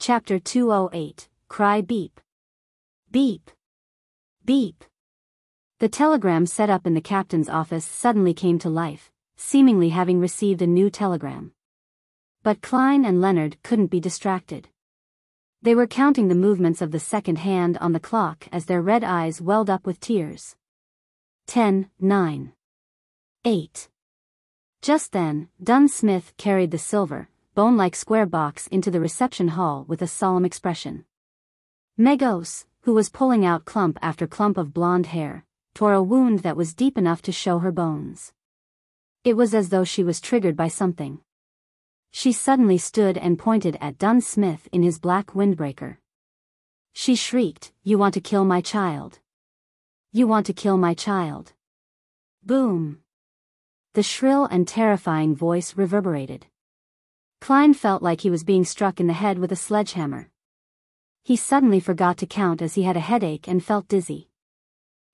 Chapter 208, Cry Beep. Beep. Beep. The telegram set up in the captain's office suddenly came to life, seemingly having received a new telegram. But Klein and Leonard couldn't be distracted. They were counting the movements of the second hand on the clock as their red eyes welled up with tears. 10, 9, 8. Just then, Dunn Smith carried the silver, bone-like square box into the reception hall with a solemn expression. Megos, who was pulling out clump after clump of blonde hair, tore a wound that was deep enough to show her bones. It was as though she was triggered by something. She suddenly stood and pointed at Dunn Smith in his black windbreaker. She shrieked, "You want to kill my child? You want to kill my child?" Boom! The shrill and terrifying voice reverberated. Klein felt like he was being struck in the head with a sledgehammer. He suddenly forgot to count as he had a headache and felt dizzy.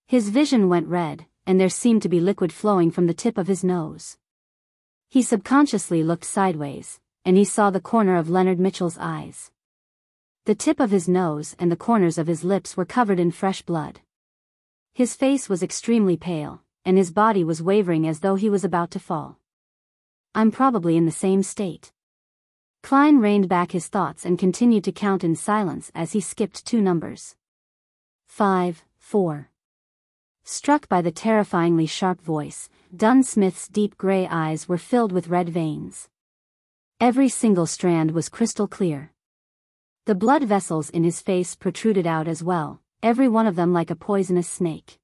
His vision went red, and there seemed to be liquid flowing from the tip of his nose. He subconsciously looked sideways, and he saw the corner of Leonard Mitchell's eyes. The tip of his nose and the corners of his lips were covered in fresh blood. His face was extremely pale, and his body was wavering as though he was about to fall. "I'm probably in the same state." Klein reined back his thoughts and continued to count in silence as he skipped 2 numbers. 5, 4. Struck by the terrifyingly sharp voice, Dunn Smith's deep gray eyes were filled with red veins. Every single strand was crystal clear. The blood vessels in his face protruded out as well, every one of them like a poisonous snake.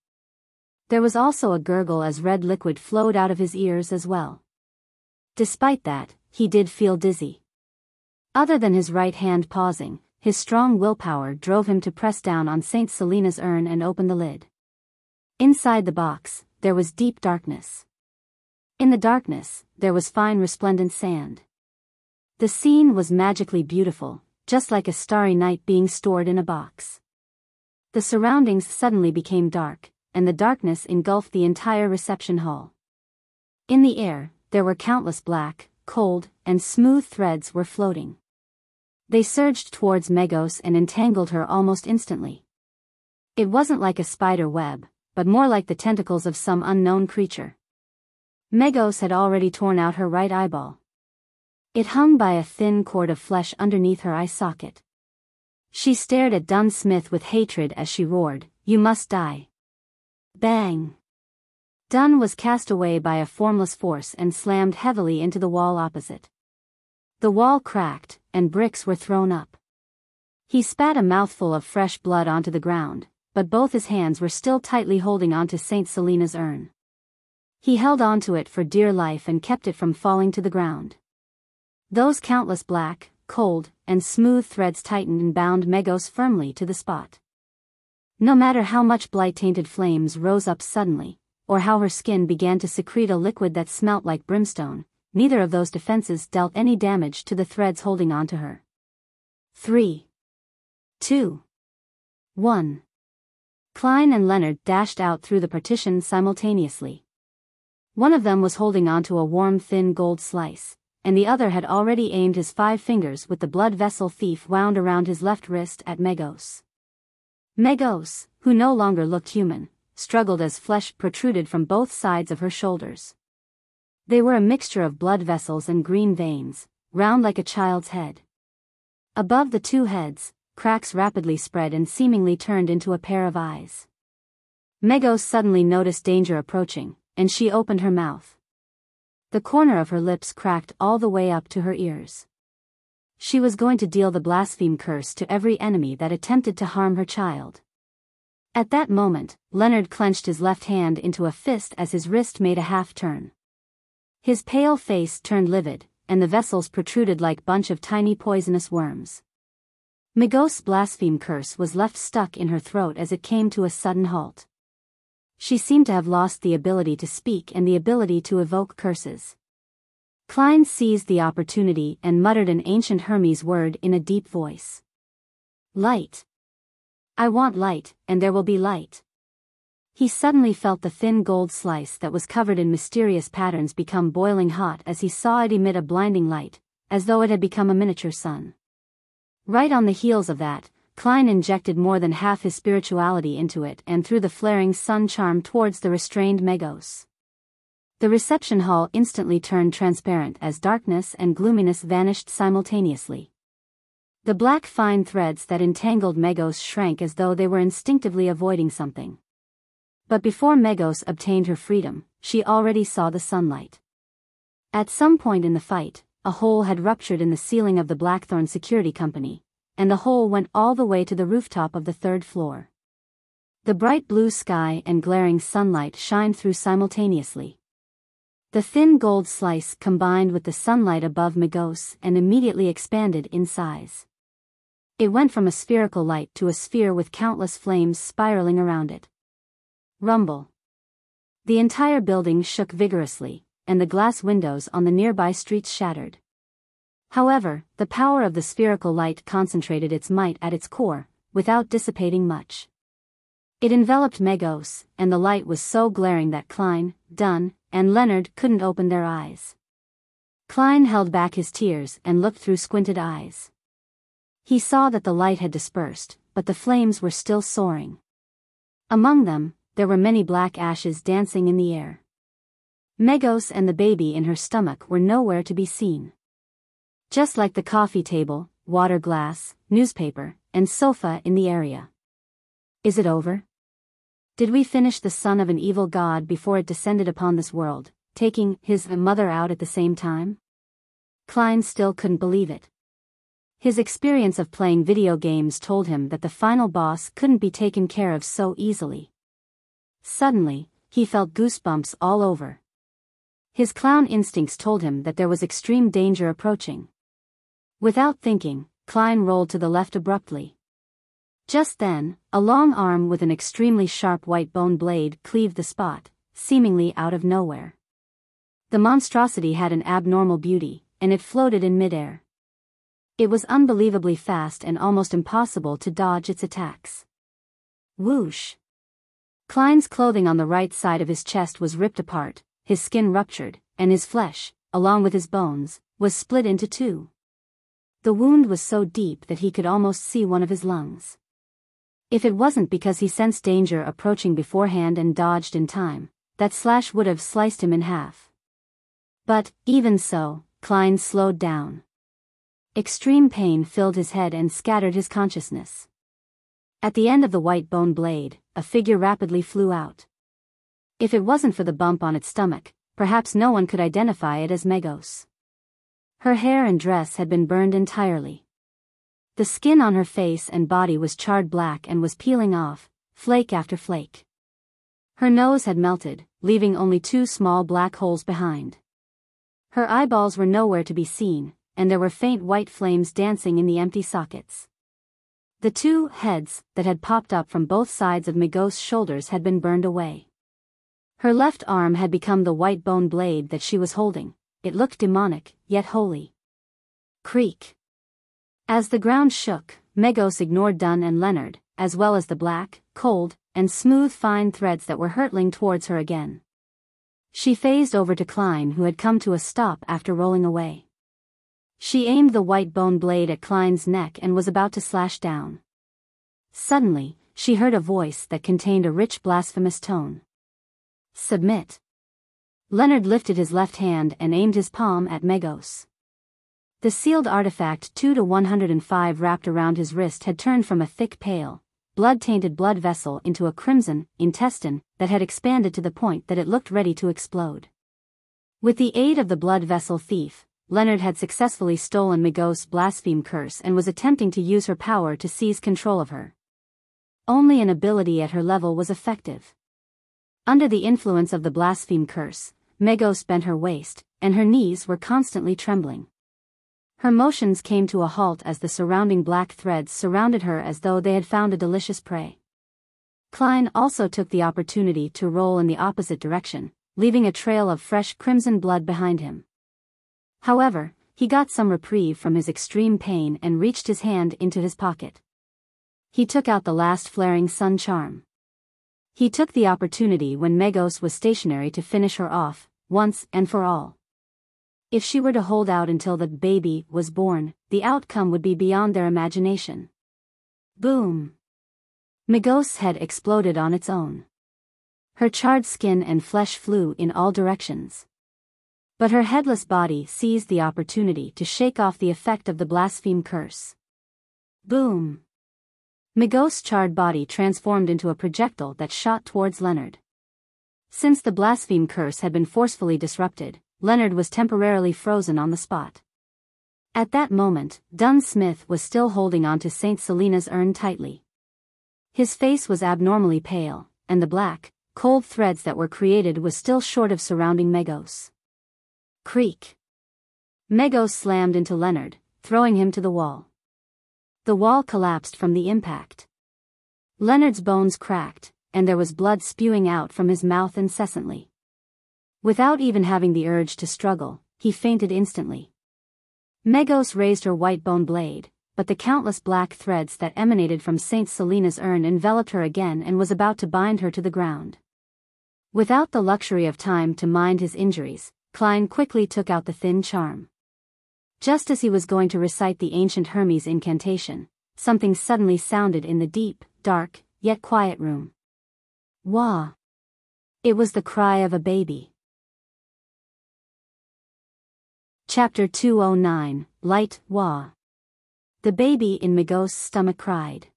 There was also a gurgle as red liquid flowed out of his ears as well. Despite that, he did feel dizzy. Other than his right hand pausing, his strong willpower drove him to press down on St. Selena's urn and open the lid. Inside the box, there was deep darkness. In the darkness, there was fine resplendent sand. The scene was magically beautiful, just like a starry night being stored in a box. The surroundings suddenly became dark, and the darkness engulfed the entire reception hall. In the air, there were countless black, cold, and smooth threads were floating. They surged towards Megos and entangled her almost instantly. It wasn't like a spider web, but more like the tentacles of some unknown creature. Megos had already torn out her right eyeball. It hung by a thin cord of flesh underneath her eye socket. She stared at Dunn Smith with hatred as she roared, "You must die." Bang! Dunn was cast away by a formless force and slammed heavily into the wall opposite. The wall cracked, and bricks were thrown up. He spat a mouthful of fresh blood onto the ground, but both his hands were still tightly holding onto St. Selena's urn. He held onto it for dear life and kept it from falling to the ground. Those countless black, cold, and smooth threads tightened and bound Megos firmly to the spot. No matter how much blight-tainted flames rose up suddenly, or how her skin began to secrete a liquid that smelt like brimstone, neither of those defenses dealt any damage to the threads holding onto her. 3, 2, 1. Klein and Leonard dashed out through the partition simultaneously. One of them was holding onto a warm thin gold slice, and the other had already aimed his 5 fingers with the blood vessel thief wound around his left wrist at Megos. Megos, who no longer looked human, struggled as flesh protruded from both sides of her shoulders. They were a mixture of blood vessels and green veins, round like a child's head. Above the 2 heads, cracks rapidly spread and seemingly turned into a pair of eyes. Megos suddenly noticed danger approaching, and she opened her mouth. The corner of her lips cracked all the way up to her ears. She was going to deal the blaspheme curse to every enemy that attempted to harm her child. At that moment, Leonard clenched his left hand into a fist as his wrist made a half-turn. His pale face turned livid, and the vessels protruded like a bunch of tiny poisonous worms. Megos' blaspheme curse was left stuck in her throat as it came to a sudden halt. She seemed to have lost the ability to speak and the ability to evoke curses. Klein seized the opportunity and muttered an ancient Hermes word in a deep voice. "Light. I want light, and there will be light." He suddenly felt the thin gold slice that was covered in mysterious patterns become boiling hot as he saw it emit a blinding light, as though it had become a miniature sun. Right on the heels of that, Klein injected more than half his spirituality into it and threw the flaring sun charm towards the restrained Megos. The reception hall instantly turned transparent as darkness and gloominess vanished simultaneously. The black fine threads that entangled Megos shrank as though they were instinctively avoiding something. But before Megos obtained her freedom, she already saw the sunlight. At some point in the fight, a hole had ruptured in the ceiling of the Blackthorn Security Company, and the hole went all the way to the rooftop of the third floor. The bright blue sky and glaring sunlight shined through simultaneously. The thin gold slice combined with the sunlight above Megos and immediately expanded in size. It went from a spherical light to a sphere with countless flames spiraling around it. Rumble. The entire building shook vigorously, and the glass windows on the nearby streets shattered. However, the power of the spherical light concentrated its might at its core, without dissipating much. It enveloped Megos, and the light was so glaring that Klein, Dunn, and Leonard couldn't open their eyes. Klein held back his tears and looked through squinted eyes. He saw that the light had dispersed, but the flames were still soaring. Among them, there were many black ashes dancing in the air. Megos and the baby in her stomach were nowhere to be seen. Just like the coffee table, water glass, newspaper, and sofa in the area. Is it over? Did we finish the son of an evil god before it descended upon this world, taking his mother out at the same time? Klein still couldn't believe it. His experience of playing video games told him that the final boss couldn't be taken care of so easily. Suddenly, he felt goosebumps all over. His clown instincts told him that there was extreme danger approaching. Without thinking, Klein rolled to the left abruptly. Just then, a long arm with an extremely sharp white bone blade cleaved the spot, seemingly out of nowhere. The monstrosity had an abnormal beauty, and it floated in midair. It was unbelievably fast and almost impossible to dodge its attacks. Whoosh! Klein's clothing on the right side of his chest was ripped apart, his skin ruptured, and his flesh, along with his bones, was split into two. The wound was so deep that he could almost see one of his lungs. If it wasn't because he sensed danger approaching beforehand and dodged in time, that slash would have sliced him in half. But, even so, Klein slowed down. Extreme pain filled his head and scattered his consciousness. At the end of the white bone blade, a figure rapidly flew out. If it wasn't for the bump on its stomach, perhaps no one could identify it as Megos. Her hair and dress had been burned entirely. The skin on her face and body was charred black and was peeling off, flake after flake. Her nose had melted, leaving only two small black holes behind. Her eyeballs were nowhere to be seen, and there were faint white flames dancing in the empty sockets. The two heads that had popped up from both sides of Megos' shoulders had been burned away. Her left arm had become the white bone blade that she was holding. It looked demonic, yet holy. Creak. As the ground shook, Megos ignored Dunn and Leonard, as well as the black, cold, and smooth fine threads that were hurtling towards her again. She phased over to Klein, who had come to a stop after rolling away. She aimed the white bone blade at Klein's neck and was about to slash down. Suddenly, she heard a voice that contained a rich blasphemous tone. Submit. Leonard lifted his left hand and aimed his palm at Megos. The sealed artifact 2-105 wrapped around his wrist had turned from a thick pale, blood-tainted blood vessel into a crimson intestine that had expanded to the point that it looked ready to explode. With the aid of the blood vessel thief, Leonard had successfully stolen Megos' blaspheme curse and was attempting to use her power to seize control of her. Only an ability at her level was effective. Under the influence of the blaspheme curse, Megos bent her waist, and her knees were constantly trembling. Her motions came to a halt as the surrounding black threads surrounded her as though they had found a delicious prey. Klein also took the opportunity to roll in the opposite direction, leaving a trail of fresh crimson blood behind him. However, he got some reprieve from his extreme pain and reached his hand into his pocket. He took out the last flaring sun charm. He took the opportunity when Megos was stationary to finish her off, once and for all. If she were to hold out until the baby was born, the outcome would be beyond their imagination. Boom! Migos' head exploded on its own. Her charred skin and flesh flew in all directions. But her headless body seized the opportunity to shake off the effect of the blaspheme curse. Boom! Migos' charred body transformed into a projectile that shot towards Leonard. Since the blaspheme curse had been forcefully disrupted, Leonard was temporarily frozen on the spot. At that moment, Dunn Smith was still holding onto Saint Selena's urn tightly. His face was abnormally pale, and the black, cold threads that were created was still short of surrounding Migos. Creak! Migos slammed into Leonard, throwing him to the wall. The wall collapsed from the impact. Leonard's bones cracked, and there was blood spewing out from his mouth incessantly. Without even having the urge to struggle, he fainted instantly. Migos raised her white bone blade, but the countless black threads that emanated from Saint Selena's urn enveloped her again and was about to bind her to the ground. Without the luxury of time to mind his injuries, Klein quickly took out the thin charm. Just as he was going to recite the ancient Hermes incantation, something suddenly sounded in the deep, dark, yet quiet room. Wah! It was the cry of a baby. Chapter 209, Light, Wah. The baby in Migos' stomach cried.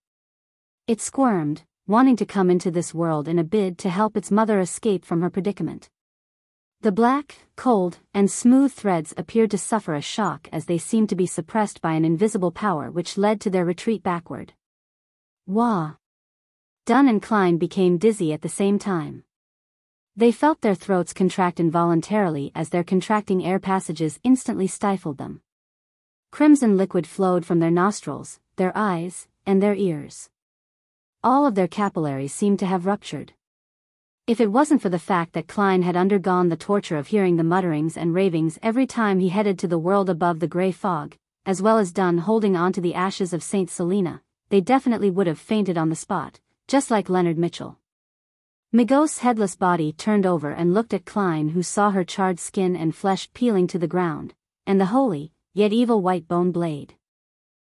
It squirmed, wanting to come into this world in a bid to help its mother escape from her predicament. The black, cold, and smooth threads appeared to suffer a shock as they seemed to be suppressed by an invisible power which led to their retreat backward. Wah! Dunn and Klein became dizzy at the same time. They felt their throats contract involuntarily as their contracting air passages instantly stifled them. Crimson liquid flowed from their nostrils, their eyes, and their ears. All of their capillaries seemed to have ruptured. If it wasn't for the fact that Klein had undergone the torture of hearing the mutterings and ravings every time he headed to the world above the gray fog, as well as Dunn holding on to the ashes of Saint Selena, they definitely would have fainted on the spot, just like Leonard Mitchell. Migos' headless body turned over and looked at Klein, who saw her charred skin and flesh peeling to the ground, and the holy, yet evil white bone blade.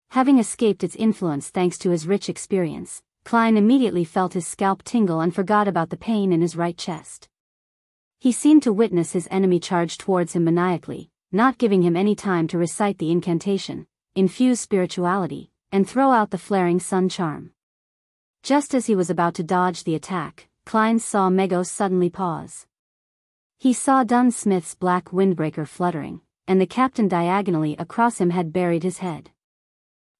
Having escaped its influence thanks to his rich experience, Klein immediately felt his scalp tingle and forgot about the pain in his right chest. He seemed to witness his enemy charge towards him maniacally, not giving him any time to recite the incantation, infuse spirituality, and throw out the flaring sun charm. Just as he was about to dodge the attack, Klein saw Migos suddenly pause. He saw Dunn Smith's black windbreaker fluttering, and the captain diagonally across him had buried his head.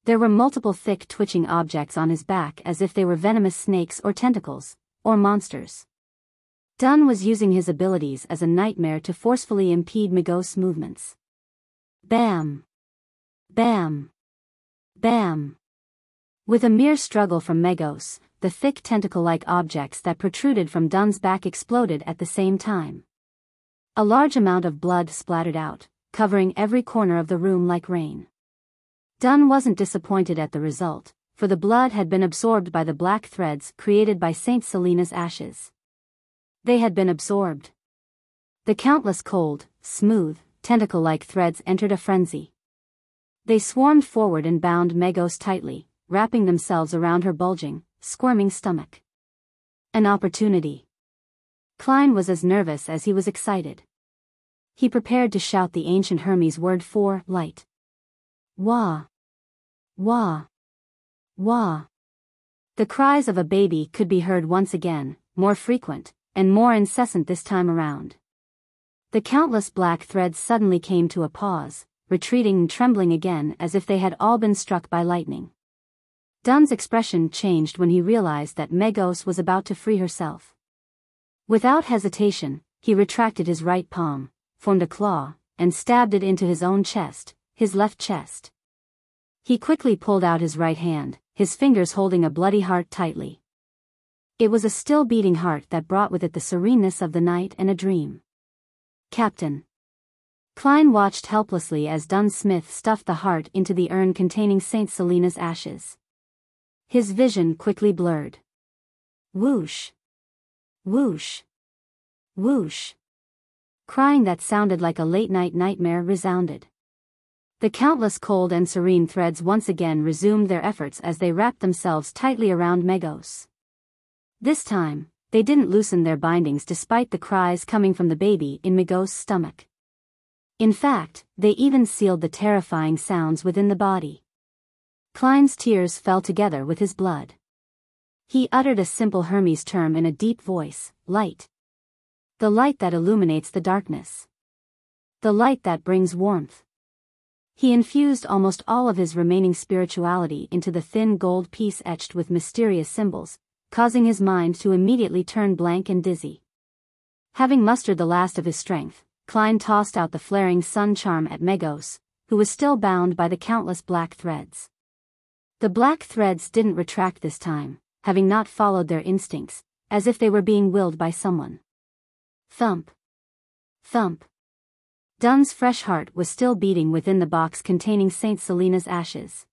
There were multiple thick twitching objects on his back as if they were venomous snakes or tentacles, or monsters. Dunn was using his abilities as a nightmare to forcefully impede Migos' movements. Bam! Bam! Bam! With a mere struggle from Migos, the thick tentacle-like objects that protruded from Dunn's back exploded at the same time. A large amount of blood splattered out, covering every corner of the room like rain. Dunn wasn't disappointed at the result, for the blood had been absorbed by the black threads created by Saint Selena's ashes. They had been absorbed. The countless cold, smooth, tentacle-like threads entered a frenzy. They swarmed forward and bound Migos tightly, wrapping themselves around her bulging, squirming stomach. An opportunity. Klein was as nervous as he was excited. He prepared to shout the ancient Hermes word for light. Wah! Wah! Wah! The cries of a baby could be heard once again, more frequent, and more incessant this time around. The countless black threads suddenly came to a pause, retreating and trembling again as if they had all been struck by lightning. Dunn's expression changed when he realized that Migos was about to free herself. Without hesitation, he retracted his right palm, formed a claw, and stabbed it into his own chest, his left chest. He quickly pulled out his right hand, his fingers holding a bloody heart tightly. It was a still beating heart that brought with it the sereneness of the night and a dream. Captain. Klein watched helplessly as Dunn Smith stuffed the heart into the urn containing Saint Selena's ashes. His vision quickly blurred. Whoosh! Whoosh! Whoosh! Crying that sounded like a late-night nightmare resounded. The countless cold and serene threads once again resumed their efforts as they wrapped themselves tightly around Megos. This time, they didn't loosen their bindings despite the cries coming from the baby in Megos' stomach. In fact, they even sealed the terrifying sounds within the body. Klein's tears fell together with his blood. He uttered a simple Hermes term in a deep voice, light. The light that illuminates the darkness. The light that brings warmth. He infused almost all of his remaining spirituality into the thin gold piece etched with mysterious symbols, causing his mind to immediately turn blank and dizzy. Having mustered the last of his strength, Klein tossed out the flaring sun charm at Megos, who was still bound by the countless black threads. The black threads didn't retract this time, having not followed their instincts, as if they were being willed by someone. Thump. Thump. Dun's fresh heart was still beating within the box containing Saint Selena's ashes.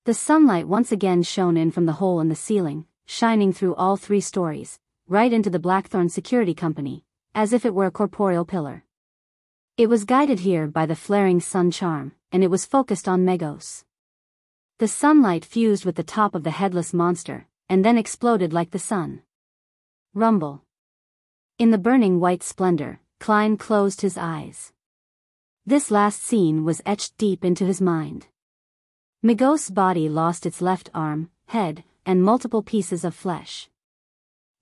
The sunlight once again shone in from the hole in the ceiling, shining through all 3 stories, right into the Blackthorn Security Company, as if it were a corporeal pillar. It was guided here by the flaring sun charm, and it was focused on Megos. The sunlight fused with the top of the headless monster, and then exploded like the sun. Rumble. In the burning white splendor, Klein closed his eyes. This last scene was etched deep into his mind. Megos' body lost its left arm, head, and multiple pieces of flesh.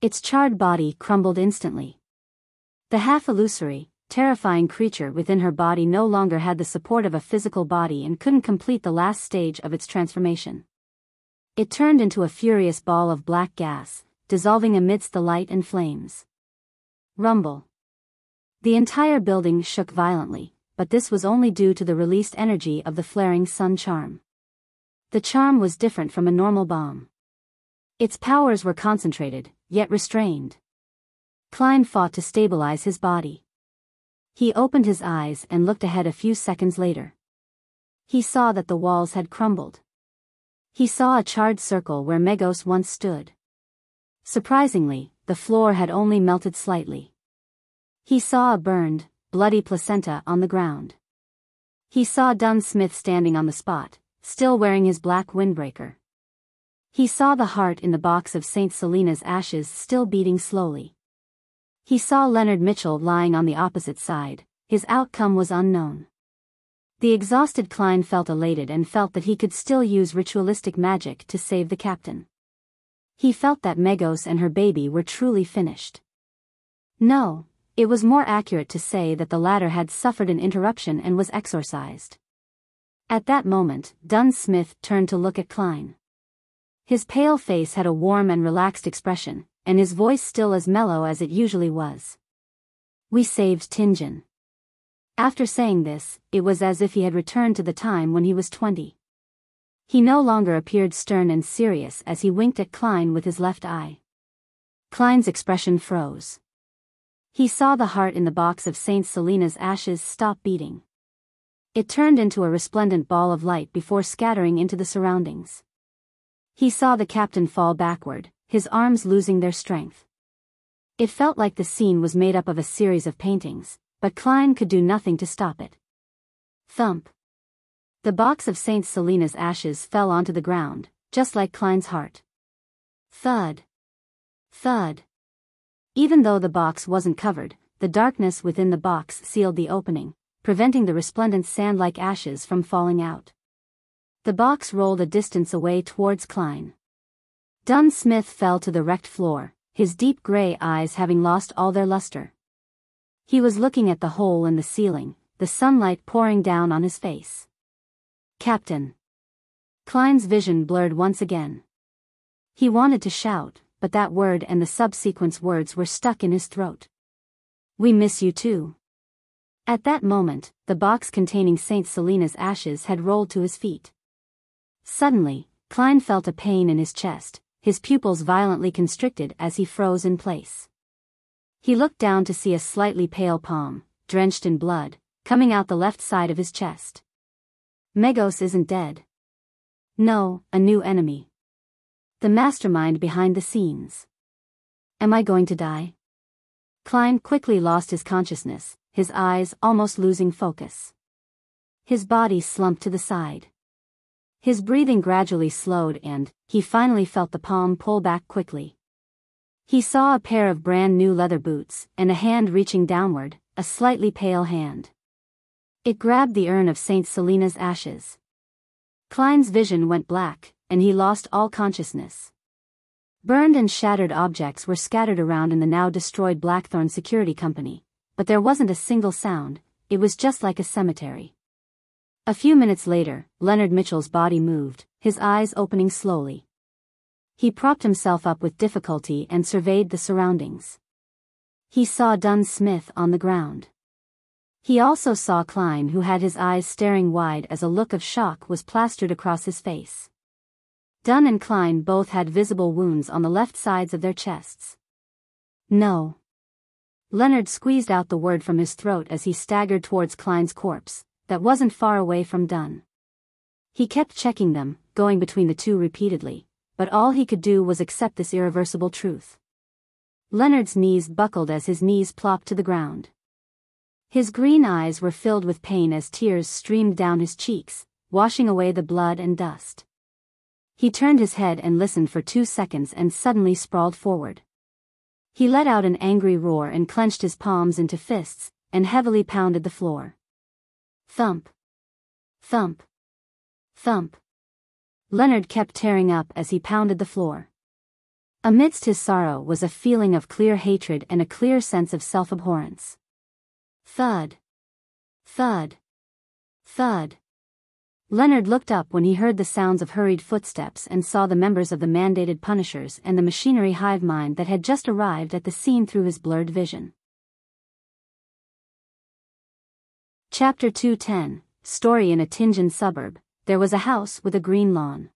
Its charred body crumbled instantly. The half-illusory, terrifying creature within her body no longer had the support of a physical body and couldn't complete the last stage of its transformation. It turned into a furious ball of black gas, dissolving amidst the light and flames. Rumble. The entire building shook violently, but this was only due to the released energy of the flaring sun charm. The charm was different from a normal bomb. Its powers were concentrated, yet restrained. Klein fought to stabilize his body. He opened his eyes and looked ahead a few seconds later. He saw that the walls had crumbled. He saw a charred circle where Megos once stood. Surprisingly, the floor had only melted slightly. He saw a burned, bloody placenta on the ground. He saw Dun Smith standing on the spot, still wearing his black windbreaker. He saw the heart in the box of Saint Selena's ashes still beating slowly. He saw Leonard Mitchell lying on the opposite side. His outcome was unknown. The exhausted Klein felt elated and felt that he could still use ritualistic magic to save the captain. He felt that Megos and her baby were truly finished. No, it was more accurate to say that the latter had suffered an interruption and was exorcised. At that moment, Dun Smith turned to look at Klein. His pale face had a warm and relaxed expression, and his voice still as mellow as it usually was. "We saved Tingen." After saying this, it was as if he had returned to the time when he was 20. He no longer appeared stern and serious as he winked at Klein with his left eye. Klein's expression froze. He saw the heart in the box of Saint Selena's ashes stop beating. It turned into a resplendent ball of light before scattering into the surroundings. He saw the captain fall backward, his arms losing their strength. It felt like the scene was made up of a series of paintings, but Klein could do nothing to stop it. Thump. The box of Saint Selena's ashes fell onto the ground, just like Klein's heart. Thud. Thud. Even though the box wasn't covered, the darkness within the box sealed the opening, preventing the resplendent sand-like ashes from falling out. The box rolled a distance away towards Klein. Dun Smith fell to the wrecked floor, his deep gray eyes having lost all their luster. He was looking at the hole in the ceiling, the sunlight pouring down on his face. "Captain." Klein's vision blurred once again. He wanted to shout, but that word and the subsequent words were stuck in his throat. "We miss you too." At that moment, the box containing Saint Selena's ashes had rolled to his feet. Suddenly, Klein felt a pain in his chest, his pupils violently constricted as he froze in place. He looked down to see a slightly pale palm, drenched in blood, coming out the left side of his chest. Megos isn't dead. No, a new enemy. The mastermind behind the scenes. Am I going to die? Klein quickly lost his consciousness, his eyes almost losing focus. His body slumped to the side. His breathing gradually slowed and he finally felt the palm pull back quickly. He saw a pair of brand new leather boots and a hand reaching downward, a slightly pale hand. It grabbed the urn of Saint Selena's ashes. Klein's vision went black, and he lost all consciousness. Burned and shattered objects were scattered around in the now destroyed Blackthorn Security Company, but there wasn't a single sound. It was just like a cemetery. A few minutes later, Leonard Mitchell's body moved, his eyes opening slowly. He propped himself up with difficulty and surveyed the surroundings. He saw Dunn Smith on the ground. He also saw Klein, who had his eyes staring wide as a look of shock was plastered across his face. Dunn and Klein both had visible wounds on the left sides of their chests. No. Leonard squeezed out the word from his throat as he staggered towards Klein's corpse, that wasn't far away from Dunn. He kept checking them, going between the two repeatedly, but all he could do was accept this irreversible truth. Leonard's knees buckled as his knees plopped to the ground. His green eyes were filled with pain as tears streamed down his cheeks, washing away the blood and dust. He turned his head and listened for 2 seconds and suddenly sprawled forward. He let out an angry roar and clenched his palms into fists, and heavily pounded the floor. Thump. Thump. Thump. Leonard kept tearing up as he pounded the floor. Amidst his sorrow was a feeling of clear hatred and a clear sense of self-abhorrence. Thud. Thud. Thud. Leonard looked up when he heard the sounds of hurried footsteps and saw the members of the mandated punishers and the machinery hive mind that had just arrived at the scene through his blurred vision. Chapter 210, Story in a Tianjin suburb. There was a house with a green lawn.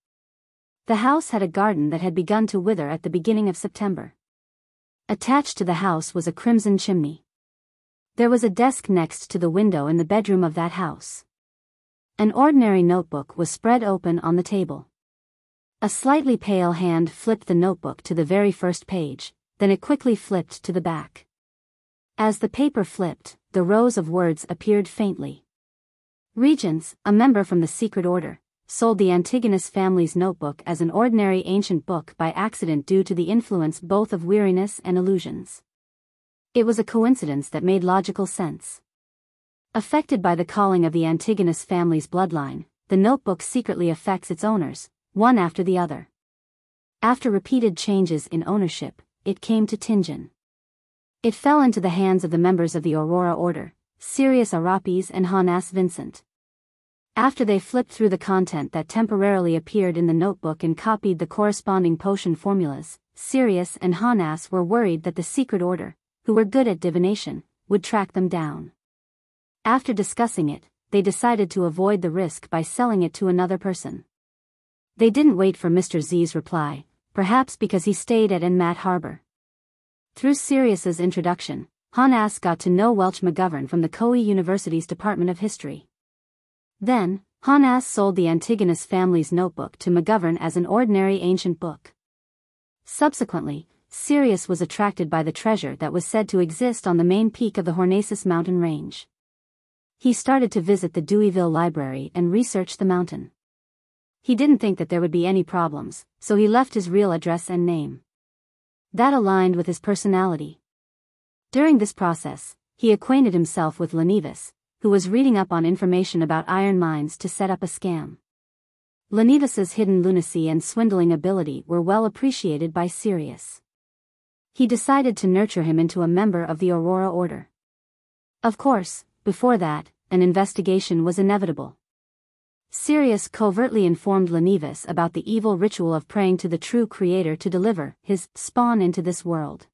The house had a garden that had begun to wither at the beginning of September. Attached to the house was a crimson chimney. There was a desk next to the window in the bedroom of that house. An ordinary notebook was spread open on the table. A slightly pale hand flipped the notebook to the very first page, then it quickly flipped to the back. As the paper flipped, the rows of words appeared faintly. Regents, a member from the secret order, sold the Antigonus family's notebook as an ordinary ancient book by accident due to the influence both of weariness and illusions. It was a coincidence that made logical sense. Affected by the calling of the Antigonus family's bloodline, the notebook secretly affects its owners, one after the other. After repeated changes in ownership, it came to Tianjin. It fell into the hands of the members of the Aurora Order, Sirius Arapis and Hanas Vincent. After they flipped through the content that temporarily appeared in the notebook and copied the corresponding potion formulas, Sirius and Hanas were worried that the secret order, who were good at divination, would track them down. After discussing it, they decided to avoid the risk by selling it to another person. They didn't wait for Mr. Z's reply, perhaps because he stayed at Enmat Harbor. Through Sirius's introduction, Hanas got to know Welch McGovern from the Koei University's Department of History. Then, Hanas sold the Antigonus family's notebook to McGovern as an ordinary ancient book. Subsequently, Sirius was attracted by the treasure that was said to exist on the main peak of the Hornacis mountain range. He started to visit the Deweyville Library and research the mountain. He didn't think that there would be any problems, so he left his real address and name. That aligned with his personality. During this process, he acquainted himself with Lenevis, who was reading up on information about iron mines to set up a scam. Lenevis's hidden lunacy and swindling ability were well appreciated by Sirius. He decided to nurture him into a member of the Aurora Order. Of course, before that, an investigation was inevitable. Sirius covertly informed Lenevis about the evil ritual of praying to the true creator to deliver his spawn into this world.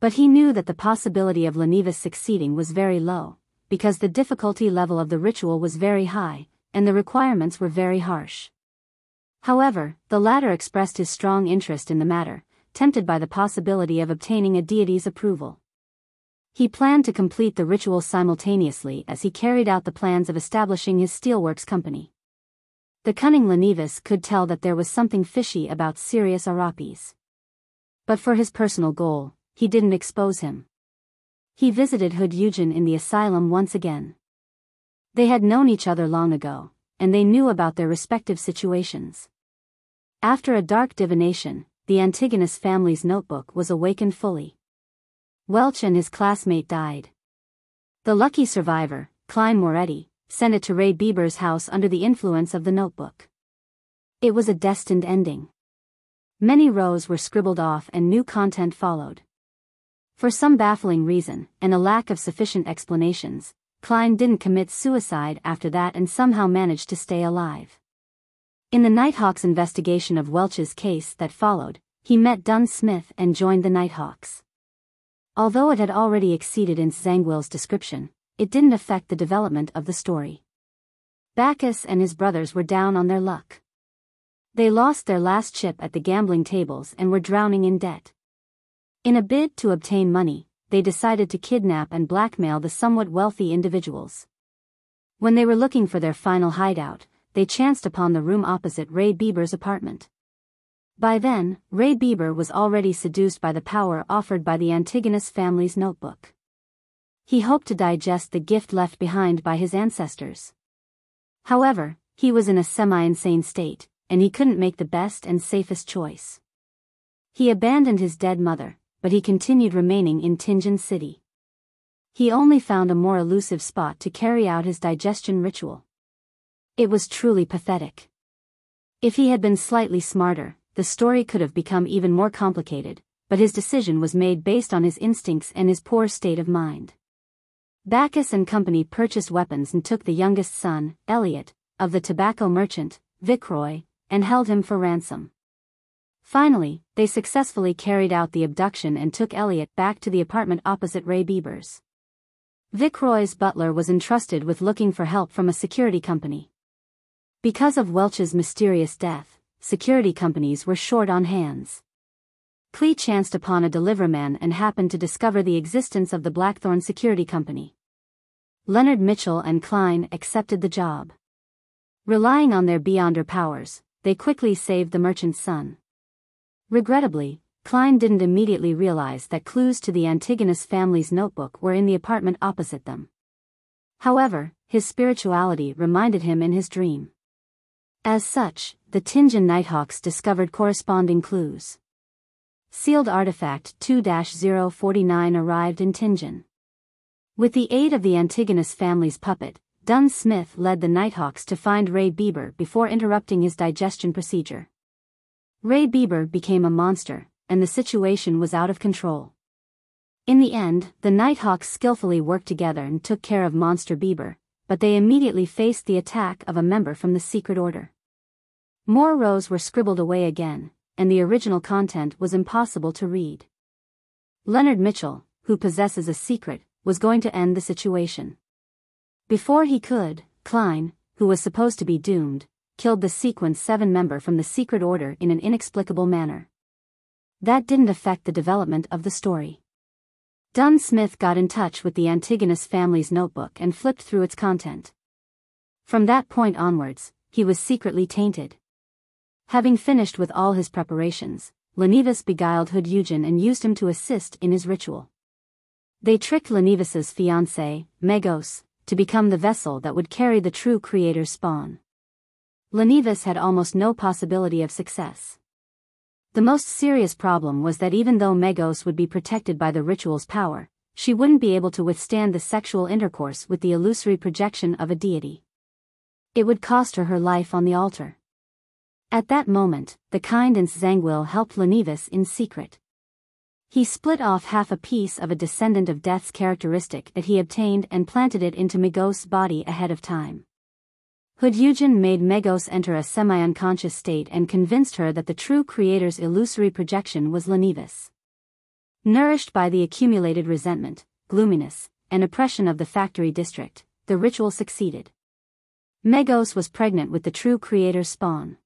But he knew that the possibility of Lenevis succeeding was very low, because the difficulty level of the ritual was very high, and the requirements were very harsh. However, the latter expressed his strong interest in the matter, tempted by the possibility of obtaining a deity's approval. He planned to complete the ritual simultaneously as he carried out the plans of establishing his steelworks company. The cunning Lenevis could tell that there was something fishy about Sirius Arapis. But for his personal goal, he didn't expose him. He visited Hood Yujin in the asylum once again. They had known each other long ago, and they knew about their respective situations. After a dark divination, the Antigonus family's notebook was awakened fully. Welch and his classmate died. The lucky survivor, Klein Moretti, sent it to Ray Bieber's house under the influence of the notebook. It was a destined ending. Many rows were scribbled off and new content followed. For some baffling reason, and a lack of sufficient explanations, Klein didn't commit suicide after that and somehow managed to stay alive. In the Nighthawks investigation of Welch's case that followed, he met Dunn Smith and joined the Nighthawks. Although it had already exceeded in Zangwill's description, it didn't affect the development of the story. Bacchus and his brothers were down on their luck. They lost their last chip at the gambling tables and were drowning in debt. In a bid to obtain money, they decided to kidnap and blackmail the somewhat wealthy individuals. When they were looking for their final hideout, they chanced upon the room opposite Ray Bieber's apartment. By then, Ray Bieber was already seduced by the power offered by the Antigonus family's notebook. He hoped to digest the gift left behind by his ancestors. However, he was in a semi-insane state, and he couldn't make the best and safest choice. He abandoned his dead mother, but he continued remaining in Tingen City. He only found a more elusive spot to carry out his digestion ritual. It was truly pathetic. If he had been slightly smarter, the story could have become even more complicated, but his decision was made based on his instincts and his poor state of mind. Bacchus and company purchased weapons and took the youngest son, Elliot, of the tobacco merchant, Vicroy, and held him for ransom. Finally, they successfully carried out the abduction and took Elliot back to the apartment opposite Ray Bieber's. Vicroy's butler was entrusted with looking for help from a security company. Because of Welch's mysterious death, security companies were short on hands. Klein chanced upon a deliverman and happened to discover the existence of the Blackthorn Security Company. Leonard Mitchell and Klein accepted the job. Relying on their beyonder powers, they quickly saved the merchant's son. Regrettably, Klein didn't immediately realize that clues to the Antigonus family's notebook were in the apartment opposite them. However, his spirituality reminded him in his dream. As such, the Tingen Nighthawks discovered corresponding clues. Sealed artifact 2-049 arrived in Tingen. With the aid of the Antigonus family's puppet, Dunn Smith led the Nighthawks to find Ray Bieber before interrupting his digestion procedure. Ray Bieber became a monster, and the situation was out of control. In the end, the Nighthawks skillfully worked together and took care of Monster Bieber, but they immediately faced the attack of a member from the secret order. More rows were scribbled away again, and the original content was impossible to read. Leonard Mitchell, who possesses a secret, was going to end the situation. Before he could, Klein, who was supposed to be doomed, killed the Sequence 7 member from the secret order in an inexplicable manner. That didn't affect the development of the story. Dunn Smith got in touch with the Antigonus family's notebook and flipped through its content. From that point onwards, he was secretly tainted. Having finished with all his preparations, Lenivas beguiled Hood Yujin and used him to assist in his ritual. They tricked Lenivas's fiancé, Megos, to become the vessel that would carry the true creator's spawn. Lenivas had almost no possibility of success. The most serious problem was that even though Megos would be protected by the ritual's power, she wouldn't be able to withstand the sexual intercourse with the illusory projection of a deity. It would cost her life on the altar. At that moment, the kind and Zangwill helped Lenivas in secret. He split off half a piece of a descendant of death's characteristic that he obtained and planted it into Megos' body ahead of time. Hood Yujin made Megos enter a semi-unconscious state and convinced her that the true creator's illusory projection was Lenivas. Nourished by the accumulated resentment, gloominess, and oppression of the factory district, the ritual succeeded. Megos was pregnant with the true creator's spawn.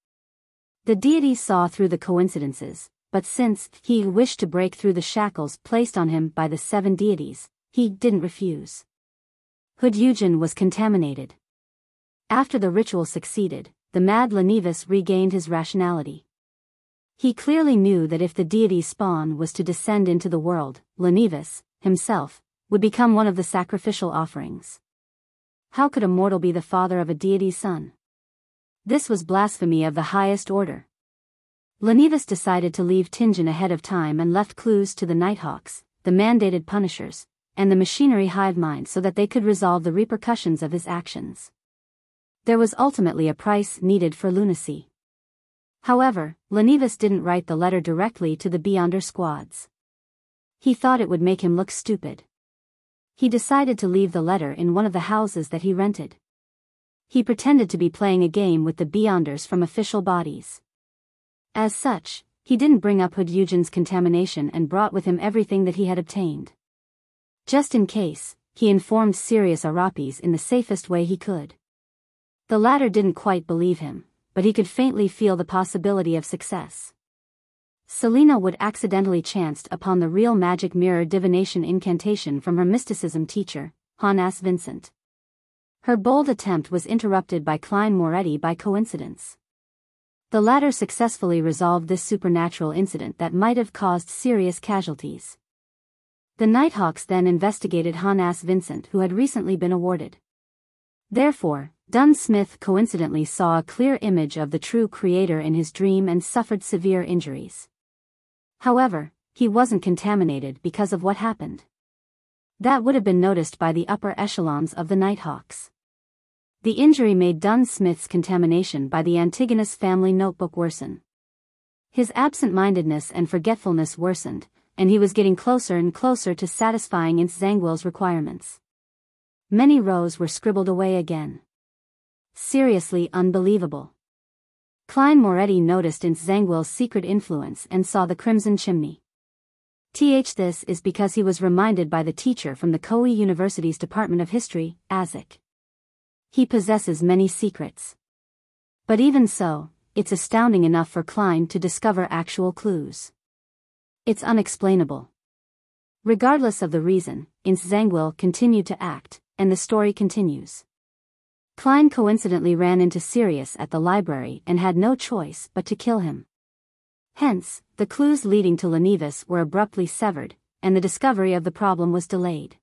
The deity saw through the coincidences, but since he wished to break through the shackles placed on him by the 7 deities, he didn't refuse. Hood Yujin was contaminated. After the ritual succeeded, the mad Lenivas regained his rationality. He clearly knew that if the deity's spawn was to descend into the world, Lenivas, himself, would become one of the sacrificial offerings. How could a mortal be the father of a deity's son? This was blasphemy of the highest order. Lenivus decided to leave Tingen ahead of time and left clues to the Nighthawks, the mandated punishers, and the machinery hive mind so that they could resolve the repercussions of his actions. There was ultimately a price needed for lunacy. However, Lenivus didn't write the letter directly to the Beyonder squads. He thought it would make him look stupid. He decided to leave the letter in one of the houses that he rented. He pretended to be playing a game with the Beyonders from official bodies. As such, he didn't bring up Hudyugen's contamination and brought with him everything that he had obtained. Just in case, he informed Sirius Arapis in the safest way he could. The latter didn't quite believe him, but he could faintly feel the possibility of success. Selena would accidentally chanced upon the real magic mirror divination incantation from her mysticism teacher, Hannas Vincent. Her bold attempt was interrupted by Klein Moretti by coincidence. The latter successfully resolved this supernatural incident that might have caused serious casualties. The Nighthawks then investigated Hannas Vincent, who had recently been awarded. Therefore, Dunn Smith coincidentally saw a clear image of the true creator in his dream and suffered severe injuries. However, he wasn't contaminated because of what happened. That would have been noticed by the upper echelons of the Nighthawks. The injury made Dunn Smith's contamination by the Antigonus family notebook worsen. His absent-mindedness and forgetfulness worsened, and he was getting closer and closer to satisfying Ince Zangwill's requirements. Many rows were scribbled away again. Seriously unbelievable. Klein Moretti noticed Ince Zangwill's secret influence and saw the crimson chimney. This is because he was reminded by the teacher from the Koei University's Department of History, Azek. He possesses many secrets. But even so, it's astounding enough for Klein to discover actual clues. It's unexplainable. Regardless of the reason, Ince Zangwill continued to act, and the story continues. Klein coincidentally ran into Sirius at the library and had no choice but to kill him. Hence, the clues leading to Lenivus were abruptly severed, and the discovery of the problem was delayed.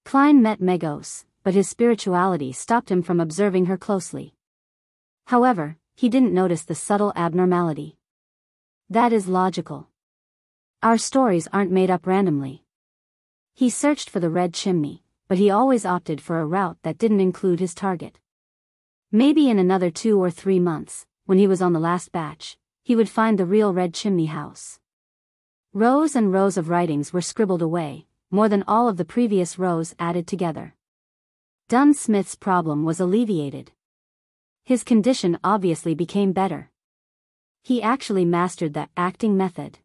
Klein met Megos, but his spirituality stopped him from observing her closely. However, he didn't notice the subtle abnormality. That is logical. Our stories aren't made up randomly. He searched for the red chimney, but he always opted for a route that didn't include his target. Maybe in another 2 or 3 months, when he was on the last batch, he would find the real red chimney house. Rows and rows of writings were scribbled away, more than all of the previous rows added together. Dunn Smith's problem was alleviated. His condition obviously became better. He actually mastered the acting method.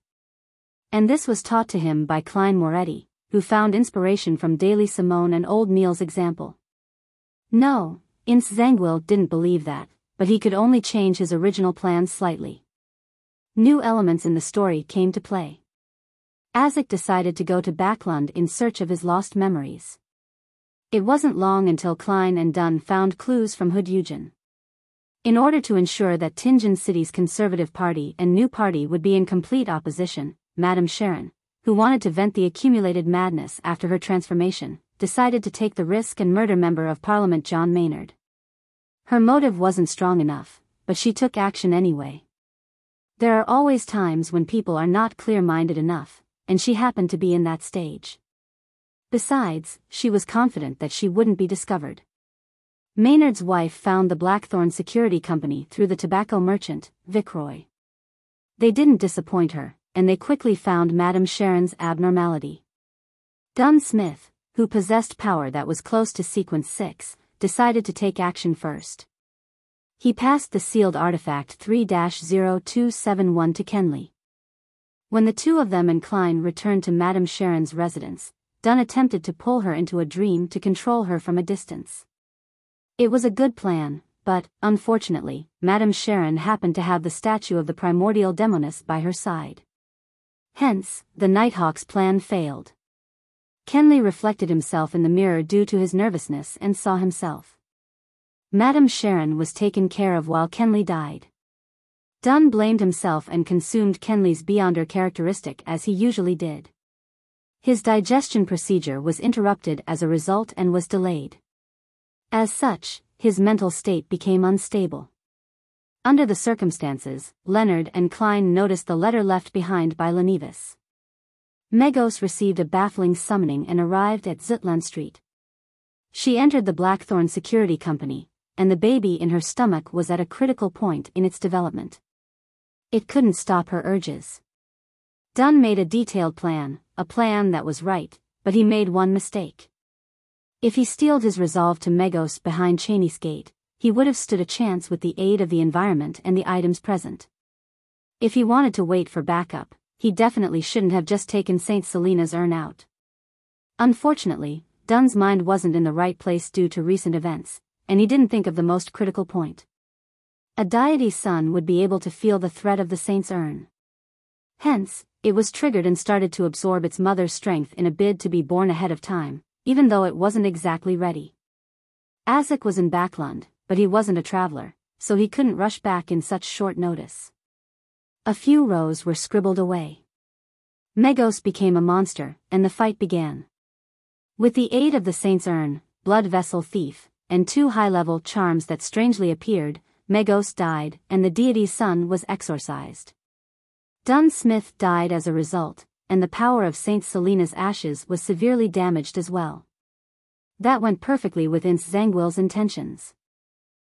And this was taught to him by Klein Moretti, who found inspiration from Daily Simone and Old Neil's example. No, Ince Zangwill didn't believe that, but he could only change his original plans slightly. New elements in the story came to play. Azek decided to go to Backlund in search of his lost memories. It wasn't long until Klein and Dunn found clues from Hudyugen. In order to ensure that Tingen City's Conservative Party and New Party would be in complete opposition, Madame Sharon, who wanted to vent the accumulated madness after her transformation, decided to take the risk and murder Member of Parliament John Maynard. Her motive wasn't strong enough, but she took action anyway. There are always times when people are not clear-minded enough, and she happened to be in that stage. Besides, she was confident that she wouldn't be discovered. Maynard's wife found the Blackthorn Security Company through the tobacco merchant, Viceroy. They didn't disappoint her, and they quickly found Madame Sharon's abnormality. Dunn Smith, who possessed power that was close to Sequence 6, decided to take action first. He passed the sealed artifact 3-0271 to Kenley. When the two of them and Klein returned to Madame Sharon's residence, Dunn attempted to pull her into a dream to control her from a distance. It was a good plan, but, unfortunately, Madame Sharon happened to have the statue of the primordial demoness by her side. Hence, the Nighthawk's plan failed. Kenley reflected himself in the mirror due to his nervousness and saw himself. Madame Sharon was taken care of while Kenley died. Dunn blamed himself and consumed Kenley's Beyonder characteristic as he usually did. His digestion procedure was interrupted as a result and was delayed. As such, his mental state became unstable. Under the circumstances, Leonard and Klein noticed the letter left behind by Lenevis. Megos received a baffling summoning and arrived at Zutland Street. She entered the Blackthorn Security Company, and the baby in her stomach was at a critical point in its development. It couldn't stop her urges. Dunn made a detailed plan, a plan that was right, but he made one mistake. If he steeled his resolve to Megos behind Cheney's gate, he would have stood a chance with the aid of the environment and the items present. If he wanted to wait for backup, he definitely shouldn't have just taken St. Selena's urn out. Unfortunately, Dunn's mind wasn't in the right place due to recent events, and he didn't think of the most critical point. A deity's son would be able to feel the threat of the saint's urn. Hence, it was triggered and started to absorb its mother's strength in a bid to be born ahead of time, even though it wasn't exactly ready. Azek was in Backlund, but he wasn't a traveler, so he couldn't rush back in such short notice. A few rows were scribbled away. Megos became a monster, and the fight began. With the aid of the saint's urn, blood vessel thief, and 2 high-level charms that strangely appeared, Megos died, and the deity's son was exorcised. Dunn Smith died as a result, and the power of St. Selena's ashes was severely damaged as well. That went perfectly with Ince Zangwill's intentions.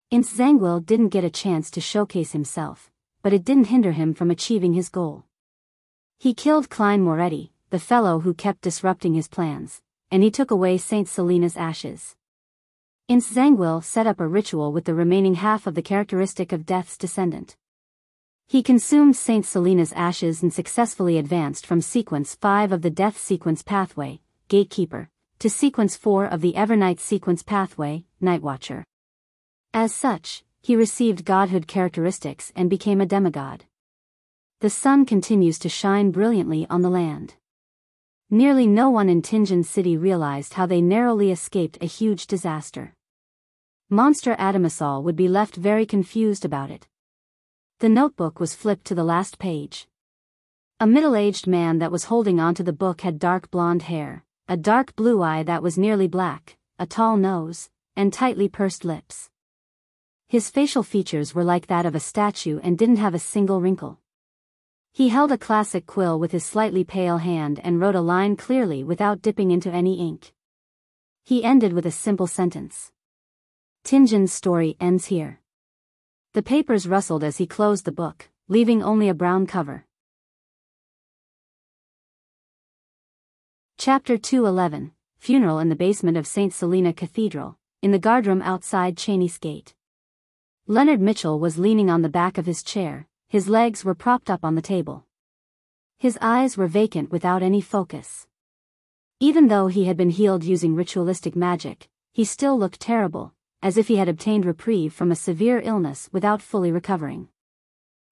Ince Zangwill didn't get a chance to showcase himself, but it didn't hinder him from achieving his goal. He killed Klein Moretti, the fellow who kept disrupting his plans, and he took away St. Selena's ashes. Ince Zangwill set up a ritual with the remaining half of the characteristic of Death's descendant. He consumed St. Selena's ashes and successfully advanced from Sequence 5 of the Death Sequence pathway, Gatekeeper, to Sequence 4 of the Evernight Sequence pathway, Nightwatcher. As such, he received godhood characteristics and became a demigod. The sun continues to shine brilliantly on the land. Nearly no one in Tingen City realized how they narrowly escaped a huge disaster. Monster Adamasol would be left very confused about it. The notebook was flipped to the last page. A middle-aged man that was holding onto the book had dark blonde hair, a dark blue eye that was nearly black, a tall nose, and tightly pursed lips. His facial features were like that of a statue and didn't have a single wrinkle. He held a classic quill with his slightly pale hand and wrote a line clearly without dipping into any ink. He ended with a simple sentence. Tingen's story ends here. The papers rustled as he closed the book, leaving only a brown cover. Chapter 211, Funeral in the Basement of St. Selena Cathedral, in the guardroom outside Cheney's Gate. Leonard Mitchell was leaning on the back of his chair, his legs were propped up on the table. His eyes were vacant without any focus. Even though he had been healed using ritualistic magic, he still looked terrible, as if he had obtained reprieve from a severe illness without fully recovering.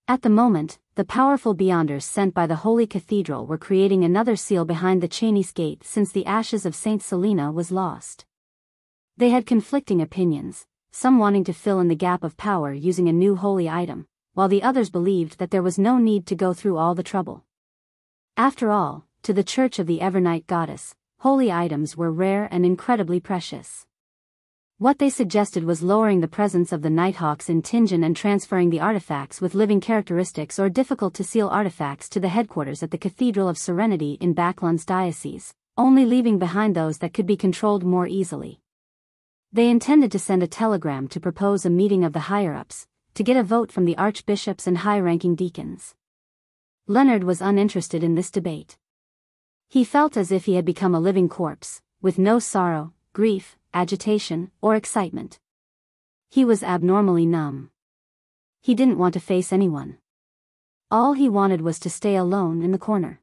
At the moment, the powerful Beyonders sent by the Holy Cathedral were creating another seal behind the Cheney's Gate since the ashes of St. Selena was lost. They had conflicting opinions, some wanting to fill in the gap of power using a new holy item, while the others believed that there was no need to go through all the trouble. After all, to the Church of the Evernight Goddess, holy items were rare and incredibly precious. What they suggested was lowering the presence of the Nighthawks in Tingen and transferring the artifacts with living characteristics or difficult-to-seal artifacts to the headquarters at the Cathedral of Serenity in Backlund's diocese, only leaving behind those that could be controlled more easily. They intended to send a telegram to propose a meeting of the higher-ups, to get a vote from the archbishops and high-ranking deacons. Leonard was uninterested in this debate. He felt as if he had become a living corpse, with no sorrow, grief, agitation, or excitement. He was abnormally numb. He didn't want to face anyone. All he wanted was to stay alone in the corner.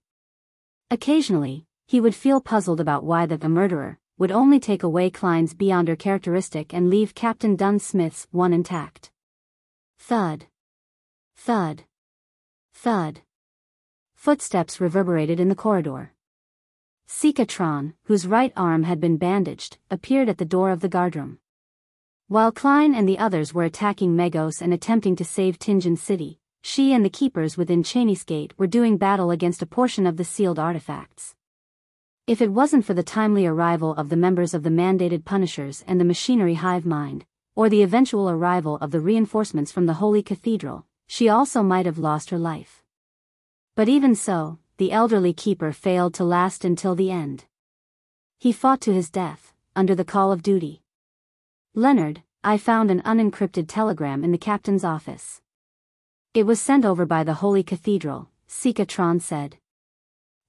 Occasionally, he would feel puzzled about why the murderer would only take away Klein's Beyonder characteristic and leave Captain Dunn Smith's one intact. Thud. Thud. Thud. Footsteps reverberated in the corridor. Sikatron, whose right arm had been bandaged, appeared at the door of the guardroom. While Klein and the others were attacking Megos and attempting to save Tingen City, she and the keepers within Cheney's Gate were doing battle against a portion of the sealed artifacts. If it wasn't for the timely arrival of the members of the mandated punishers and the machinery hive mind, or the eventual arrival of the reinforcements from the Holy Cathedral, she also might have lost her life. But even so, the elderly keeper failed to last until the end. He fought to his death, under the call of duty. "Leonard, I found an unencrypted telegram in the captain's office. It was sent over by the Holy Cathedral," Sikatron said.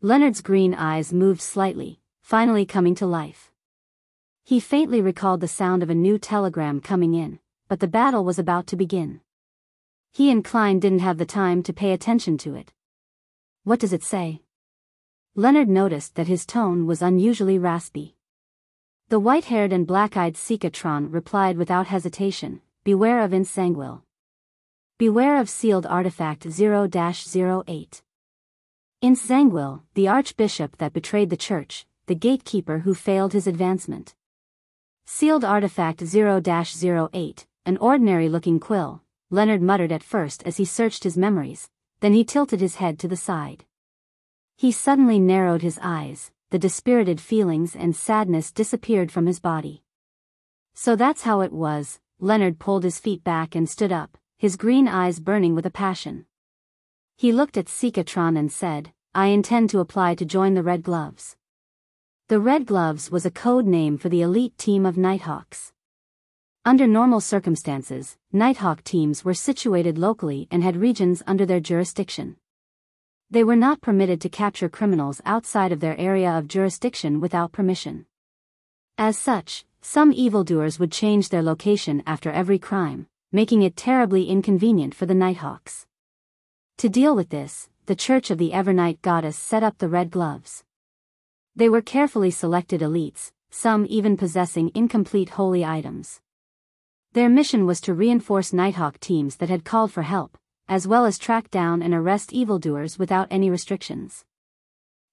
Leonard's green eyes moved slightly, finally coming to life. He faintly recalled the sound of a new telegram coming in, but the battle was about to begin. He and Klein didn't have the time to pay attention to it. "What does it say?" Leonard noticed that his tone was unusually raspy. The white-haired and black-eyed Sikatron replied without hesitation, "Beware of Insanguil. Beware of sealed artifact 0-08. Insanguil, the archbishop that betrayed the church, the gatekeeper who failed his advancement. Sealed artifact 0-08, an ordinary-looking quill," Leonard muttered at first as he searched his memories, then he tilted his head to the side. He suddenly narrowed his eyes, the dispirited feelings and sadness disappeared from his body. "So that's how it was." Leonard pulled his feet back and stood up, his green eyes burning with a passion. He looked at Sikatron and said, "I intend to apply to join the Red Gloves." The Red Gloves was a code name for the elite team of Nighthawks. Under normal circumstances, Nighthawk teams were situated locally and had regions under their jurisdiction. They were not permitted to capture criminals outside of their area of jurisdiction without permission. As such, some evildoers would change their location after every crime, making it terribly inconvenient for the Nighthawks. To deal with this, the Church of the Evernight Goddess set up the Red Gloves. They were carefully selected elites, some even possessing incomplete holy items. Their mission was to reinforce Nighthawk teams that had called for help, as well as track down and arrest evildoers without any restrictions.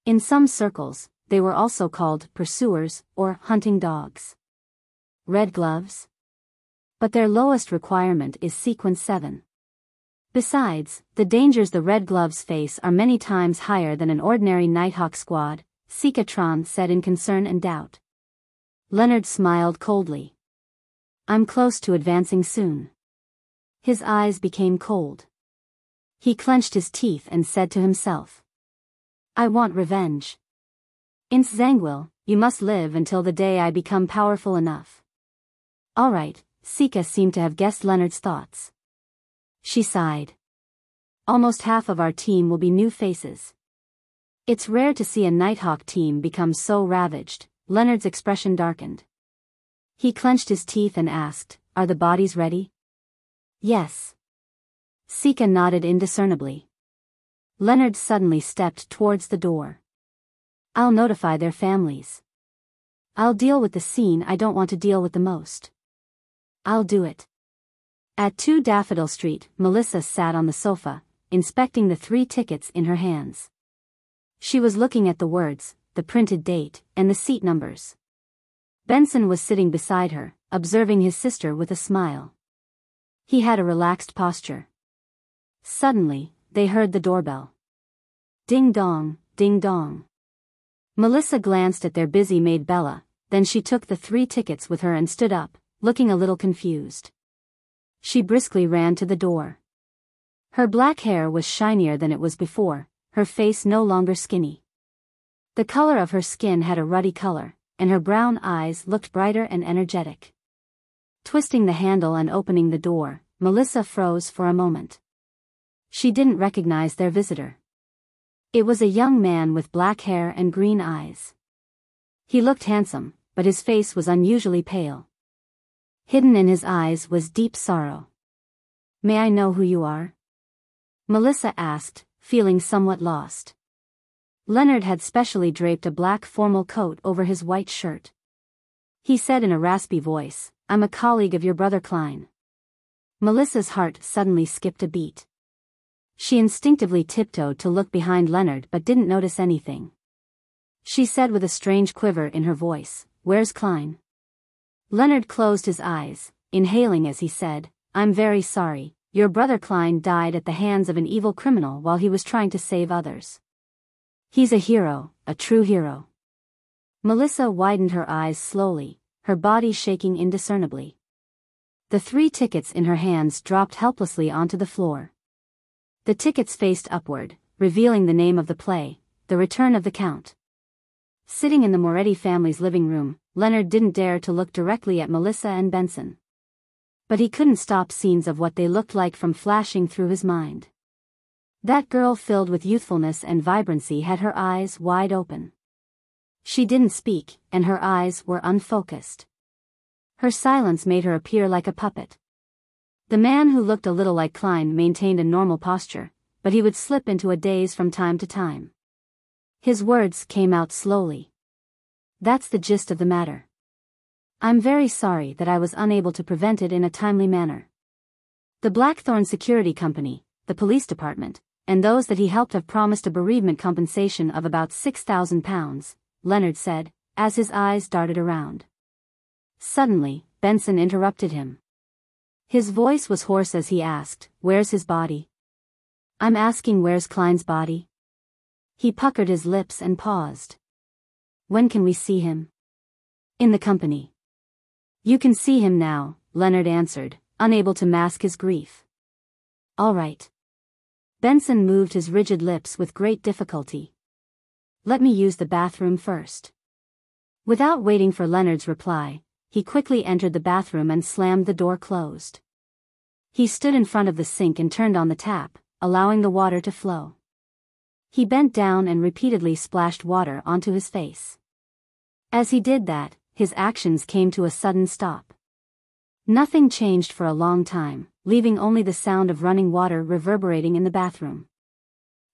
In some circles, they were also called pursuers or hunting dogs. Red Gloves? But their lowest requirement is Sequence 7. Besides, the dangers the Red Gloves face are many times higher than an ordinary Nighthawk squad, Sikatron said in concern and doubt. Leonard smiled coldly. "I'm close to advancing soon." His eyes became cold. He clenched his teeth and said to himself, "I want revenge. Insanguil, you must live until the day I become powerful enough." "All right," Sika seemed to have guessed Leonard's thoughts. She sighed. "Almost half of our team will be new faces. It's rare to see a Nighthawk team become so ravaged." Leonard's expression darkened. He clenched his teeth and asked, "Are the bodies ready?" "Yes." Sika nodded indiscernibly. Leonard suddenly stepped towards the door. "I'll notify their families. I'll deal with the scene I don't want to deal with the most. I'll do it." At 2 Daffodil Street, Melissa sat on the sofa, inspecting the 3 tickets in her hands. She was looking at the words, the printed date, and the seat numbers. Benson was sitting beside her, observing his sister with a smile. He had a relaxed posture. Suddenly, they heard the doorbell. Ding dong, ding dong. Melissa glanced at their busy maid Bella, then she took the 3 tickets with her and stood up, looking a little confused. She briskly ran to the door. Her black hair was shinier than it was before, her face no longer skinny. The color of her skin had a ruddy color, and her brown eyes looked brighter and energetic. Twisting the handle and opening the door, Melissa froze for a moment. She didn't recognize their visitor. It was a young man with black hair and green eyes. He looked handsome, but his face was unusually pale. Hidden in his eyes was deep sorrow. "May I know who you are?" Melissa asked, feeling somewhat lost. Leonard had specially draped a black formal coat over his white shirt. He said in a raspy voice, "I'm a colleague of your brother Klein." Melissa's heart suddenly skipped a beat. She instinctively tiptoed to look behind Leonard but didn't notice anything. She said with a strange quiver in her voice, "Where's Klein?" Leonard closed his eyes, inhaling as he said, "I'm very sorry, your brother Klein died at the hands of an evil criminal while he was trying to save others. He's a hero, a true hero. Melissa widened her eyes slowly, her body shaking indiscernibly. The 3 tickets in her hands dropped helplessly onto the floor. The tickets faced upward, revealing the name of the play, The Return of the Count. Sitting in the Moretti family's living room, Leonard didn't dare to look directly at Melissa and Benson. But he couldn't stop scenes of what they looked like from flashing through his mind. That girl filled with youthfulness and vibrancy had her eyes wide open. She didn't speak, and her eyes were unfocused. Her silence made her appear like a puppet. The man who looked a little like Klein maintained a normal posture, but he would slip into a daze from time to time. His words came out slowly. That's the gist of the matter. I'm very sorry that I was unable to prevent it in a timely manner. The Blackthorn Security Company, the police department, and those that he helped have promised a bereavement compensation of about £6,000, Leonard said, as his eyes darted around. Suddenly, Benson interrupted him. His voice was hoarse as he asked, "Where's his body?" "I'm asking where's Klein's body?" He puckered his lips and paused. "When can we see him?" "In the company." "You can see him now," Leonard answered, unable to mask his grief. "All right." Benson moved his rigid lips with great difficulty. "Let me use the bathroom first." Without waiting for Leonard's reply, he quickly entered the bathroom and slammed the door closed. He stood in front of the sink and turned on the tap, allowing the water to flow. He bent down and repeatedly splashed water onto his face. As he did that, his actions came to a sudden stop. Nothing changed for a long time, leaving only the sound of running water reverberating in the bathroom.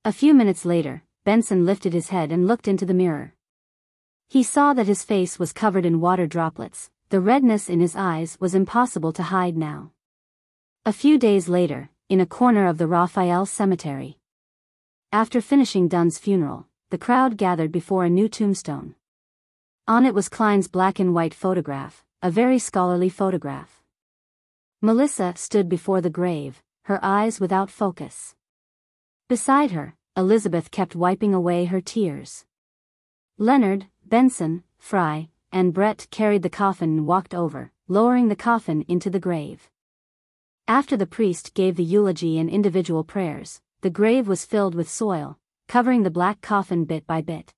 A few minutes later, Benson lifted his head and looked into the mirror. He saw that his face was covered in water droplets. The redness in his eyes was impossible to hide now. A few days later, in a corner of the Raphael cemetery. After finishing Dunn's funeral, the crowd gathered before a new tombstone. On it was Klein's black and white photograph, a very scholarly photograph. Melissa stood before the grave, her eyes without focus. Beside her, Elizabeth kept wiping away her tears. Leonard, Benson, Fry, and Brett carried the coffin and walked over, lowering the coffin into the grave. After the priest gave the eulogy and individual prayers, the grave was filled with soil, covering the black coffin bit by bit.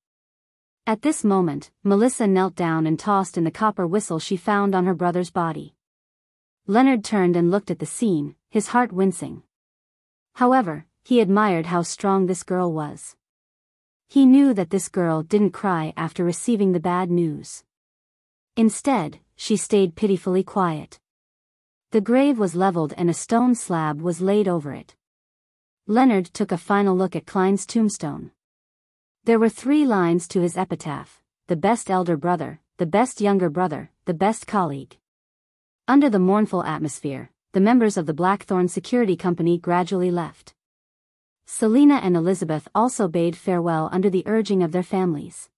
At this moment, Melissa knelt down and tossed in the copper whistle she found on her brother's body. Leonard turned and looked at the scene, his heart wincing. However, he admired how strong this girl was. He knew that this girl didn't cry after receiving the bad news. Instead, she stayed pitifully quiet. The grave was leveled and a stone slab was laid over it. Leonard took a final look at Klein's tombstone. There were 3 lines to his epitaph: the best elder brother, the best younger brother, the best colleague. Under the mournful atmosphere, the members of the Blackthorn Security Company gradually left. Selina and Elizabeth also bade farewell under the urging of their families.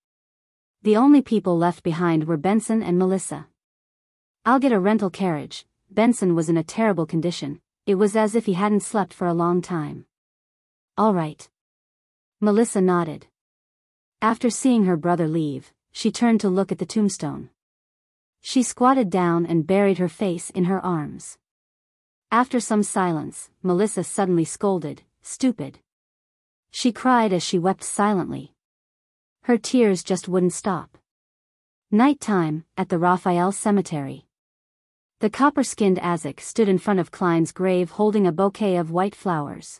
The only people left behind were Benson and Melissa. "I'll get a rental carriage." Benson was in a terrible condition. It was as if he hadn't slept for a long time. "All right." Melissa nodded. After seeing her brother leave, she turned to look at the tombstone. She squatted down and buried her face in her arms. After some silence, Melissa suddenly scolded, "Stupid." She cried as she wept silently. Her tears just wouldn't stop. Nighttime, at the Raphael cemetery. The copper-skinned Azek stood in front of Klein's grave holding a bouquet of white flowers.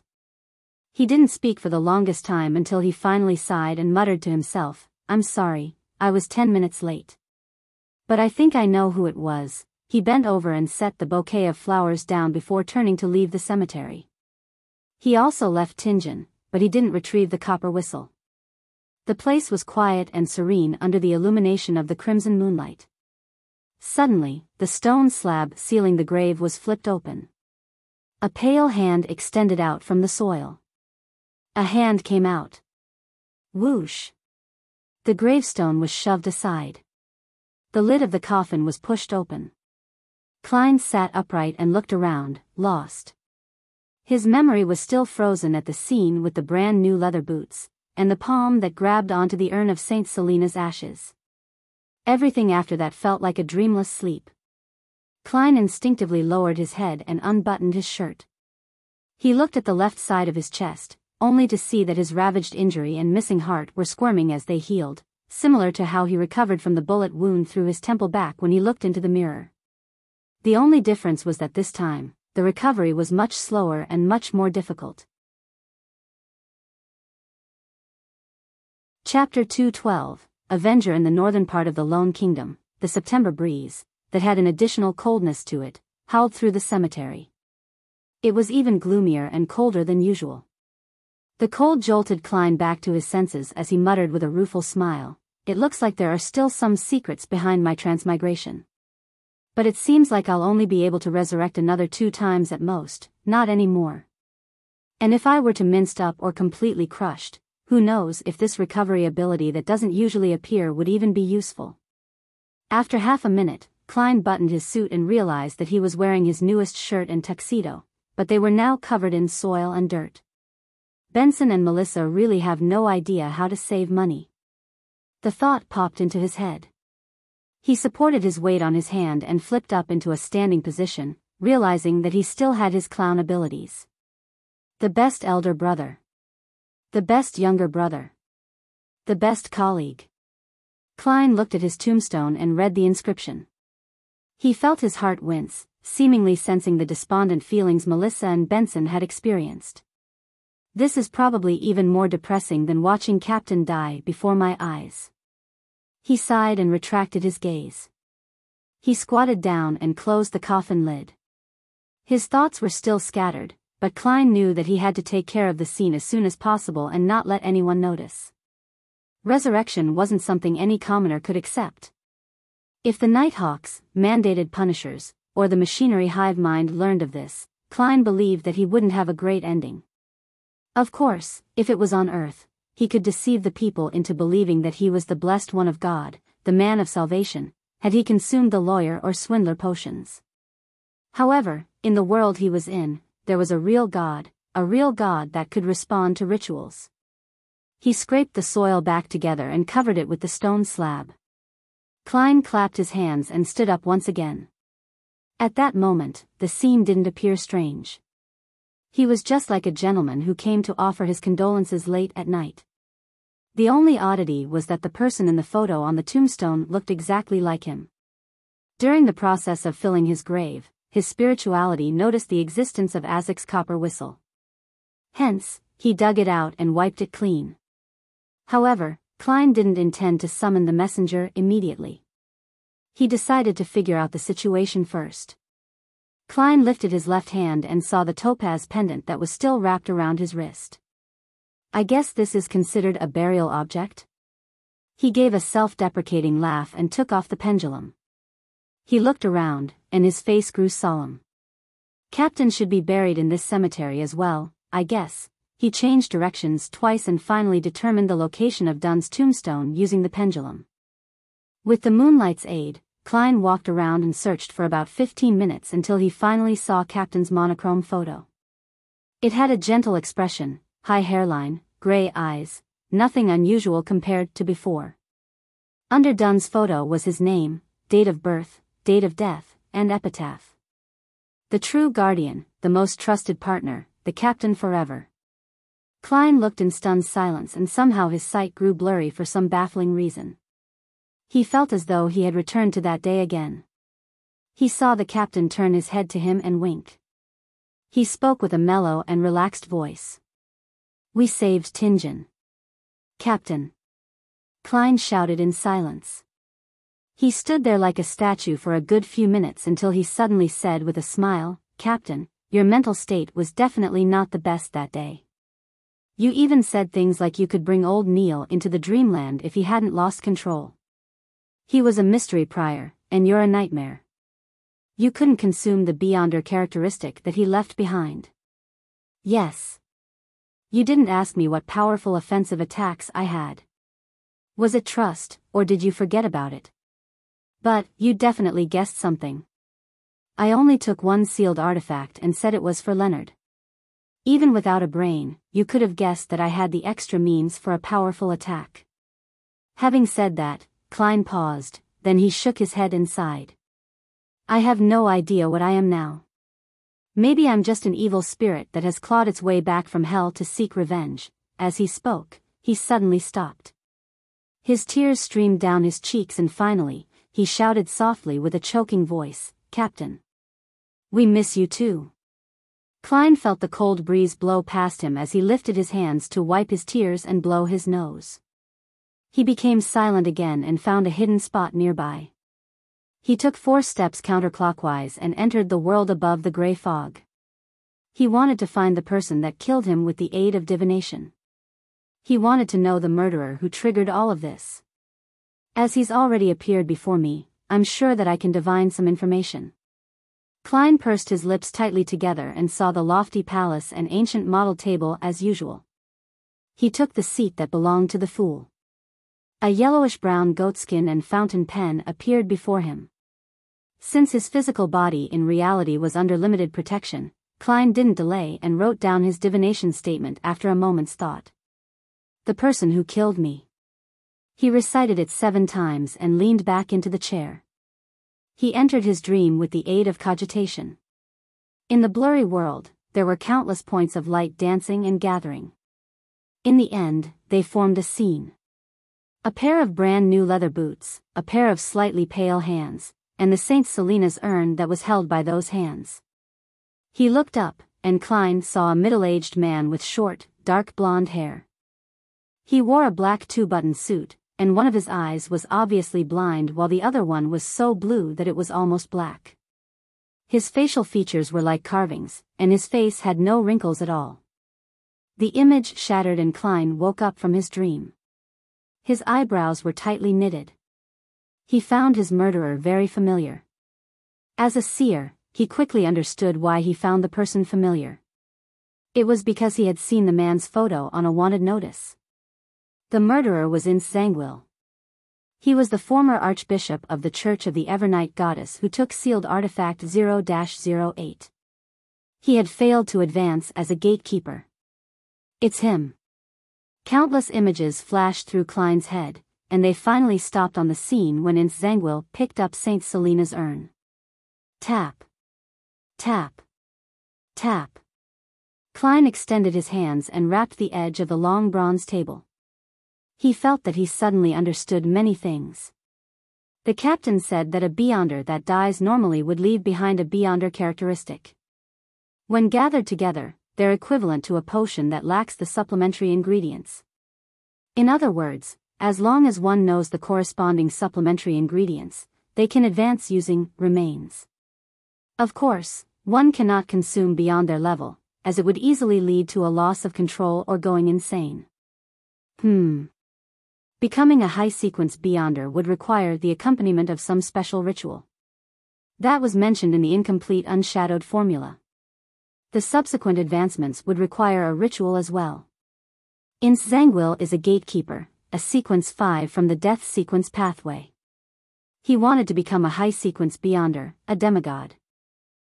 He didn't speak for the longest time until he finally sighed and muttered to himself, "I'm sorry, I was 10 minutes late. But I think I know who it was." He bent over and set the bouquet of flowers down before turning to leave the cemetery. He also left Tingen, but he didn't retrieve the copper whistle. The place was quiet and serene under the illumination of the crimson moonlight. Suddenly, the stone slab sealing the grave was flipped open. A pale hand extended out from the soil. A hand came out. Whoosh! The gravestone was shoved aside. The lid of the coffin was pushed open. Klein sat upright and looked around, lost. His memory was still frozen at the scene with the brand new leather boots, and the palm that grabbed onto the urn of Saint Selina's ashes. Everything after that felt like a dreamless sleep. Klein instinctively lowered his head and unbuttoned his shirt. He looked at the left side of his chest, only to see that his ravaged injury and missing heart were squirming as they healed, similar to how he recovered from the bullet wound through his temple back when he looked into the mirror. The only difference was that this time, the recovery was much slower and much more difficult. Chapter 212, Avenger. In the northern part of the Lone Kingdom, the September breeze, that had an additional coldness to it, howled through the cemetery. It was even gloomier and colder than usual. The cold jolted Klein back to his senses as he muttered with a rueful smile, "It looks like there are still some secrets behind my transmigration. But it seems like I'll only be able to resurrect another 2 times at most, not any more. And if I were to minced up or completely crushed, who knows if this recovery ability that doesn't usually appear would even be useful." After half a minute, Klein buttoned his suit and realized that he was wearing his newest shirt and tuxedo, but they were now covered in soil and dirt. Benson and Melissa really have no idea how to save money. The thought popped into his head. He supported his weight on his hand and flipped up into a standing position, realizing that he still had his clown abilities. The best elder brother. The best younger brother. The best colleague. Klein looked at his tombstone and read the inscription. He felt his heart wince, seemingly sensing the despondent feelings Melissa and Benson had experienced. This is probably even more depressing than watching Captain die before my eyes. He sighed and retracted his gaze. He squatted down and closed the coffin lid. His thoughts were still scattered, but Klein knew that he had to take care of the scene as soon as possible and not let anyone notice. Resurrection wasn't something any commoner could accept. If the Nighthawks, mandated punishers, or the machinery hive mind learned of this, Klein believed that he wouldn't have a great ending. Of course, if it was on Earth, he could deceive the people into believing that he was the blessed one of God, the man of salvation, had he consumed the lawyer or swindler potions. However, in the world he was in, there was a real God that could respond to rituals. He scraped the soil back together and covered it with the stone slab. Klein clapped his hands and stood up once again. At that moment, the scene didn't appear strange. He was just like a gentleman who came to offer his condolences late at night. The only oddity was that the person in the photo on the tombstone looked exactly like him. During the process of filling his grave, his spirituality noticed the existence of Azek's copper whistle. Hence, he dug it out and wiped it clean. However, Klein didn't intend to summon the messenger immediately. He decided to figure out the situation first. Klein lifted his left hand and saw the topaz pendant that was still wrapped around his wrist. "I guess this is considered a burial object?" He gave a self-deprecating laugh and took off the pendulum. He looked around, and his face grew solemn. "Captain should be buried in this cemetery as well, I guess." He changed directions twice and finally determined the location of Dunn's tombstone using the pendulum. With the moonlight's aid, Klein walked around and searched for about 15 minutes until he finally saw Captain's monochrome photo. It had a gentle expression, high hairline, gray eyes, nothing unusual compared to before. Under Dunn's photo was his name, date of birth, date of death, and epitaph. "The true guardian, the most trusted partner, the captain forever." Klein looked in stunned silence and somehow his sight grew blurry for some baffling reason. He felt as though he had returned to that day again. He saw the captain turn his head to him and wink. He spoke with a mellow and relaxed voice. "We saved Tingen." "Captain!" Klein shouted in silence. He stood there like a statue for a good few minutes until he suddenly said with a smile, "Captain, your mental state was definitely not the best that day. You even said things like you could bring old Neil into the dreamland if he hadn't lost control. He was a mystery prior, and you're a nightmare. You couldn't consume the Beyonder characteristic that he left behind." "Yes. You didn't ask me what powerful offensive attacks I had. Was it trust, or did you forget about it? But, you definitely guessed something. I only took one sealed artifact and said it was for Leonard. Even without a brain, you could have guessed that I had the extra means for a powerful attack." Having said that, Klein paused, then he shook his head and sighed. I have no idea what I am now. Maybe I'm just an evil spirit that has clawed its way back from hell to seek revenge. As he spoke, he suddenly stopped. His tears streamed down his cheeks and finally, he shouted softly with a choking voice, Captain. We miss you too. Klein felt the cold breeze blow past him as he lifted his hands to wipe his tears and blow his nose. He became silent again and found a hidden spot nearby. He took 4 steps counterclockwise and entered the world above the gray fog. He wanted to find the person that killed him with the aid of divination. He wanted to know the murderer who triggered all of this. As he's already appeared before me, I'm sure that I can divine some information. Klein pursed his lips tightly together and saw the lofty palace and ancient model table as usual. He took the seat that belonged to the fool. A yellowish-brown goatskin and fountain pen appeared before him. Since his physical body in reality was under limited protection, Klein didn't delay and wrote down his divination statement after a moment's thought. The person who killed me. He recited it 7 times and leaned back into the chair. He entered his dream with the aid of cogitation. In the blurry world, there were countless points of light dancing and gathering. In the end, they formed a scene. A pair of brand new leather boots, a pair of slightly pale hands, and the Saint Selena's urn that was held by those hands. He looked up, and Klein saw a middle-aged man with short, dark blonde hair. He wore a black 2-button suit, and one of his eyes was obviously blind while the other one was so blue that it was almost black. His facial features were like carvings, and his face had no wrinkles at all. The image shattered and Klein woke up from his dream. His eyebrows were tightly knitted. He found his murderer very familiar. As a seer, he quickly understood why he found the person familiar. It was because he had seen the man's photo on a wanted notice. The murderer was in Zangwill. He was the former archbishop of the Church of the Evernight Goddess who took sealed artifact 0-08. He had failed to advance as a gatekeeper. It's him. Countless images flashed through Klein's head, and they finally stopped on the scene when Zangwill picked up Saint Selena's urn. Tap. Tap. Tap. Klein extended his hands and rapped the edge of the long bronze table. He felt that he suddenly understood many things. The captain said that a Beyonder that dies normally would leave behind a Beyonder characteristic. When gathered together, they're equivalent to a potion that lacks the supplementary ingredients. In other words, as long as one knows the corresponding supplementary ingredients, they can advance using remains. Of course, one cannot consume beyond their level, as it would easily lead to a loss of control or going insane. Becoming a high-sequence Beyonder would require the accompaniment of some special ritual. That was mentioned in the incomplete unshadowed formula. The subsequent advancements would require a ritual as well. Zangwill is a gatekeeper, a sequence 5 from the death sequence pathway. He wanted to become a high-sequence Beyonder, a demigod.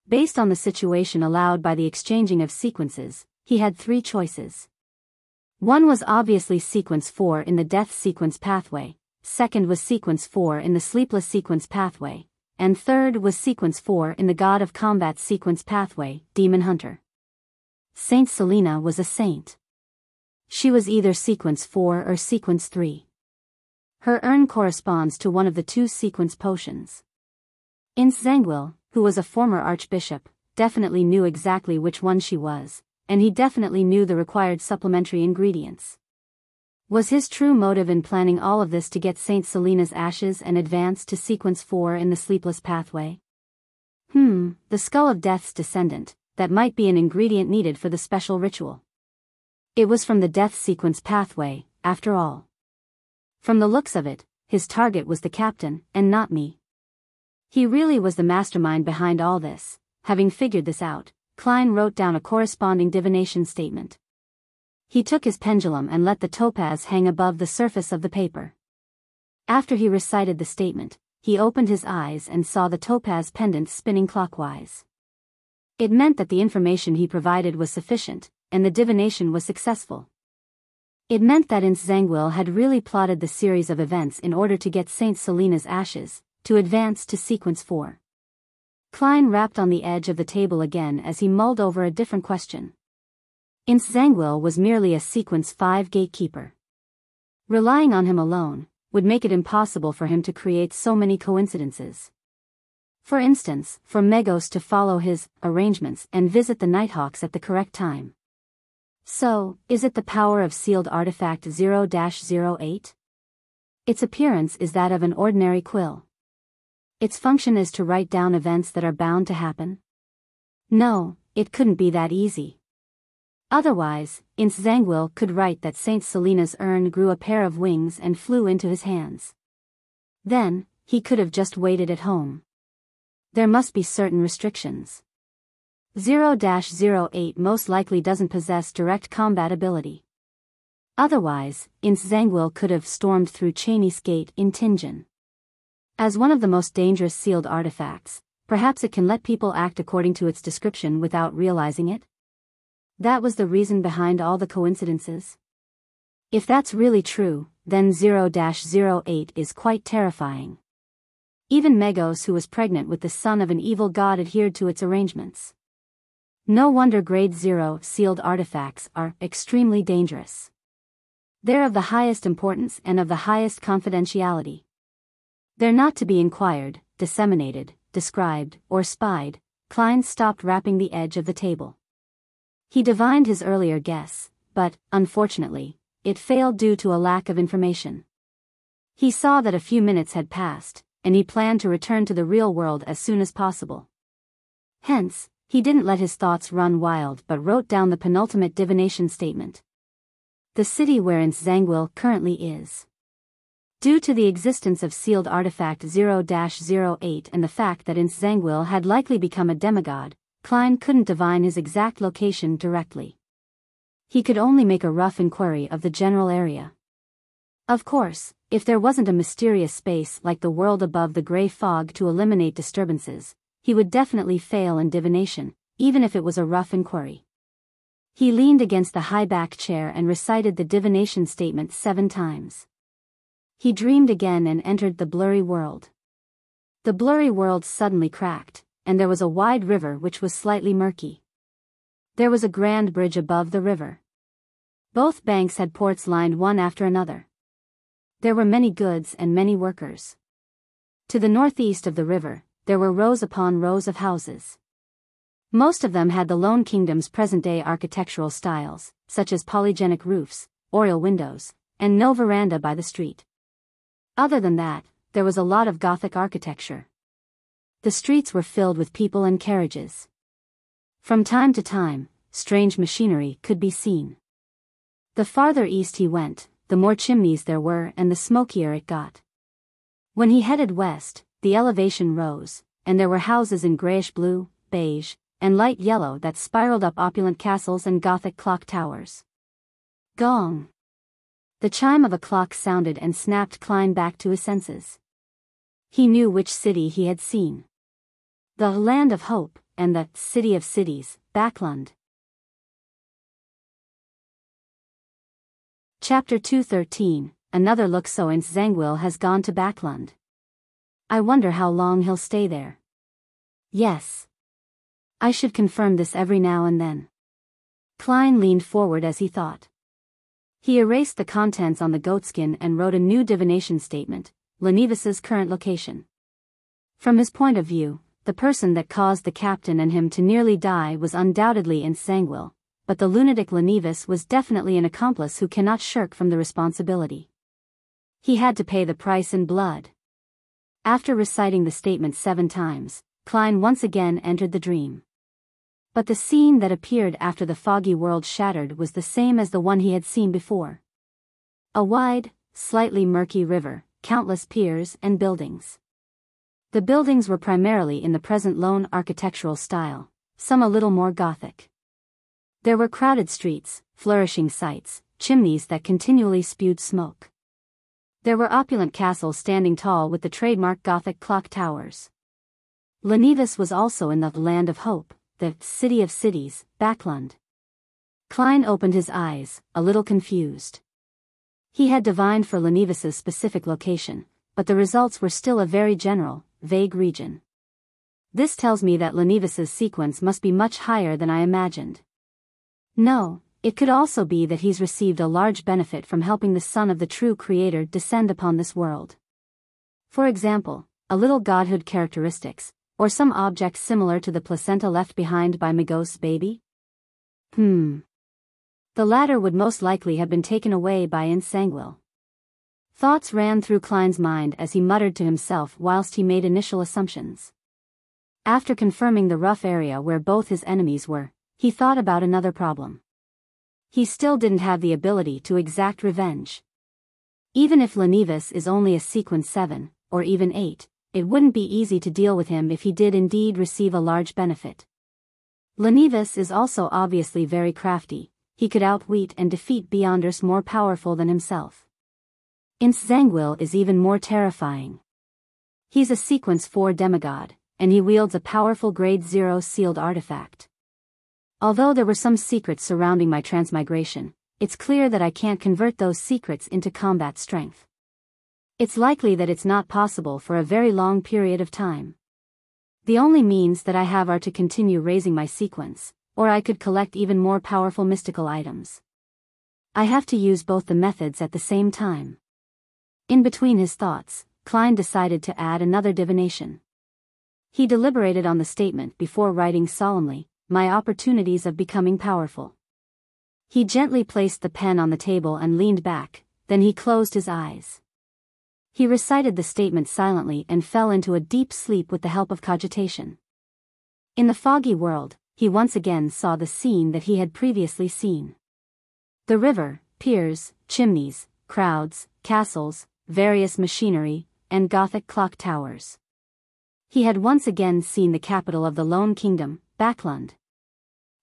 Based on the situation allowed by the exchanging of sequences, he had 3 choices. One was obviously sequence 4 in the death sequence pathway, second was sequence 4 in the sleepless sequence pathway, and third was sequence 4 in the god of combat sequence pathway, demon hunter. Saint Selena was a saint. She was either sequence 4 or sequence 3. Her urn corresponds to one of the 2 sequence potions. Zangwill, who was a former archbishop, definitely knew exactly which one she was, and he definitely knew the required supplementary ingredients. Was his true motive in planning all of this to get Saint Selena's ashes and advance to sequence 4 in the sleepless pathway? The skull of death's descendant, that might be an ingredient needed for the special ritual. It was from the death sequence pathway, after all. From the looks of it, his target was the captain, and not me. He really was the mastermind behind all this. Having figured this out, Klein wrote down a corresponding divination statement. He took his pendulum and let the topaz hang above the surface of the paper. After he recited the statement, he opened his eyes and saw the topaz pendant spinning clockwise. It meant that the information he provided was sufficient, and the divination was successful. It meant that Ince Zangwill had really plotted the series of events in order to get Saint Selena's ashes, to advance to sequence 4. Klein rapped on the edge of the table again as he mulled over a different question. Ince Zangwill was merely a sequence 5 gatekeeper. Relying on him alone would make it impossible for him to create so many coincidences. For instance, for Megos to follow his arrangements and visit the Nighthawks at the correct time. So, is it the power of sealed artifact 0-08? Its appearance is that of an ordinary quill. Its function is to write down events that are bound to happen? No, it couldn't be that easy. Otherwise, Ince Zangwill could write that Saint Selena's urn grew a pair of wings and flew into his hands. Then, he could have just waited at home. There must be certain restrictions. 0-08 most likely doesn't possess direct combat ability. Otherwise, Ince Zangwill could have stormed through Cheney's Gate in Tingen. As one of the most dangerous sealed artifacts, perhaps it can let people act according to its description without realizing it? That was the reason behind all the coincidences? If that's really true, then 0-08 is quite terrifying. Even Megos, who was pregnant with the son of an evil god, adhered to its arrangements. No wonder grade 0 sealed artifacts are extremely dangerous. They're of the highest importance and of the highest confidentiality. They're not to be inquired, disseminated, described, or spied. Klein stopped rapping the edge of the table. He divined his earlier guess, but, unfortunately, it failed due to a lack of information. He saw that a few minutes had passed, and he planned to return to the real world as soon as possible. Hence, he didn't let his thoughts run wild but wrote down the penultimate divination statement. The city where Ince Zangwill currently is. Due to the existence of sealed artifact 0-08 and the fact that Ince Zangwill had likely become a demigod, Klein couldn't divine his exact location directly. He could only make a rough inquiry of the general area. Of course, if there wasn't a mysterious space like the world above the gray fog to eliminate disturbances, he would definitely fail in divination, even if it was a rough inquiry. He leaned against the high-back chair and recited the divination statement 7 times. He dreamed again and entered the blurry world. The blurry world suddenly cracked, and there was a wide river which was slightly murky. There was a grand bridge above the river. Both banks had ports lined one after another. There were many goods and many workers. To the northeast of the river, there were rows upon rows of houses. Most of them had the Lone Kingdom's present-day architectural styles, such as polygenic roofs, oriel windows, and no veranda by the street. Other than that, there was a lot of Gothic architecture. The streets were filled with people and carriages. From time to time, strange machinery could be seen. The farther east he went, the more chimneys there were and the smokier it got. When he headed west, the elevation rose, and there were houses in grayish blue, beige, and light yellow that spiraled up opulent castles and Gothic clock towers. Gong! The chime of a clock sounded and snapped Klein back to his senses. He knew which city he had seen. The Land of Hope, and the City of Cities, Backlund. Chapter 213, Another Look. So Ince Zangwill has gone to Backlund. I wonder how long he'll stay there. Yes. I should confirm this every now and then. Klein leaned forward as he thought. He erased the contents on the goatskin and wrote a new divination statement, Lenivis's current location. From his point of view, the person that caused the captain and him to nearly die was undoubtedly Ince Zangwill, but the lunatic Lenivis was definitely an accomplice who cannot shirk from the responsibility. He had to pay the price in blood. After reciting the statement 7 times, Klein once again entered the dream. But the scene that appeared after the foggy world shattered was the same as the one he had seen before. A wide, slightly murky river, countless piers and buildings. The buildings were primarily in the present lone architectural style, some a little more Gothic. There were crowded streets, flourishing sites, chimneys that continually spewed smoke. There were opulent castles standing tall with the trademark Gothic clock towers. Lenivis was also in the Land of Hope, the City of Cities, Backlund. Klein opened his eyes, a little confused. He had divined for Lenivis's specific location, but the results were still a very general, vague region. This tells me that Lenivis's sequence must be much higher than I imagined. No, it could also be that he's received a large benefit from helping the son of the true creator descend upon this world. For example, a little godhood characteristics, or some object similar to the placenta left behind by Migos' baby? The latter would most likely have been taken away by Insanguil. Thoughts ran through Klein's mind as he muttered to himself whilst he made initial assumptions. After confirming the rough area where both his enemies were, he thought about another problem. He still didn't have the ability to exact revenge. Even if Lenivis is only a sequence 7, or even 8, it wouldn't be easy to deal with him if he did indeed receive a large benefit. Lenivis is also obviously very crafty. He could outwit and defeat Beyonders more powerful than himself. Insanguil is even more terrifying. He's a sequence 4 demigod, and he wields a powerful grade 0 sealed artifact. Although there were some secrets surrounding my transmigration, it's clear that I can't convert those secrets into combat strength. It's likely that it's not possible for a very long period of time. The only means that I have are to continue raising my sequence, or I could collect even more powerful mystical items. I have to use both the methods at the same time. In between his thoughts, Klein decided to add another divination. He deliberated on the statement before writing solemnly, "My opportunities of becoming powerful." He gently placed the pen on the table and leaned back, then he closed his eyes. He recited the statement silently and fell into a deep sleep with the help of cogitation. In the foggy world, he once again saw the scene that he had previously seen. The river, piers, chimneys, crowds, castles, various machinery, and Gothic clock towers. He had once again seen the capital of the lone kingdom, Backlund.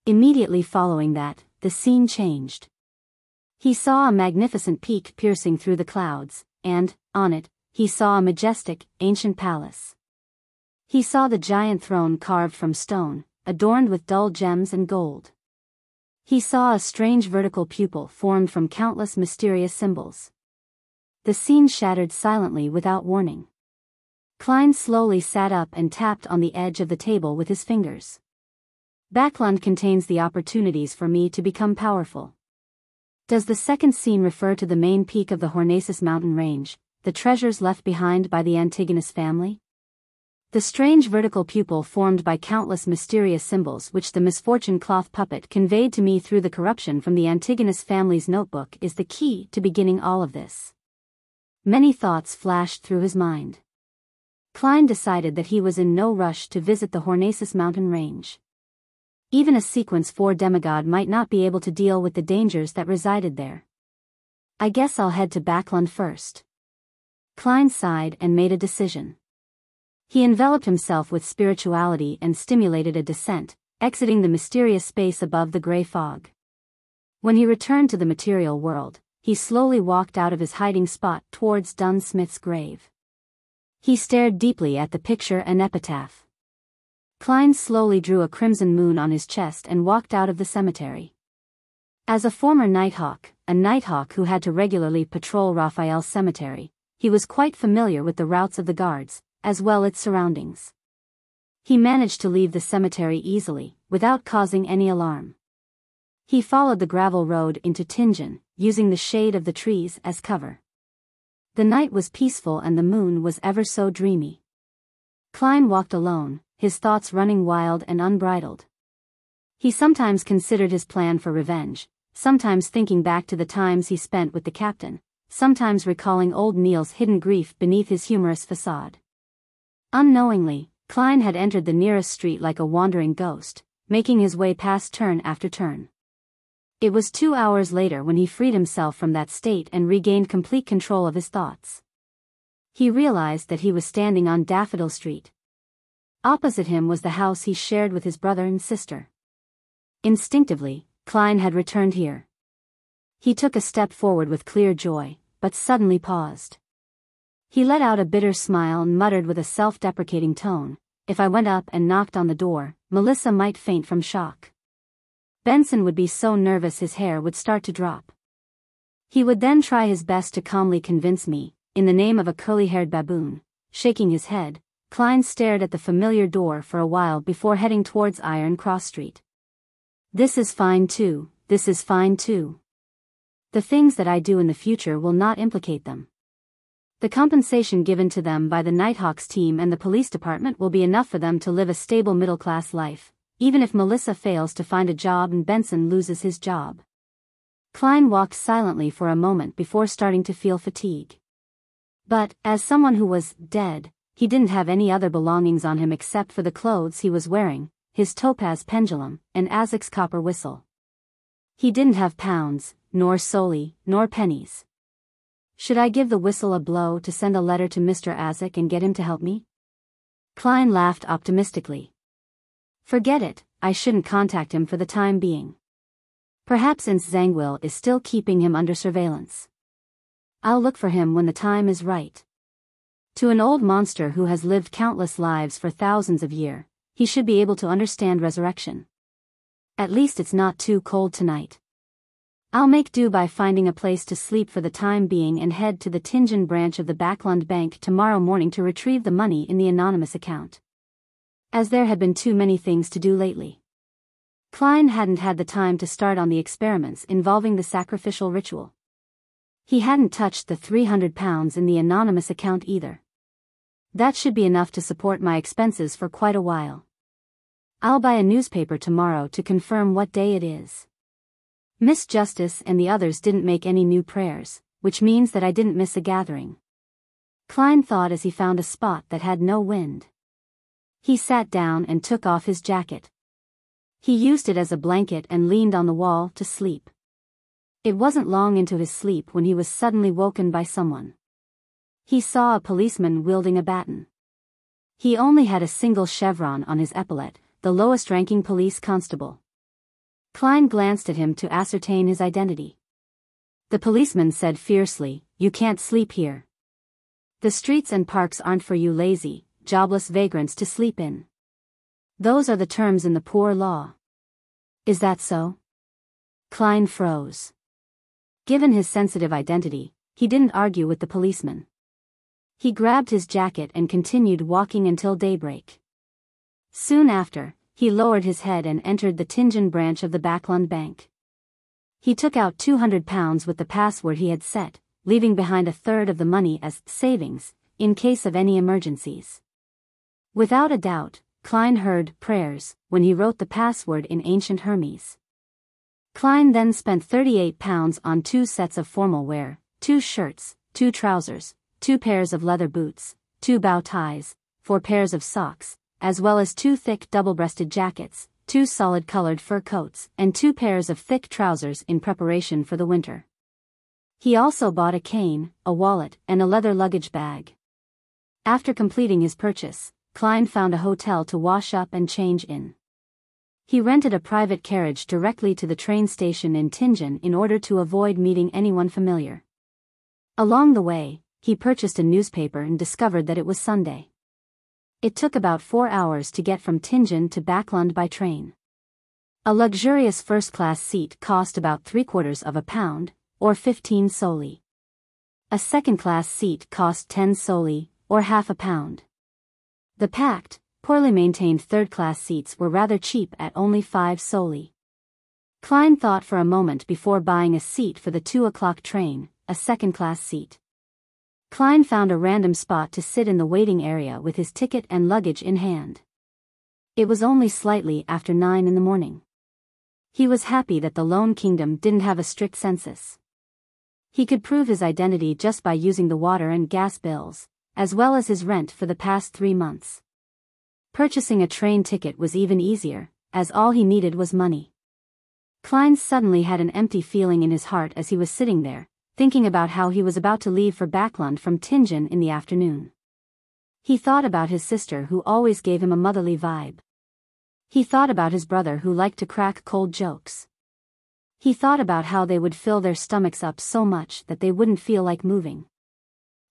Immediately following that, the scene changed. He saw a magnificent peak piercing through the clouds, and, on it, he saw a majestic, ancient palace. He saw the giant throne carved from stone, adorned with dull gems and gold. He saw a strange vertical pupil formed from countless mysterious symbols. The scene shattered silently without warning. Klein slowly sat up and tapped on the edge of the table with his fingers. Backlund contains the opportunities for me to become powerful. Does the second scene refer to the main peak of the Hornacis mountain range, the treasures left behind by the Antigonus family? The strange vertical pupil formed by countless mysterious symbols which the misfortune cloth puppet conveyed to me through the corruption from the Antigonus family's notebook is the key to beginning all of this. Many thoughts flashed through his mind. Klein decided that he was in no rush to visit the Hornacis mountain range. Even a sequence 4 demigod might not be able to deal with the dangers that resided there. I guess I'll head to Backlund first. Klein sighed and made a decision. He enveloped himself with spirituality and stimulated a descent, exiting the mysterious space above the gray fog. When he returned to the material world, he slowly walked out of his hiding spot towards Dunn Smith's grave. He stared deeply at the picture and epitaph. Klein slowly drew a crimson moon on his chest and walked out of the cemetery. As a former Nighthawk, a Nighthawk who had to regularly patrol Raphael's cemetery, he was quite familiar with the routes of the guards, as well as its surroundings. He managed to leave the cemetery easily, without causing any alarm. He followed the gravel road into Tingen, using the shade of the trees as cover. The night was peaceful and the moon was ever so dreamy. Klein walked alone, his thoughts running wild and unbridled. He sometimes considered his plan for revenge, sometimes thinking back to the times he spent with the captain, sometimes recalling old Neil's hidden grief beneath his humorous facade. Unknowingly, Klein had entered the nearest street like a wandering ghost, making his way past turn after turn. It was 2 hours later when he freed himself from that state and regained complete control of his thoughts. He realized that he was standing on Daffodil Street. Opposite him was the house he shared with his brother and sister. Instinctively, Klein had returned here. He took a step forward with clear joy, but suddenly paused. He let out a bitter smile and muttered with a self-deprecating tone, "If I went up and knocked on the door, Melissa might faint from shock. Benson would be so nervous his hair would start to drop." He would then try his best to calmly convince me, in the name of a curly-haired baboon. Shaking his head, Klein stared at the familiar door for a while before heading towards Iron Cross Street. This is fine too, this is fine too. The things that I do in the future will not implicate them. The compensation given to them by the Nighthawks team and the police department will be enough for them to live a stable middle-class life, even if Melissa fails to find a job and Benson loses his job. Klein walked silently for a moment before starting to feel fatigue. But, as someone who was dead, he didn't have any other belongings on him except for the clothes he was wearing, his topaz pendulum, and Azek's copper whistle. He didn't have pounds, nor solely, nor pennies. Should I give the whistle a blow to send a letter to Mr. Azek and get him to help me? Klein laughed optimistically. Forget it, I shouldn't contact him for the time being. Perhaps since Zangwill is still keeping him under surveillance. I'll look for him when the time is right. To an old monster who has lived countless lives for thousands of years, he should be able to understand resurrection. At least it's not too cold tonight. I'll make do by finding a place to sleep for the time being and head to the Tingen branch of the Backlund Bank tomorrow morning to retrieve the money in the anonymous account. As there had been too many things to do lately. Klein hadn't had the time to start on the experiments involving the sacrificial ritual. He hadn't touched the £300 in the anonymous account either. That should be enough to support my expenses for quite a while. I'll buy a newspaper tomorrow to confirm what day it is. Miss Justice and the others didn't make any new prayers, which means that I didn't miss a gathering. Klein thought as he found a spot that had no wind. He sat down and took off his jacket. He used it as a blanket and leaned on the wall to sleep. It wasn't long into his sleep when he was suddenly woken by someone. He saw a policeman wielding a baton. He only had a single chevron on his epaulette, the lowest-ranking police constable. Klein glanced at him to ascertain his identity. The policeman said fiercely, "You can't sleep here. The streets and parks aren't for you lazy, jobless vagrants to sleep in. Those are the terms in the poor law." "Is that so?" Klein froze. Given his sensitive identity, he didn't argue with the policeman. He grabbed his jacket and continued walking until daybreak. Soon after, he lowered his head and entered the Tingen branch of the Backlund Bank. He took out £200 with the password he had set, leaving behind a third of the money as savings, in case of any emergencies. Without a doubt, Klein heard prayers when he wrote the password in ancient Hermes. Klein then spent £38 on 2 sets of formal wear, 2 shirts, 2 trousers, 2 pairs of leather boots, 2 bow ties, 4 pairs of socks, as well as 2 thick double-breasted jackets, 2 solid-colored fur coats, and 2 pairs of thick trousers in preparation for the winter. He also bought a cane, a wallet, and a leather luggage bag. After completing his purchase, Klein found a hotel to wash up and change in. He rented a private carriage directly to the train station in Tingen in order to avoid meeting anyone familiar. Along the way, he purchased a newspaper and discovered that it was Sunday. It took about 4 hours to get from Tingen to Backlund by train. A luxurious first-class seat cost about £0.75, or 15 soldi. A second-class seat cost 10 soldi, or £0.50. The packed, poorly maintained third-class seats were rather cheap at only 5 soldi. Klein thought for a moment before buying a seat for the 2 o'clock train, a second-class seat. Klein found a random spot to sit in the waiting area with his ticket and luggage in hand. It was only slightly after 9 in the morning. He was happy that the Lone Kingdom didn't have a strict census. He could prove his identity just by using the water and gas bills, as well as his rent for the past 3 months. Purchasing a train ticket was even easier, as all he needed was money. Klein suddenly had an empty feeling in his heart as he was sitting there, thinking about how he was about to leave for Backlund from Tingen in the afternoon. He thought about his sister who always gave him a motherly vibe. He thought about his brother who liked to crack cold jokes. He thought about how they would fill their stomachs up so much that they wouldn't feel like moving.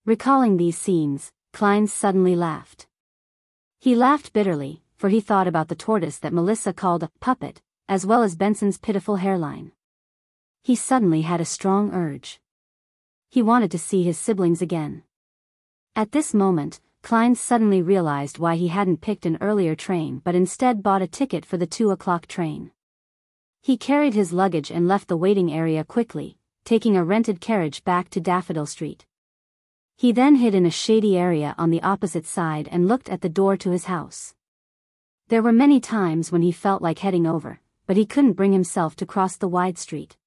Recalling these scenes, Klein suddenly laughed. He laughed bitterly, for he thought about the tortoise that Melissa called a puppet, as well as Benson's pitiful hairline. He suddenly had a strong urge. He wanted to see his siblings again. At this moment, Klein suddenly realized why he hadn't picked an earlier train but instead bought a ticket for the 2 o'clock train. He carried his luggage and left the waiting area quickly, taking a rented carriage back to Daffodil Street. He then hid in a shady area on the opposite side and looked at the door to his house. There were many times when he felt like heading over, but he couldn't bring himself to cross the wide street.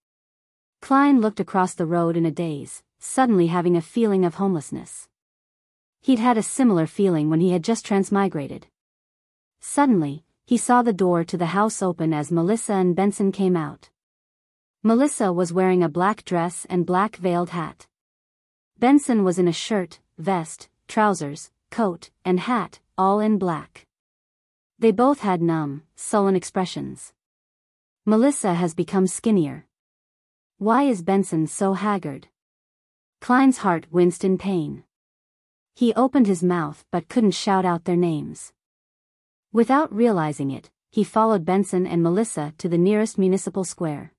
Klein looked across the road in a daze, suddenly having a feeling of homelessness. He'd had a similar feeling when he had just transmigrated. Suddenly, he saw the door to the house open as Melissa and Benson came out. Melissa was wearing a black dress and black veiled hat. Benson was in a shirt, vest, trousers, coat, and hat, all in black. They both had numb, sullen expressions. Melissa has become skinnier. Why is Benson so haggard? Klein's heart winced in pain. He opened his mouth but couldn't shout out their names. Without realizing it, he followed Benson and Melissa to the nearest municipal square.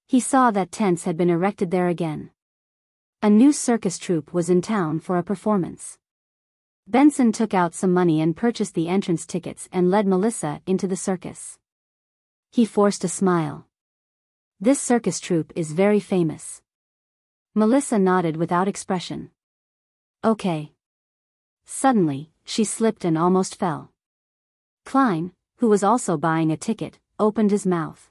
He saw that tents had been erected there again. A new circus troupe was in town for a performance. Benson took out some money and purchased the entrance tickets and led Melissa into the circus. He forced a smile. This circus troupe is very famous. Melissa nodded without expression. Okay. Suddenly, she slipped and almost fell. Klein, who was also buying a ticket, opened his mouth.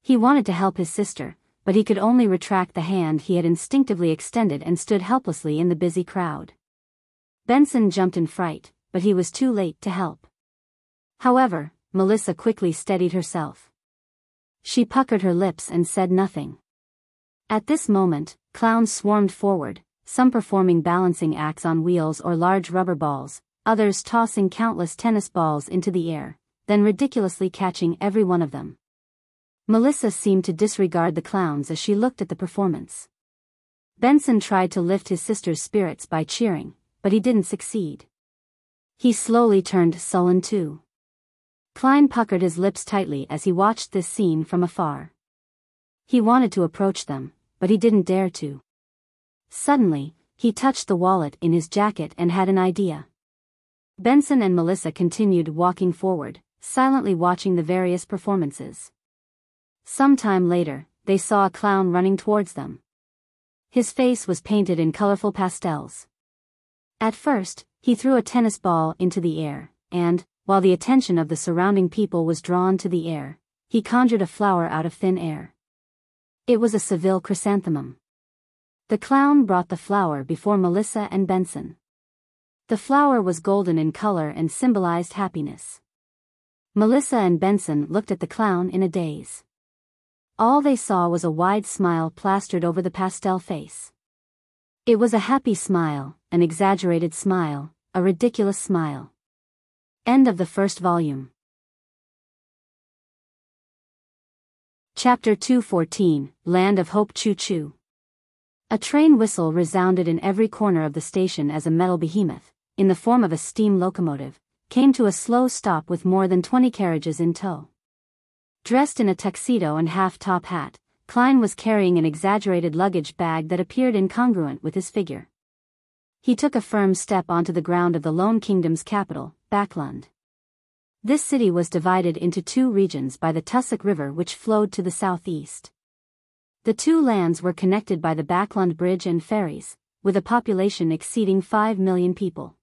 He wanted to help his sister, but he could only retract the hand he had instinctively extended and stood helplessly in the busy crowd. Benson jumped in fright, but he was too late to help. However, Melissa quickly steadied herself. She puckered her lips and said nothing. At this moment, clowns swarmed forward, some performing balancing acts on wheels or large rubber balls, others tossing countless tennis balls into the air, then ridiculously catching every one of them. Melissa seemed to disregard the clowns as she looked at the performance. Benson tried to lift his sister's spirits by cheering, but he didn't succeed. He slowly turned sullen too. Klein puckered his lips tightly as he watched this scene from afar. He wanted to approach them, but he didn't dare to. Suddenly, he touched the wallet in his jacket and had an idea. Benson and Melissa continued walking forward, silently watching the various performances. Some time later, they saw a clown running towards them. His face was painted in colorful pastels. At first, he threw a tennis ball into the air, and, while the attention of the surrounding people was drawn to the air, he conjured a flower out of thin air. It was a Seville chrysanthemum. The clown brought the flower before Melissa and Benson. The flower was golden in color and symbolized happiness. Melissa and Benson looked at the clown in a daze. All they saw was a wide smile plastered over the pastel face. It was a happy smile, an exaggerated smile, a ridiculous smile. End of the first volume. Chapter 214, Land of Hope. Choo Choo. A train whistle resounded in every corner of the station as a metal behemoth, in the form of a steam locomotive, came to a slow stop with more than 20 carriages in tow. Dressed in a tuxedo and half-top hat, Klein was carrying an exaggerated luggage bag that appeared incongruent with his figure. He took a firm step onto the ground of the Lone Kingdom's capital, Backland. This city was divided into two regions by the Tussock River, which flowed to the southeast. The two lands were connected by the Backland Bridge and ferries, with a population exceeding 5 million people.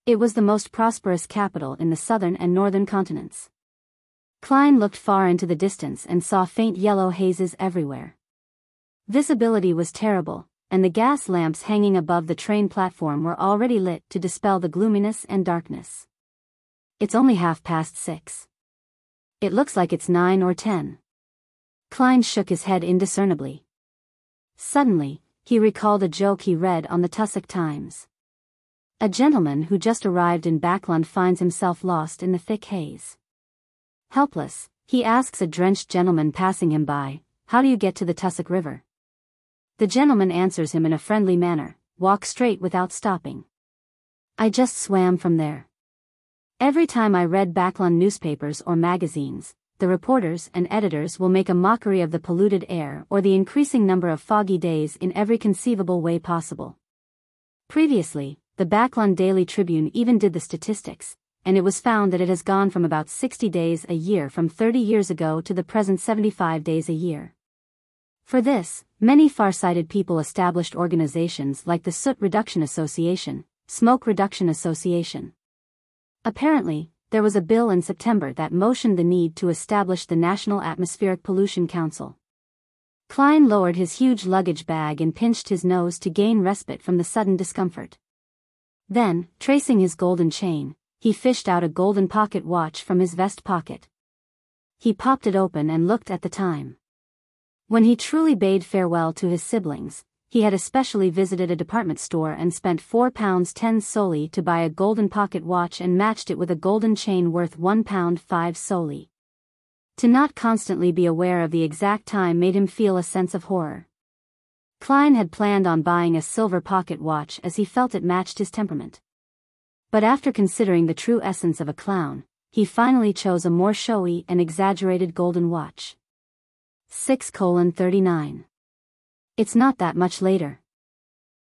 It was the most prosperous capital in the southern and northern continents. Klein looked far into the distance and saw faint yellow hazes everywhere. Visibility was terrible, and the gas lamps hanging above the train platform were already lit to dispel the gloominess and darkness. It's only 6:30. It looks like it's 9 or 10. Klein shook his head indiscernibly. Suddenly, he recalled a joke he read on the Tussock Times. A gentleman who just arrived in Backland finds himself lost in the thick haze. Helpless, he asks a drenched gentleman passing him by, "How do you get to the Tussock River?" The gentleman answers him in a friendly manner, "Walk straight without stopping." "I just swam from there." Every time I read Backland newspapers or magazines, the reporters and editors will make a mockery of the polluted air or the increasing number of foggy days in every conceivable way possible. Previously, the Backland Daily Tribune even did the statistics, and it was found that it has gone from about 60 days a year from 30 years ago to the present 75 days a year. For this, many far-sighted people established organizations like the Soot Reduction Association, Smoke Reduction Association. Apparently, there was a bill in September that motioned the need to establish the National Atmospheric Pollution Council. Klein lowered his huge luggage bag and pinched his nose to gain respite from the sudden discomfort. Then, tracing his golden chain, he fished out a golden pocket watch from his vest pocket. He popped it open and looked at the time. When he truly bade farewell to his siblings, he had especially visited a department store and spent £4.10 solely to buy a golden pocket watch and matched it with a golden chain worth £1.05 solely. To not constantly be aware of the exact time made him feel a sense of horror. Klein had planned on buying a silver pocket watch as he felt it matched his temperament. But after considering the true essence of a clown, he finally chose a more showy and exaggerated golden watch. 6:39. It's not that much later.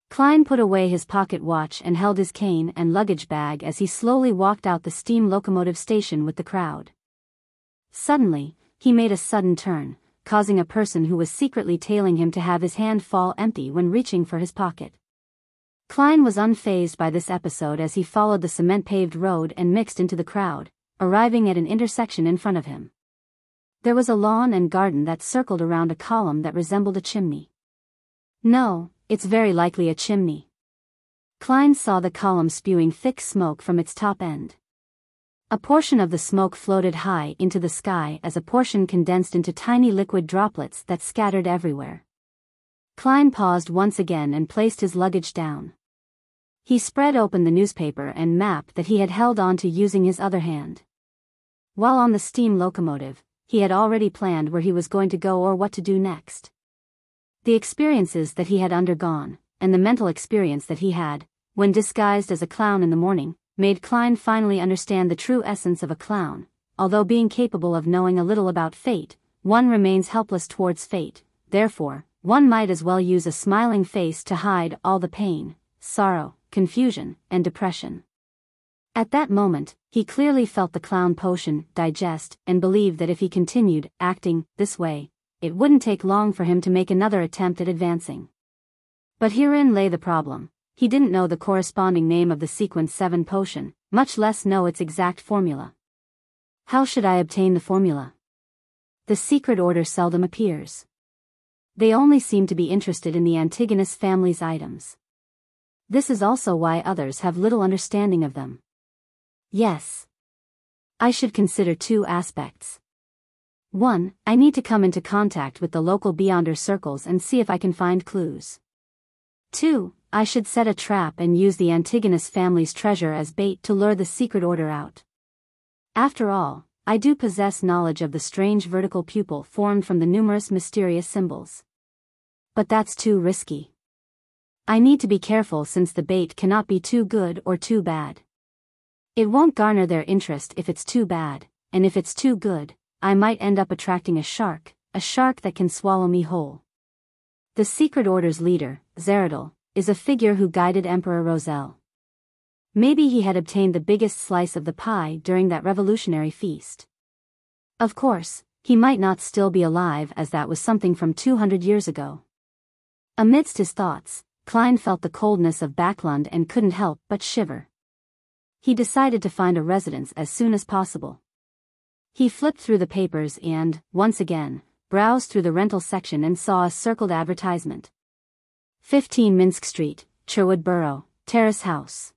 Klein put away his pocket watch and held his cane and luggage bag as he slowly walked out the steam locomotive station with the crowd. Suddenly, he made a sudden turn, causing a person who was secretly tailing him to have his hand fall empty when reaching for his pocket. Klein was unfazed by this episode as he followed the cement-paved road and mixed into the crowd, arriving at an intersection in front of him. There was a lawn and garden that circled around a column that resembled a chimney. No, it's very likely a chimney. Klein saw the column spewing thick smoke from its top end. A portion of the smoke floated high into the sky as a portion condensed into tiny liquid droplets that scattered everywhere. Klein paused once again and placed his luggage down. He spread open the newspaper and map that he had held onto using his other hand. While on the steam locomotive, he had already planned where he was going to go or what to do next. The experiences that he had undergone, and the mental experience that he had, when disguised as a clown in the morning, made Klein finally understand the true essence of a clown. Although being capable of knowing a little about fate, one remains helpless towards fate, therefore, one might as well use a smiling face to hide all the pain, sorrow, confusion, and depression. At that moment, he clearly felt the clown potion digest and believed that if he continued acting this way, it wouldn't take long for him to make another attempt at advancing. But herein lay the problem. He didn't know the corresponding name of the Sequence 7 potion, much less know its exact formula. How should I obtain the formula? The secret order seldom appears. They only seem to be interested in the Antigonus family's items. This is also why others have little understanding of them. Yes. I should consider two aspects. 1. I need to come into contact with the local Beyonder circles and see if I can find clues. 2. I should set a trap and use the Antigonus family's treasure as bait to lure the secret order out. After all, I do possess knowledge of the strange vertical pupil formed from the numerous mysterious symbols. But that's too risky. I need to be careful since the bait cannot be too good or too bad. It won't garner their interest if it's too bad, and if it's too good, I might end up attracting a shark that can swallow me whole. The secret order's leader, Zeradol, is a figure who guided Emperor Roselle. Maybe he had obtained the biggest slice of the pie during that revolutionary feast. Of course, he might not still be alive as that was something from 200 years ago. Amidst his thoughts, Klein felt the coldness of Backland and couldn't help but shiver. He decided to find a residence as soon as possible. He flipped through the papers and, once again, browsed through the rental section and saw a circled advertisement. 15 Minsk Street, Sherwood Borough, Terrace House.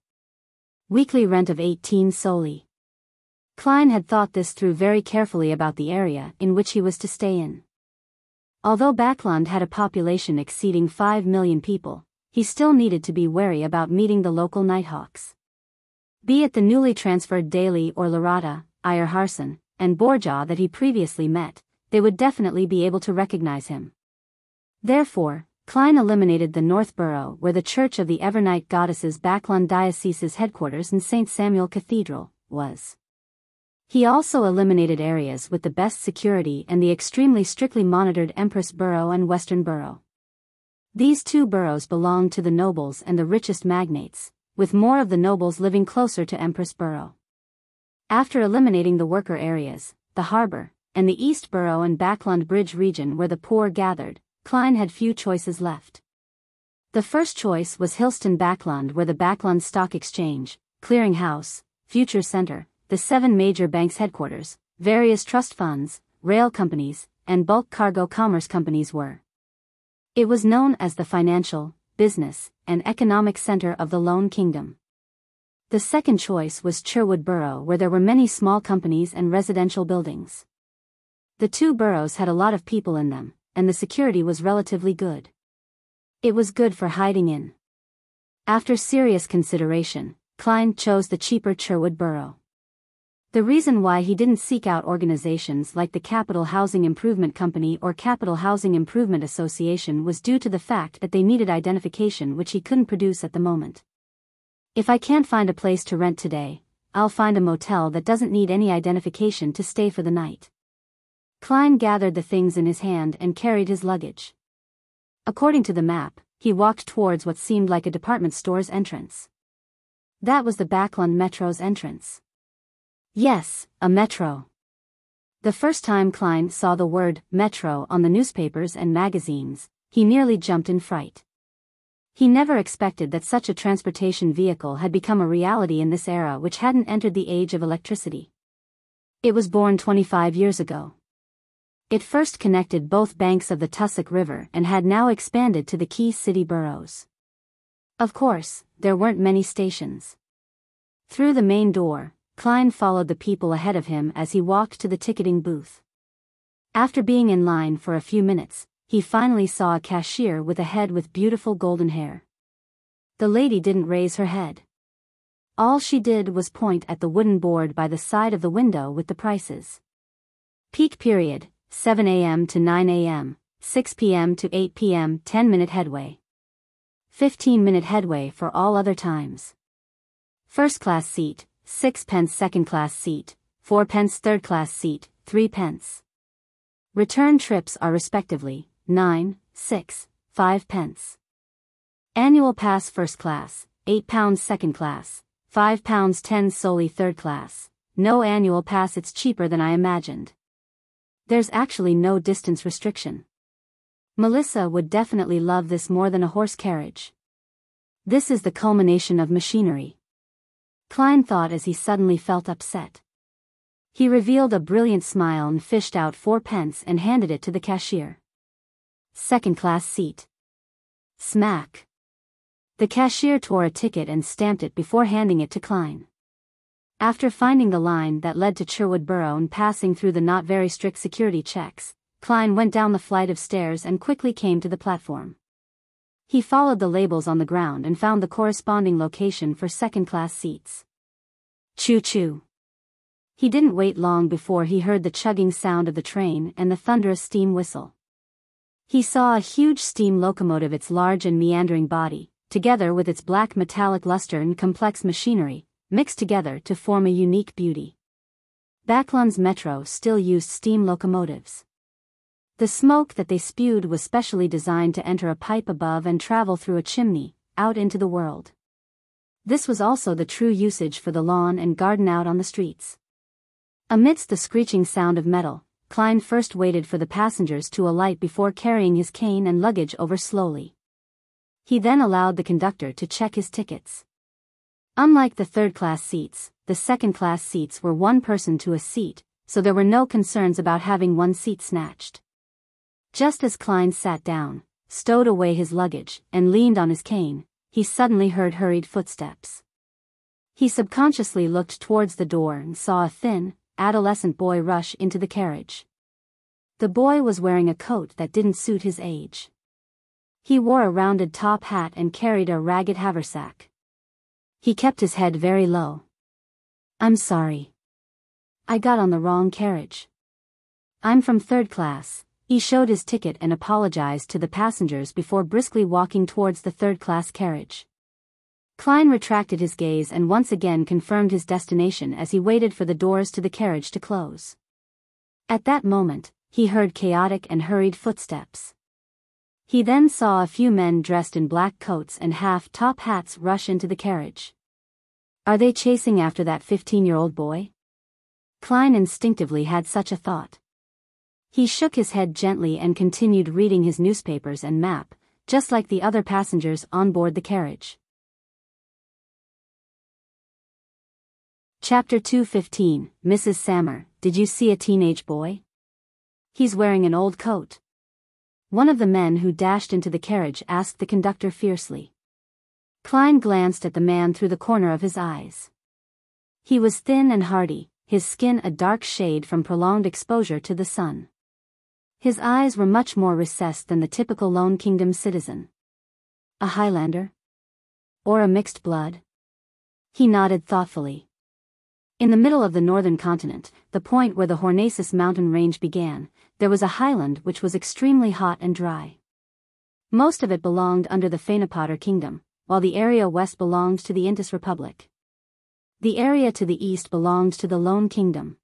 Weekly rent of 18 solely. Klein had thought this through very carefully about the area in which he was to stay in. Although Backland had a population exceeding 5 million people, he still needed to be wary about meeting the local Nighthawks. Be it the newly transferred Daly or Lorata, Iyer Harson, and Borja that he previously met, they would definitely be able to recognize him. Therefore, Klein eliminated the North Borough where the Church of the Evernight Goddesses Backland Diocese's headquarters in St. Samuel Cathedral was. He also eliminated areas with the best security and the extremely strictly monitored Empress Borough and Western Borough. These two boroughs belonged to the nobles and the richest magnates, with more of the nobles living closer to Empress Borough. After eliminating the worker areas, the harbor, and the East Borough and Backland Bridge region where the poor gathered, Klein had few choices left. The first choice was Hillston Backland, where the Backland Stock Exchange, Clearing House, Future Center, the 7 major banks' headquarters, various trust funds, rail companies, and bulk cargo commerce companies were. It was known as the financial, business, and economic center of the Lone Kingdom. The second choice was Sherwood Borough, where there were many small companies and residential buildings. The two boroughs had a lot of people in them, and the security was relatively good. It was good for hiding in. After serious consideration, Klein chose the cheaper Sherwood Borough. The reason why he didn't seek out organizations like the Capital Housing Improvement Company or Capital Housing Improvement Association was due to the fact that they needed identification, which he couldn't produce at the moment. If I can't find a place to rent today, I'll find a motel that doesn't need any identification to stay for the night. Klein gathered the things in his hand and carried his luggage. According to the map, he walked towards what seemed like a department store's entrance. That was the Backland Metro's entrance. Yes, a metro. The first time Klein saw the word metro on the newspapers and magazines, he nearly jumped in fright. He never expected that such a transportation vehicle had become a reality in this era, which hadn't entered the age of electricity. It was born 25 years ago. It first connected both banks of the Tussock River and had now expanded to the key city boroughs. Of course, there weren't many stations. Through the main door, Klein followed the people ahead of him as he walked to the ticketing booth. After being in line for a few minutes, he finally saw a cashier with a head with beautiful golden hair. The lady didn't raise her head. All she did was point at the wooden board by the side of the window with the prices. Peak period, 7 a.m. to 9 a.m., 6 p.m. to 8 p.m. 10-minute headway. 15-minute headway for all other times. First class seat, 6 pence. Second class seat, 4 pence. Third class seat, 3 pence. Return trips are respectively 9, 6, 5 pence. Annual pass first class, £8. Second class, £5. 10 solely third class. No annual pass. It's cheaper than I imagined. There's actually no distance restriction. Melissa would definitely love this more than a horse carriage. This is the culmination of machinery. Klein thought as he suddenly felt upset. He revealed a brilliant smile and fished out 4 pence and handed it to the cashier. Second class seat. Smack. The cashier tore a ticket and stamped it before handing it to Klein. After finding the line that led to Sherwood Borough and passing through the not very strict security checks, Klein went down the flight of stairs and quickly came to the platform. He followed the labels on the ground and found the corresponding location for second-class seats. Choo-choo. He didn't wait long before he heard the chugging sound of the train and the thunderous steam whistle. He saw a huge steam locomotive, its large and meandering body, together with its black metallic luster and complex machinery, mixed together to form a unique beauty. Backland's metro still used steam locomotives. The smoke that they spewed was specially designed to enter a pipe above and travel through a chimney, out into the world. This was also the true usage for the lawn and garden out on the streets. Amidst the screeching sound of metal, Klein first waited for the passengers to alight before carrying his cane and luggage over slowly. He then allowed the conductor to check his tickets. Unlike the third-class seats, the second-class seats were one person to a seat, so there were no concerns about having one seat snatched. Just as Klein sat down, stowed away his luggage, and leaned on his cane, he suddenly heard hurried footsteps. He subconsciously looked towards the door and saw a thin, adolescent boy rush into the carriage. The boy was wearing a coat that didn't suit his age. He wore a rounded top hat and carried a ragged haversack. He kept his head very low. "I'm sorry. I got on the wrong carriage. I'm from third class." He showed his ticket and apologized to the passengers before briskly walking towards the third-class carriage. Klein retracted his gaze and once again confirmed his destination as he waited for the doors to the carriage to close. At that moment, he heard chaotic and hurried footsteps. He then saw a few men dressed in black coats and half-top hats rush into the carriage. Are they chasing after that 15-year-old boy? Klein instinctively had such a thought. He shook his head gently and continued reading his newspapers and map, just like the other passengers on board the carriage. Chapter 2:15, Mrs. Sammer, did you see a teenage boy? He's wearing an old coat. One of the men who dashed into the carriage asked the conductor fiercely. Klein glanced at the man through the corner of his eyes. He was thin and hardy, his skin a dark shade from prolonged exposure to the sun. His eyes were much more recessed than the typical Lone Kingdom citizen. A Highlander? Or a mixed blood? He nodded thoughtfully. In the middle of the northern continent, the point where the Hornacis mountain range began, there was a highland which was extremely hot and dry. Most of it belonged under the Fanapotter kingdom, while the area west belonged to the Indus Republic. The area to the east belonged to the Lone Kingdom.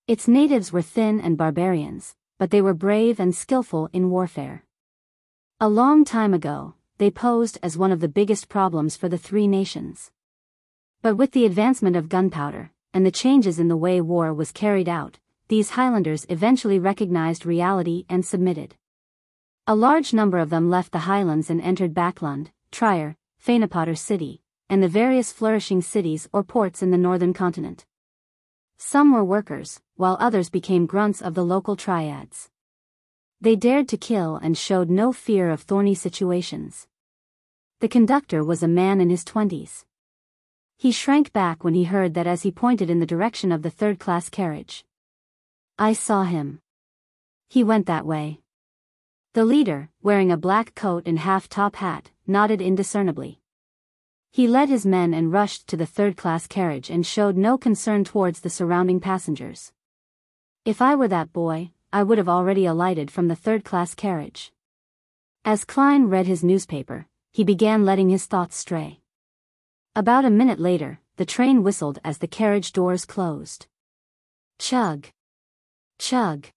Its natives were thin and barbarians, but they were brave and skillful in warfare. A long time ago, they posed as one of the biggest problems for the three nations. But with the advancement of gunpowder, and the changes in the way war was carried out, these Highlanders eventually recognized reality and submitted. A large number of them left the highlands and entered Backlund, Trier, Fanapotter City, and the various flourishing cities or ports in the northern continent. Some were workers, while others became grunts of the local triads. They dared to kill and showed no fear of thorny situations. The conductor was a man in his 20s. He shrank back when he heard that as he pointed in the direction of the third-class carriage. I saw him. He went that way. The leader, wearing a black coat and half-top hat, nodded indiscernibly. He led his men and rushed to the third-class carriage and showed no concern towards the surrounding passengers. If I were that boy, I would have already alighted from the third-class carriage. As Klein read his newspaper, he began letting his thoughts stray. About a minute later, the train whistled as the carriage doors closed. Chug. Chug.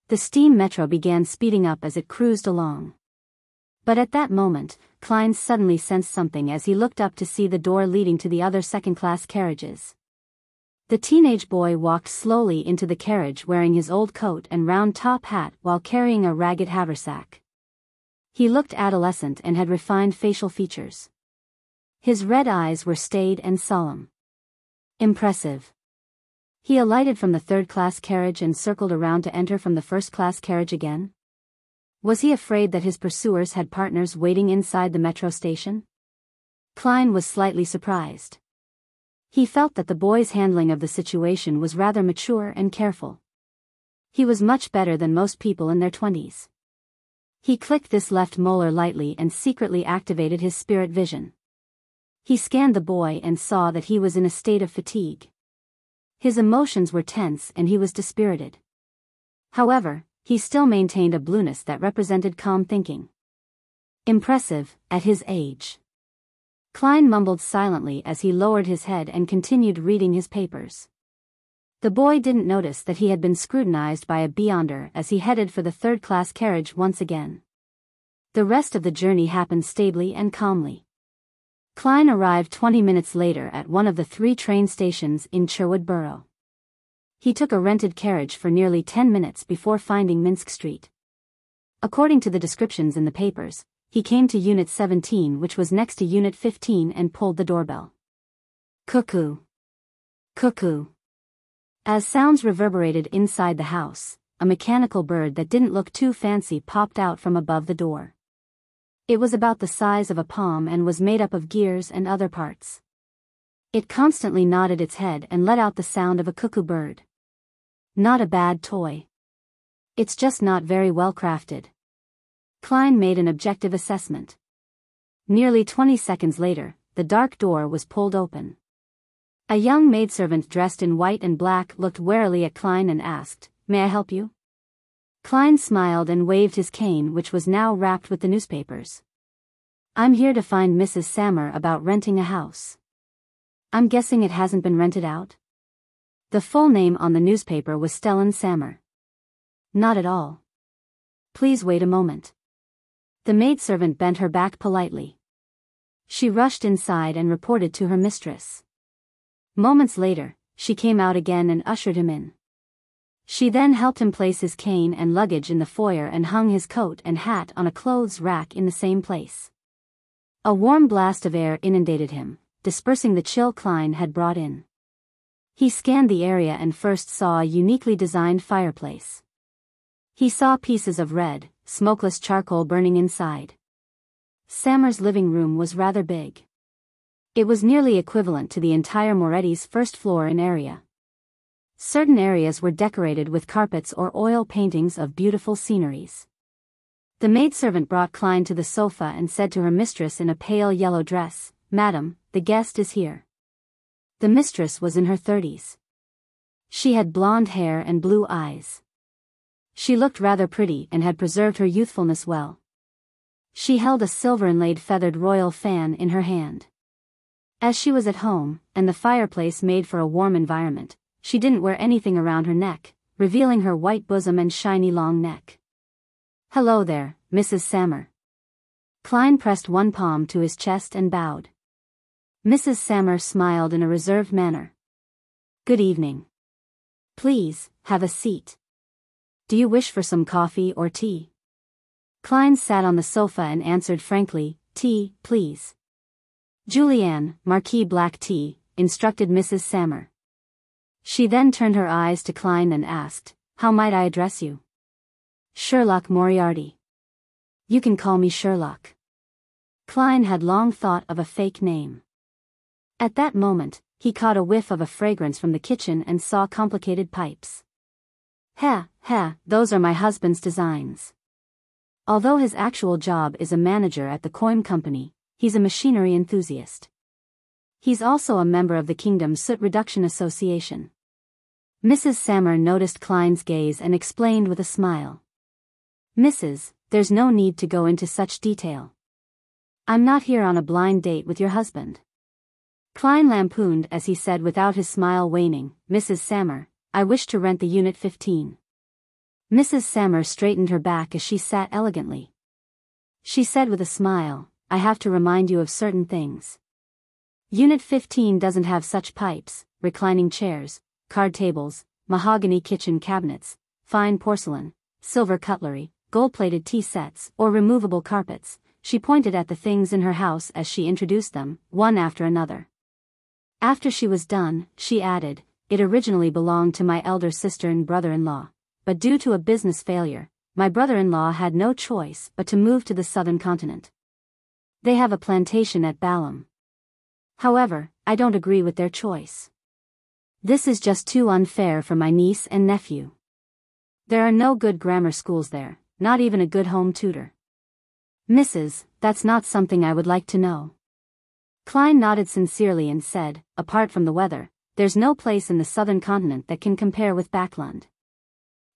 The steam metro began speeding up as it cruised along. But at that moment, Klein suddenly sensed something as he looked up to see the door leading to the other second-class carriages. The teenage boy walked slowly into the carriage wearing his old coat and round top hat while carrying a ragged haversack. He looked adolescent and had refined facial features. His red eyes were staid and solemn. Impressive. He alighted from the third-class carriage and circled around to enter from the first-class carriage again. Was he afraid that his pursuers had partners waiting inside the metro station? Klein was slightly surprised. He felt that the boy's handling of the situation was rather mature and careful. He was much better than most people in their 20s. He clicked this left molar lightly and secretly activated his spirit vision. He scanned the boy and saw that he was in a state of fatigue. His emotions were tense and he was dispirited. However, he still maintained a blueness that represented calm thinking. Impressive, at his age. Klein mumbled silently as he lowered his head and continued reading his papers. The boy didn't notice that he had been scrutinized by a beyonder as he headed for the third-class carriage once again. The rest of the journey happened stably and calmly. Klein arrived 20 minutes later at one of the 3 train stations in Sherwood Borough. He took a rented carriage for nearly 10 minutes before finding Minsk Street. According to the descriptions in the papers, he came to Unit 17, which was next to Unit 15, and pulled the doorbell. Cuckoo. Cuckoo. As sounds reverberated inside the house, a mechanical bird that didn't look too fancy popped out from above the door. It was about the size of a palm and was made up of gears and other parts. It constantly nodded its head and let out the sound of a cuckoo bird. Not a bad toy. It's just not very well crafted. Klein made an objective assessment. Nearly 20 seconds later, the dark door was pulled open. A young maidservant dressed in white and black looked warily at Klein and asked, "May I help you?" Klein smiled and waved his cane, which was now wrapped with the newspapers. I'm here to find Mrs. Sammer about renting a house. I'm guessing it hasn't been rented out? The full name on the newspaper was Stellan Sammer. Not at all. Please wait a moment. The maidservant bent her back politely. She rushed inside and reported to her mistress. Moments later, she came out again and ushered him in. She then helped him place his cane and luggage in the foyer and hung his coat and hat on a clothes rack in the same place. A warm blast of air inundated him, dispersing the chill Klein had brought in. He scanned the area and first saw a uniquely designed fireplace. He saw pieces of red, smokeless charcoal burning inside. Sammer's living room was rather big. It was nearly equivalent to the entire Moretti's first floor in area. Certain areas were decorated with carpets or oil paintings of beautiful sceneries. The maidservant brought Klein to the sofa and said to her mistress in a pale yellow dress, "Madam, the guest is here." The mistress was in her 30s. She had blonde hair and blue eyes. She looked rather pretty and had preserved her youthfulness well. She held a silver-inlaid feathered royal fan in her hand. As she was at home, and the fireplace made for a warm environment, she didn't wear anything around her neck, revealing her white bosom and shiny long neck. "Hello there, Mrs. Sammer." Klein pressed one palm to his chest and bowed. Mrs. Sammer smiled in a reserved manner. "Good evening. Please, have a seat. Do you wish for some coffee or tea?" Klein sat on the sofa and answered frankly, "Tea, please." "Julianne, Marquis black tea," instructed Mrs. Sammer. She then turned her eyes to Klein and asked, "How might I address you?" "Sherlock Moriarty." "You can call me Sherlock." Klein had long thought of a fake name. At that moment, he caught a whiff of a fragrance from the kitchen and saw complicated pipes. Those are my husband's designs." Although his actual job is a manager at the Coim Company, he's a machinery enthusiast. He's also a member of the Kingdom Soot Reduction Association. Mrs. Sammer noticed Klein's gaze and explained with a smile. "Mrs., there's no need to go into such detail. I'm not here on a blind date with your husband." Klein lampooned as he said without his smile waning, "Mrs. Sammer, I wish to rent the Unit 15. Mrs. Sammer straightened her back as she sat elegantly. She said with a smile, "I have to remind you of certain things. Unit 15 doesn't have such pipes, reclining chairs, card tables, mahogany kitchen cabinets, fine porcelain, silver cutlery, gold-plated tea sets, or removable carpets." She pointed at the things in her house as she introduced them, one after another. After she was done, she added, "It originally belonged to my elder sister and brother-in-law, but due to a business failure, my brother-in-law had no choice but to move to the southern continent. They have a plantation at Ballum. However, I don't agree with their choice. This is just too unfair for my niece and nephew. There are no good grammar schools there, not even a good home tutor." "Mrs., that's not something I would like to know." Klein nodded sincerely and said, "Apart from the weather, there's no place in the southern continent that can compare with Backlund."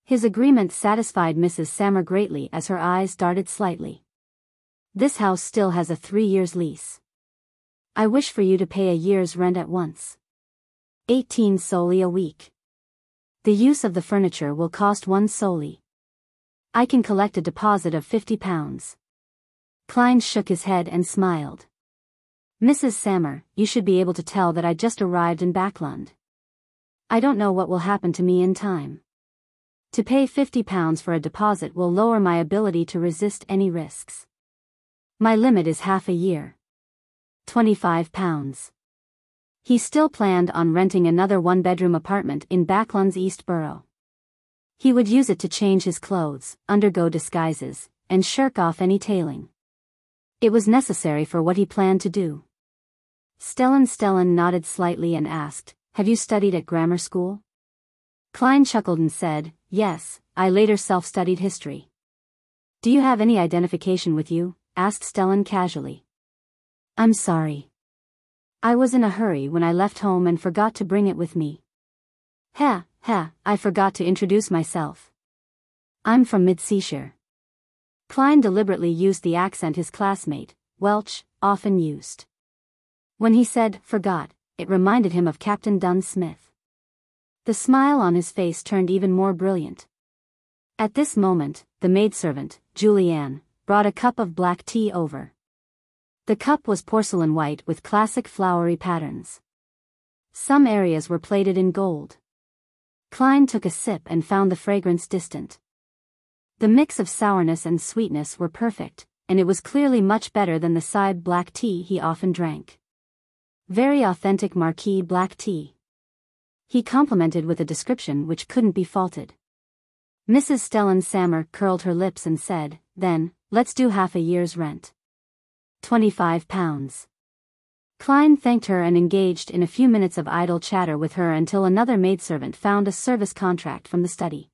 His agreement satisfied Mrs. Sammer greatly as her eyes darted slightly. "This house still has a 3 years lease. I wish for you to pay a year's rent at once. 18 soldi a week. The use of the furniture will cost 1 soldi. I can collect a deposit of £50. Klein shook his head and smiled. "Mrs. Sammer, you should be able to tell that I just arrived in Backlund. I don't know what will happen to me in time. To pay £50 for a deposit will lower my ability to resist any risks. My limit is half a year. £25. He still planned on renting another one-bedroom apartment in Backlund's East Borough. He would use it to change his clothes, undergo disguises, and shirk off any tailing. It was necessary for what he planned to do. Stellan nodded slightly and asked, "Have you studied at grammar school?" Klein chuckled and said, "Yes, I later self-studied history." "Do you have any identification with you?" asked Stellan casually. "I'm sorry. I was in a hurry when I left home and forgot to bring it with me." I forgot to introduce myself. I'm from Mid-Seashire." Klein deliberately used the accent his classmate, Welch, often used. When he said, forgot, it reminded him of Captain Dunn Smith. The smile on his face turned even more brilliant. At this moment, the maidservant, Julianne, brought a cup of black tea over. The cup was porcelain white with classic flowery patterns. Some areas were plated in gold. Klein took a sip and found the fragrance distant. The mix of sourness and sweetness were perfect, and it was clearly much better than the side black tea he often drank. Very authentic Marquis black tea. He complimented with a description which couldn't be faulted. Mrs. Stellan Sammer curled her lips and said, then, let's do half a year's rent. £25. Klein thanked her and engaged in a few minutes of idle chatter with her until another maidservant found a service contract from the study.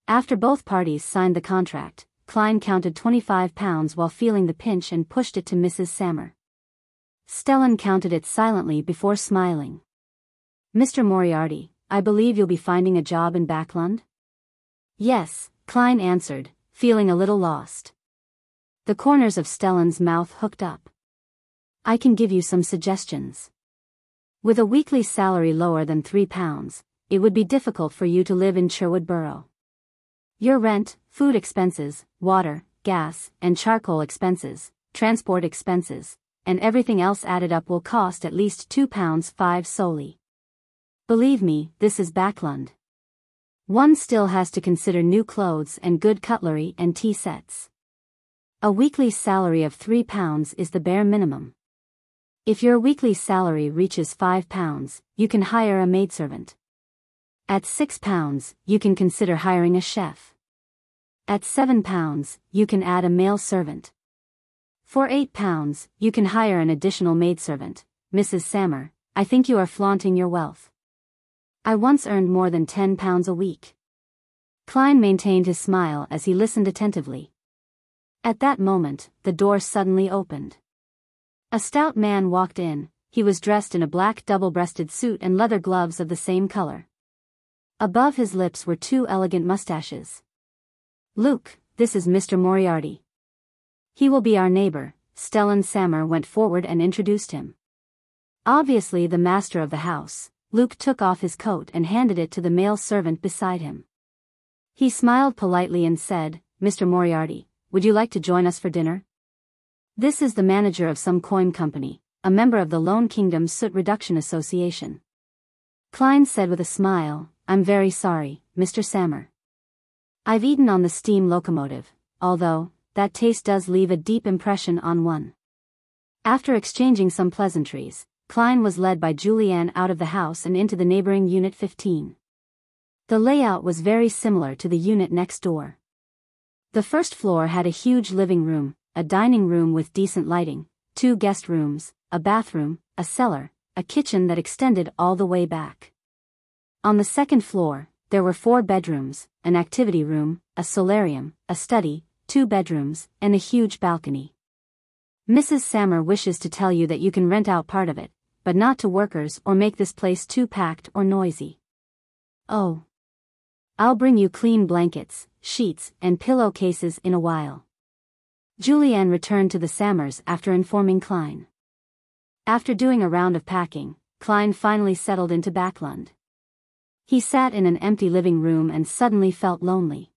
After both parties signed the contract, Klein counted £25 while feeling the pinch and pushed it to Mrs. Sammer. Stellan counted it silently before smiling. Mr. Moriarty, I believe you'll be finding a job in Backlund? Yes, Klein answered, feeling a little lost. The corners of Stellan's mouth hooked up. I can give you some suggestions. With a weekly salary lower than £3, it would be difficult for you to live in Sherwood Borough. Your rent, food expenses, water, gas, and charcoal expenses, transport expenses, and everything else added up will cost at least £2.5 solely. Believe me, this is Backlund. One still has to consider new clothes and good cutlery and tea sets. A weekly salary of £3 is the bare minimum. If your weekly salary reaches £5, you can hire a maidservant. At £6, you can consider hiring a chef. At £7, you can add a male servant. For £8, you can hire an additional maidservant. Mrs. Sammer, I think you are flaunting your wealth. I once earned more than £10 a week. Klein maintained his smile as he listened attentively. At that moment, the door suddenly opened. A stout man walked in. He was dressed in a black double-breasted suit and leather gloves of the same color. Above his lips were two elegant mustaches. Luke, this is Mr. Moriarty. He will be our neighbor. Stellan Sammer went forward and introduced him. Obviously the master of the house, Luke took off his coat and handed it to the male servant beside him. He smiled politely and said, Mr. Moriarty, would you like to join us for dinner? This is the manager of some coin company, a member of the Lone Kingdom Soot Reduction Association. Klein said with a smile, I'm very sorry, Mr. Sammer. I've eaten on the steam locomotive, although, that taste does leave a deep impression on one. After exchanging some pleasantries, Klein was led by Julianne out of the house and into the neighboring Unit 15. The layout was very similar to the unit next door. The first floor had a huge living room, a dining room with decent lighting, 2 guest rooms, a bathroom, a cellar, a kitchen that extended all the way back. On the second floor, there were 4 bedrooms, an activity room, a solarium, a study, 2 bedrooms, and a huge balcony. Mrs. Sammer wishes to tell you that you can rent out part of it, but not to workers or make this place too packed or noisy. Oh. I'll bring you clean blankets, sheets, and pillowcases in a while. Julianne returned to the Sammers after informing Klein. After doing a round of packing, Klein finally settled into Backlund. He sat in an empty living room and suddenly felt lonely.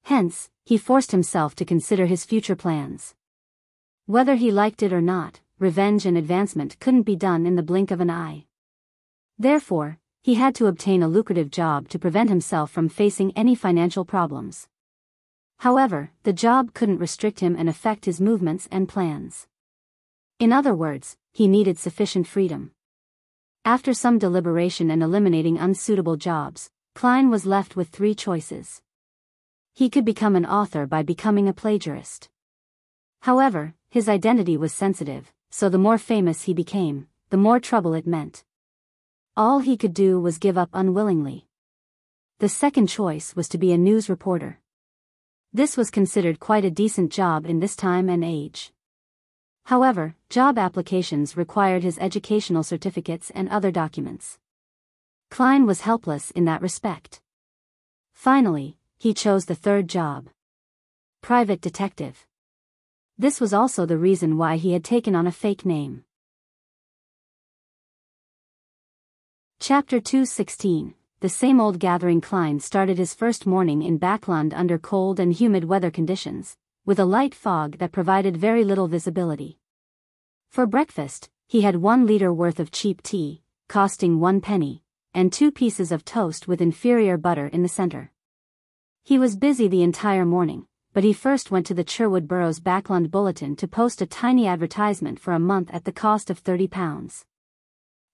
Hence, he forced himself to consider his future plans. Whether he liked it or not, revenge and advancement couldn't be done in the blink of an eye. Therefore, he had to obtain a lucrative job to prevent himself from facing any financial problems. However, the job couldn't restrict him and affect his movements and plans. In other words, he needed sufficient freedom. After some deliberation and eliminating unsuitable jobs, Klein was left with 3 choices. He could become an author by becoming a plagiarist. However, his identity was sensitive, so the more famous he became, the more trouble it meant. All he could do was give up unwillingly. The second choice was to be a news reporter. This was considered quite a decent job in this time and age. However, job applications required his educational certificates and other documents. Klein was helpless in that respect. Finally, he chose the third job. Private detective. This was also the reason why he had taken on a fake name. Chapter 2:16. The same old gathering. Klein started his first morning in Backland under cold and humid weather conditions, with a light fog that provided very little visibility. For breakfast, he had 1 liter worth of cheap tea, costing 1 penny, and 2 pieces of toast with inferior butter in the center. He was busy the entire morning, but he first went to the Sherwood Borough's Backland Bulletin to post a tiny advertisement for a month at the cost of £30.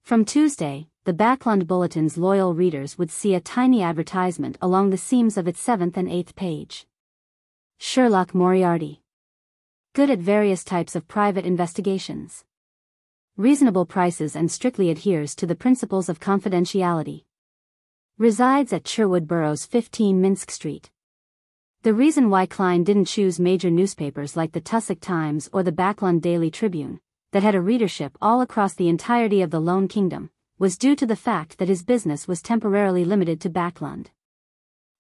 From Tuesday, the Backland Bulletin's loyal readers would see a tiny advertisement along the seams of its 7th and 8th page. Sherlock Moriarty. Good at various types of private investigations. Reasonable prices and strictly adheres to the principles of confidentiality. Resides at Sherwood Borough's 15 Minsk Street. The reason why Klein didn't choose major newspapers like the Tussock Times or the Backland Daily Tribune, that had a readership all across the entirety of the Lone Kingdom, was due to the fact that his business was temporarily limited to Backland.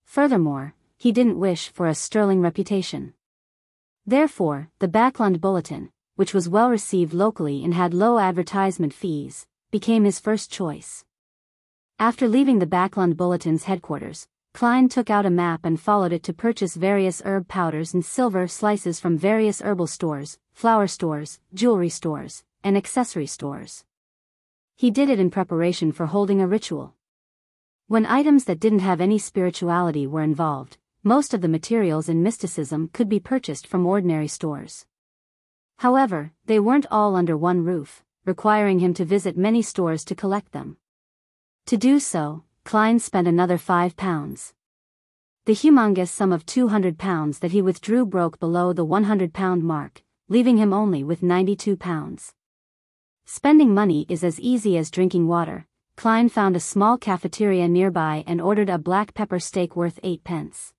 Furthermore, he didn't wish for a sterling reputation. Therefore, the Backland Bulletin, which was well received locally and had low advertisement fees, became his first choice. After leaving the Backland Bulletin's headquarters, Klein took out a map and followed it to purchase various herb powders and silver slices from various herbal stores, flower stores, jewelry stores, and accessory stores. He did it in preparation for holding a ritual. When items that didn't have any spirituality were involved, most of the materials in mysticism could be purchased from ordinary stores. However, they weren't all under one roof, requiring him to visit many stores to collect them. To do so, Klein spent another £5. The humongous sum of £200 that he withdrew broke below the £100 mark, leaving him only with £92. Spending money is as easy as drinking water. Klein found a small cafeteria nearby and ordered a black pepper steak worth 8 pence.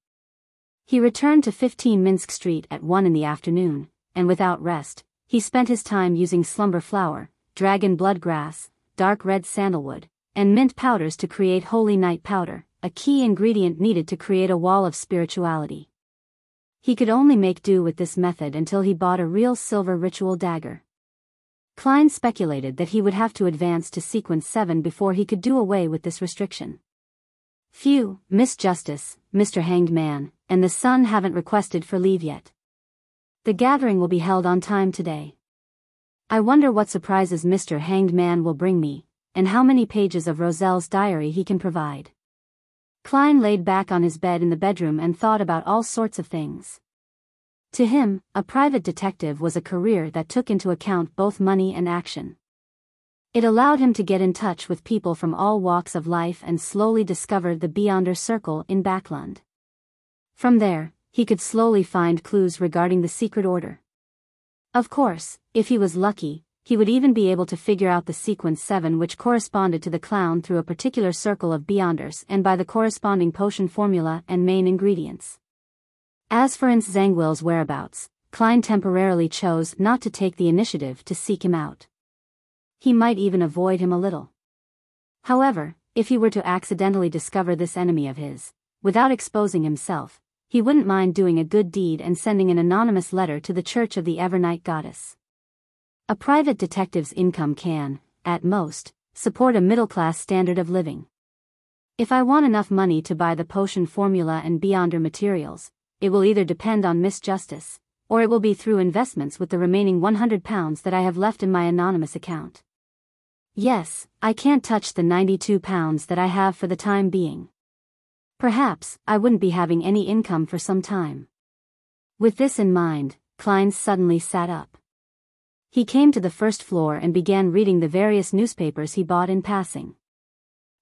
He returned to 15 Minsk Street at 1 in the afternoon, and without rest, he spent his time using slumber flower, dragon blood grass, dark red sandalwood, and mint powders to create holy night powder, a key ingredient needed to create a wall of spirituality. He could only make do with this method until he bought a real silver ritual dagger. Klein speculated that he would have to advance to sequence 7 before he could do away with this restriction. Phew, Miss Justice, Mr. Hanged Man, and the Sun haven't requested for leave yet. The gathering will be held on time today. I wonder what surprises Mr. Hanged Man will bring me, and how many pages of Roselle's diary he can provide. Klein laid back on his bed in the bedroom and thought about all sorts of things. To him, a private detective was a career that took into account both money and action. It allowed him to get in touch with people from all walks of life and slowly discover the Beyonder circle in Backland. From there, he could slowly find clues regarding the secret order. Of course, if he was lucky, he would even be able to figure out the sequence 7 which corresponded to the clown through a particular circle of Beyonders and by the corresponding potion formula and main ingredients. As for Zangwill's whereabouts, Klein temporarily chose not to take the initiative to seek him out. He might even avoid him a little. However, if he were to accidentally discover this enemy of his, without exposing himself, he wouldn't mind doing a good deed and sending an anonymous letter to the Church of the Evernight Goddess. A private detective's income can, at most, support a middle-class standard of living. If I want enough money to buy the potion formula and Beyonder materials, it will either depend on Miss Justice, or it will be through investments with the remaining £100 that I have left in my anonymous account. Yes, I can't touch the £92 that I have for the time being. Perhaps, I wouldn't be having any income for some time. With this in mind, Klein suddenly sat up. He came to the first floor and began reading the various newspapers he bought in passing.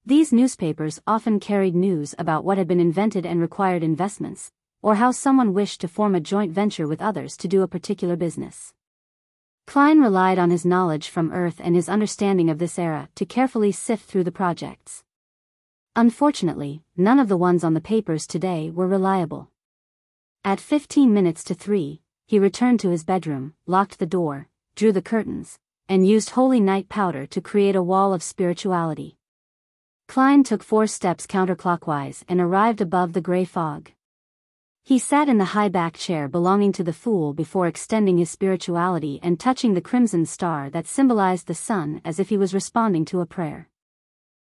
These newspapers often carried news about what had been invented and required investments, or how someone wished to form a joint venture with others to do a particular business. Klein relied on his knowledge from Earth and his understanding of this era to carefully sift through the projects. Unfortunately, none of the ones on the papers today were reliable. At 15 minutes to 3, he returned to his bedroom, locked the door, drew the curtains, and used holy night powder to create a wall of spirituality. Klein took 4 steps counterclockwise and arrived above the gray fog. He sat in the high back chair belonging to the fool before extending his spirituality and touching the crimson star that symbolized the sun as if he was responding to a prayer.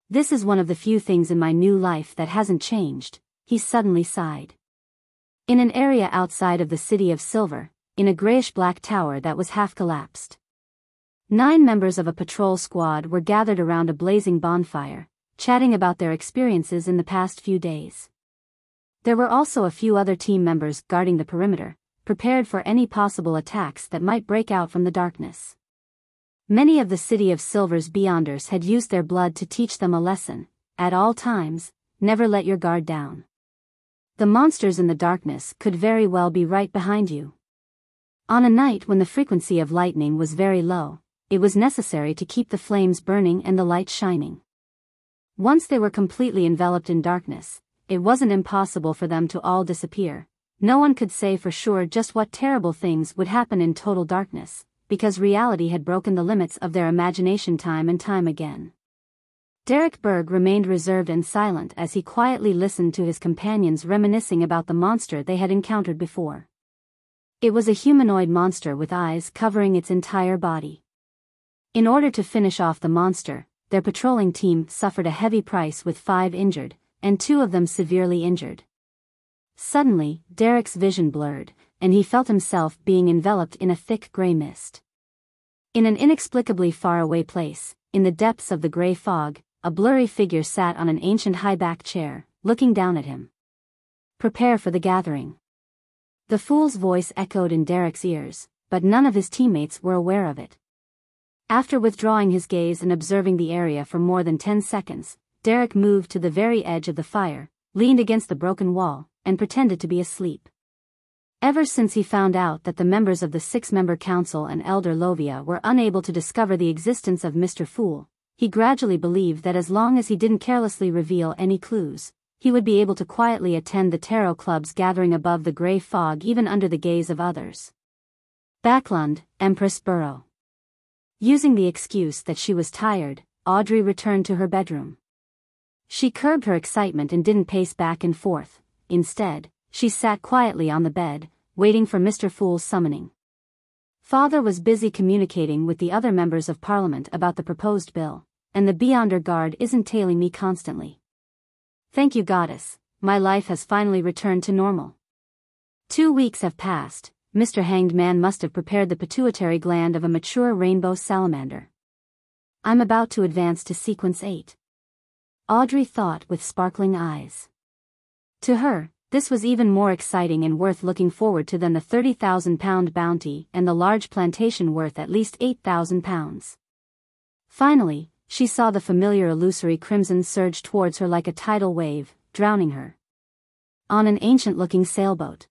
This is one of the few things in my new life that hasn't changed, he suddenly sighed. In an area outside of the City of Silver, in a grayish-black tower that was half collapsed. 9 members of a patrol squad were gathered around a blazing bonfire, chatting about their experiences in the past few days. There were also a few other team members guarding the perimeter, prepared for any possible attacks that might break out from the darkness. Many of the City of Silver's Beyonders had used their blood to teach them a lesson: at all times, never let your guard down. The monsters in the darkness could very well be right behind you. On a night when the frequency of lightning was very low, it was necessary to keep the flames burning and the light shining. Once they were completely enveloped in darkness, it wasn't impossible for them to all disappear. No one could say for sure just what terrible things would happen in total darkness, because reality had broken the limits of their imagination time and time again. Derek Berg remained reserved and silent as he quietly listened to his companions reminiscing about the monster they had encountered before. It was a humanoid monster with eyes covering its entire body. In order to finish off the monster, their patrolling team suffered a heavy price with 5 injured, and 2 of them severely injured. Suddenly, Derek's vision blurred, and he felt himself being enveloped in a thick gray mist. In an inexplicably faraway place, in the depths of the gray fog, a blurry figure sat on an ancient high-back chair, looking down at him. "Prepare for the gathering." The fool's voice echoed in Derek's ears, but none of his teammates were aware of it. After withdrawing his gaze and observing the area for more than 10 seconds, Derek moved to the very edge of the fire, leaned against the broken wall, and pretended to be asleep. Ever since he found out that the members of the 6-member council and Elder Lovia were unable to discover the existence of Mr. Fool, he gradually believed that as long as he didn't carelessly reveal any clues, he would be able to quietly attend the tarot club's gathering above the gray fog even under the gaze of others. Backlund, Empress Burrow. Using the excuse that she was tired, Audrey returned to her bedroom. She curbed her excitement and didn't pace back and forth. Instead, she sat quietly on the bed, waiting for Mr. Fool's summoning. Father was busy communicating with the other members of Parliament about the proposed bill, and the Beyonder Guard isn't tailing me constantly. Thank you, Goddess, my life has finally returned to normal. 2 weeks have passed. Mr. Hanged Man must have prepared the pituitary gland of a mature rainbow salamander. I'm about to advance to sequence 8. Audrey thought with sparkling eyes. To her, this was even more exciting and worth looking forward to than the £30,000 bounty and the large plantation worth at least £8,000. Finally, she saw the familiar illusory crimson surge towards her like a tidal wave, drowning her. On an ancient-looking sailboat.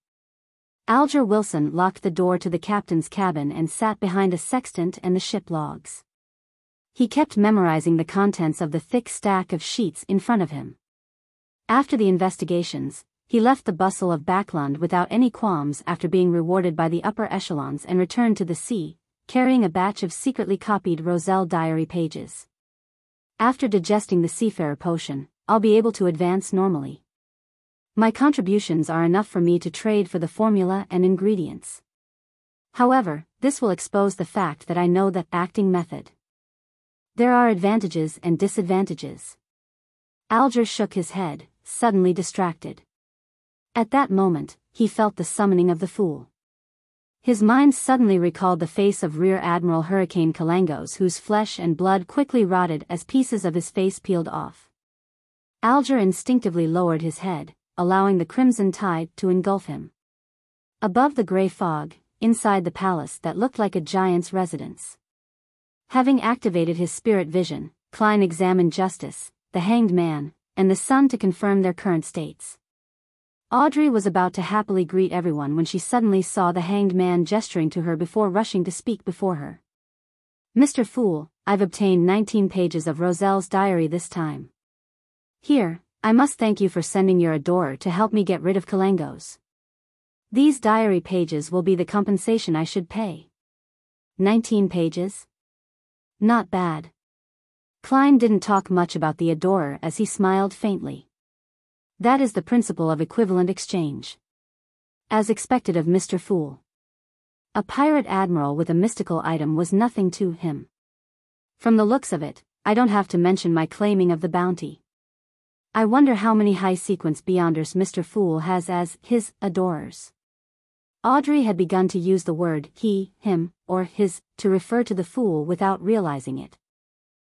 Alger Wilson locked the door to the captain's cabin and sat behind a sextant and the ship logs. He kept memorizing the contents of the thick stack of sheets in front of him. After the investigations, he left the bustle of Backlund without any qualms after being rewarded by the upper echelons and returned to the sea, carrying a batch of secretly copied Roselle diary pages. After digesting the seafarer potion, I'll be able to advance normally. My contributions are enough for me to trade for the formula and ingredients. However, this will expose the fact that I know that acting method. There are advantages and disadvantages. Alger shook his head, suddenly distracted. At that moment, he felt the summoning of the fool. His mind suddenly recalled the face of Rear Admiral Hurricane Kalangos, whose flesh and blood quickly rotted as pieces of his face peeled off. Alger instinctively lowered his head, allowing the crimson tide to engulf him. Above the gray fog, inside the palace that looked like a giant's residence. Having activated his spirit vision, Klein examined Justice, the Hanged Man, and the Sun to confirm their current states. Audrey was about to happily greet everyone when she suddenly saw the Hanged Man gesturing to her before rushing to speak before her. Mr. Fool, I've obtained 19 pages of Roselle's diary this time. Here, I must thank you for sending your adorer to help me get rid of Kalangos. These diary pages will be the compensation I should pay. 19 pages? Not bad. Klein didn't talk much about the adorer as he smiled faintly. That is the principle of equivalent exchange. As expected of Mr. Fool. A pirate admiral with a mystical item was nothing to him. From the looks of it, I don't have to mention my claiming of the bounty. I wonder how many high-sequence Beyonders Mr. Fool has as his adorers. Audrey had begun to use the word he, him, or his, to refer to the fool without realizing it.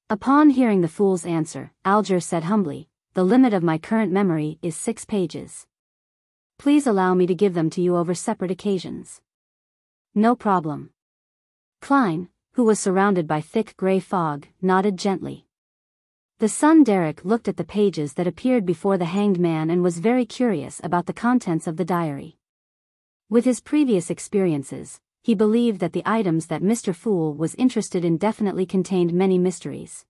Upon hearing the fool's answer, Alger said humbly, "The limit of my current memory is 6 pages. Please allow me to give them to you over separate occasions." "No problem." Klein, who was surrounded by thick gray fog, nodded gently. The son Derek looked at the pages that appeared before the hanged man and was very curious about the contents of the diary. With his previous experiences, he believed that the items that Mr. Fool was interested in definitely contained many mysteries.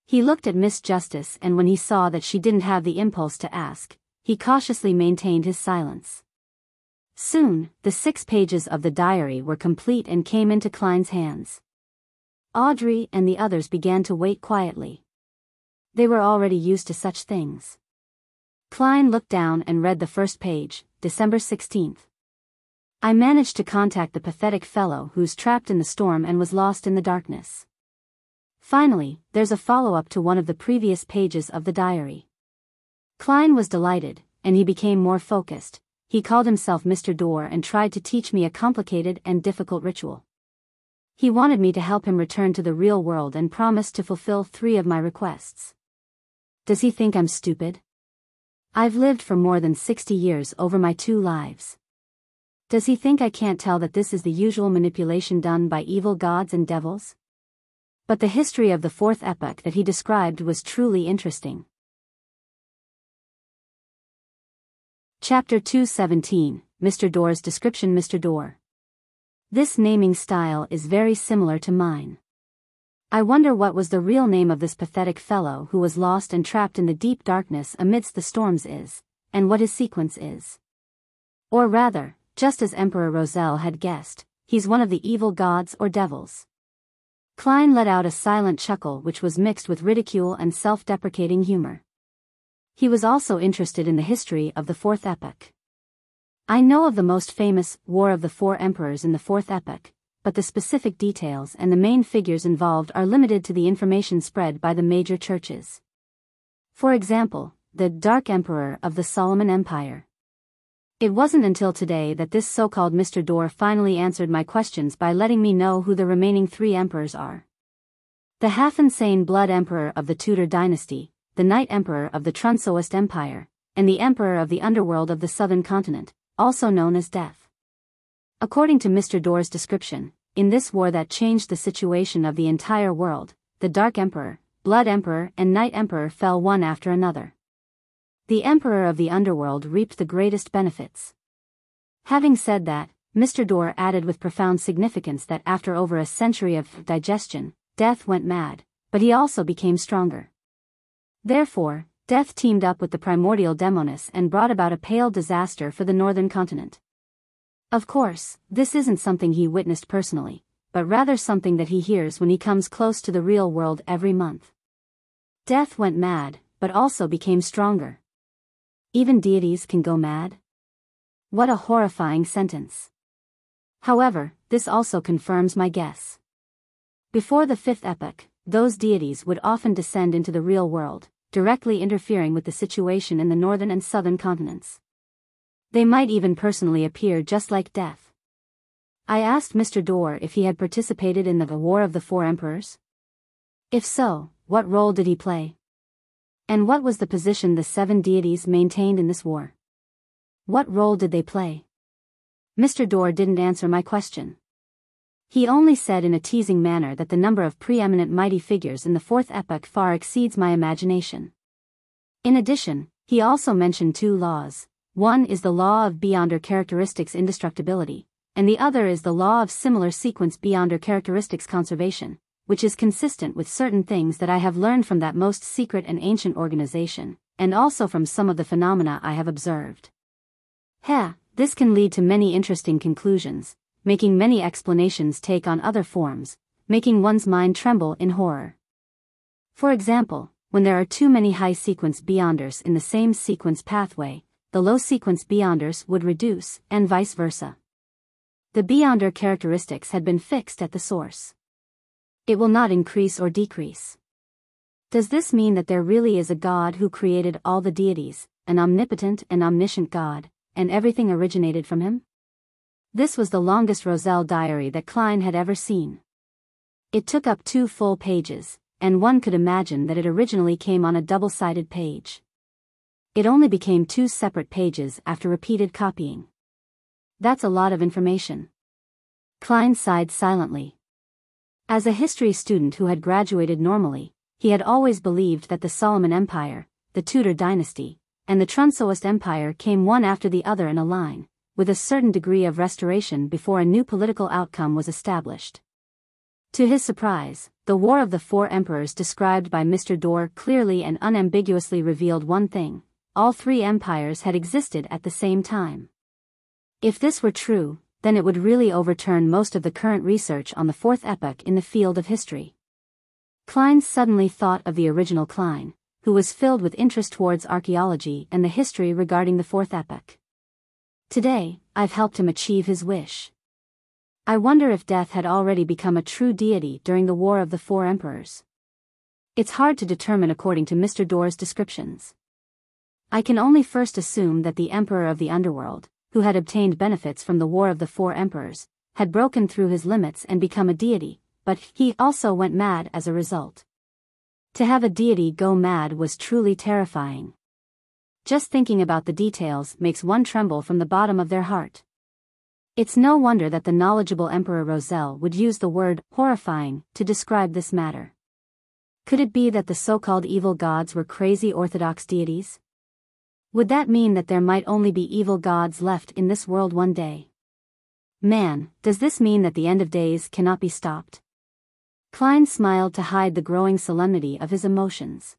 He looked at Miss Justice, and when he saw that she didn't have the impulse to ask, he cautiously maintained his silence. Soon, the 6 pages of the diary were complete and came into Klein's hands. Audrey and the others began to wait quietly. They were already used to such things. Klein looked down and read the first page, December 16th. I managed to contact the pathetic fellow who's trapped in the storm and was lost in the darkness. Finally, there's a follow-up to one of the previous pages of the diary. Klein was delighted, and he became more focused. He called himself Mr. Door and tried to teach me a complicated and difficult ritual. He wanted me to help him return to the real world and promised to fulfill 3 of my requests. Does he think I'm stupid? I've lived for more than 60 years over my 2 lives. Does he think I can't tell that this is the usual manipulation done by evil gods and devils? But the history of the 4th epoch that he described was truly interesting. Chapter 217, Mr. Door's description. Mr. Door. This naming style is very similar to mine. I wonder what was the real name of this pathetic fellow who was lost and trapped in the deep darkness amidst the storms is, and what his sequence is. Or rather, just as Emperor Roselle had guessed, he's one of the evil gods or devils. Klein let out a silent chuckle which was mixed with ridicule and self-deprecating humor. He was also interested in the history of the 4th epoch. I know of the most famous War of the 4 Emperors in the 4th epoch, but the specific details and the main figures involved are limited to the information spread by the major churches. For example, the Dark Emperor of the Solomon Empire. It wasn't until today that this so-called Mr. Door finally answered my questions by letting me know who the remaining 3 emperors are. The half-insane Blood Emperor of the Tudor dynasty, the Night Emperor of the Trunsoist Empire, and the Emperor of the Underworld of the Southern Continent, also known as Death. According to Mr. Door's description, in this war that changed the situation of the entire world, the Dark Emperor, Blood Emperor and Night Emperor fell one after another. The Emperor of the Underworld reaped the greatest benefits. Having said that, Mr. Door added with profound significance that after over a century of digestion, Death went mad, but he also became stronger. Therefore, Death teamed up with the primordial Demonis and brought about a pale disaster for the northern continent. Of course, this isn't something he witnessed personally, but rather something that he hears when he comes close to the real world every month. Death went mad, but also became stronger. Even deities can go mad? What a horrifying sentence. However, this also confirms my guess. Before the 5th epoch, those deities would often descend into the real world, directly interfering with the situation in the northern and southern continents. They might even personally appear just like Death. I asked Mr. Door if he had participated in the War of the 4 Emperors. If so, what role did he play? And what was the position the 7 deities maintained in this war? What role did they play? Mr. Door didn't answer my question. He only said in a teasing manner that the number of preeminent mighty figures in the 4th epoch far exceeds my imagination. In addition, he also mentioned 2 laws. One is the law of Beyonder characteristics indestructibility, and the other is the law of similar sequence Beyonder characteristics conservation, which is consistent with certain things that I have learned from that most secret and ancient organization, and also from some of the phenomena I have observed. This can lead to many interesting conclusions, making many explanations take on other forms, making one's mind tremble in horror. For example, when there are too many high-sequence Beyonders in the same sequence pathway, the low-sequence Beyonders would reduce, and vice versa. The Beyonder characteristics had been fixed at the source. It will not increase or decrease. Does this mean that there really is a God who created all the deities, an omnipotent and omniscient God, and everything originated from him? This was the longest Roselle diary that Klein had ever seen. It took up 2 full pages, and one could imagine that it originally came on a double-sided page. It only became 2 separate pages after repeated copying. That's a lot of information. Klein sighed silently. As a history student who had graduated normally, he had always believed that the Solomon Empire, the Tudor dynasty, and the Trunsoist Empire came one after the other in a line, with a certain degree of restoration before a new political outcome was established. To his surprise, the War of the Four Emperors described by Mr. Dorr clearly and unambiguously revealed one thing: all 3 empires had existed at the same time. If this were true, then it would really overturn most of the current research on the 4th epoch in the field of history. Klein suddenly thought of the original Klein, who was filled with interest towards archaeology and the history regarding the 4th epoch. Today, I've helped him achieve his wish. I wonder if death had already become a true deity during the War of the Four Emperors. It's hard to determine according to Mr. Dorr's descriptions. I can only first assume that the Emperor of the Underworld, who had obtained benefits from the War of the Four Emperors, had broken through his limits and become a deity, but he also went mad as a result. To have a deity go mad was truly terrifying. Just thinking about the details makes one tremble from the bottom of their heart. It's no wonder that the knowledgeable Emperor Roselle would use the word horrifying to describe this matter. Could it be that the so-called evil gods were crazy orthodox deities? Would that mean that there might only be evil gods left in this world one day? Man, does this mean that the end of days cannot be stopped? Klein smiled to hide the growing solemnity of his emotions.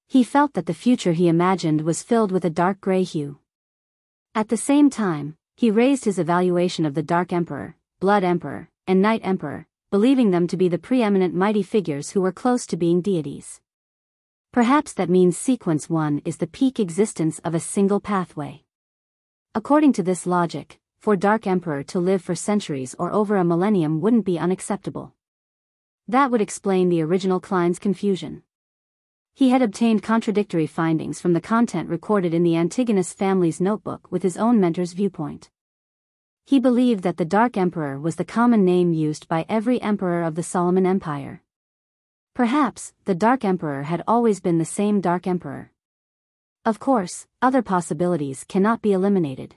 He felt that the future he imagined was filled with a dark gray hue. At the same time, he raised his evaluation of the Dark Emperor, Blood Emperor, and Night Emperor, believing them to be the preeminent mighty figures who were close to being deities. Perhaps that means sequence 1 is the peak existence of a single pathway. According to this logic, for Dark Emperor to live for centuries or over a millennium wouldn't be unacceptable. That would explain the original Klein's confusion. He had obtained contradictory findings from the content recorded in the Antigonus family's notebook with his own mentor's viewpoint. He believed that the Dark Emperor was the common name used by every emperor of the Solomon Empire. Perhaps, the Dark Emperor had always been the same Dark Emperor. Of course, other possibilities cannot be eliminated.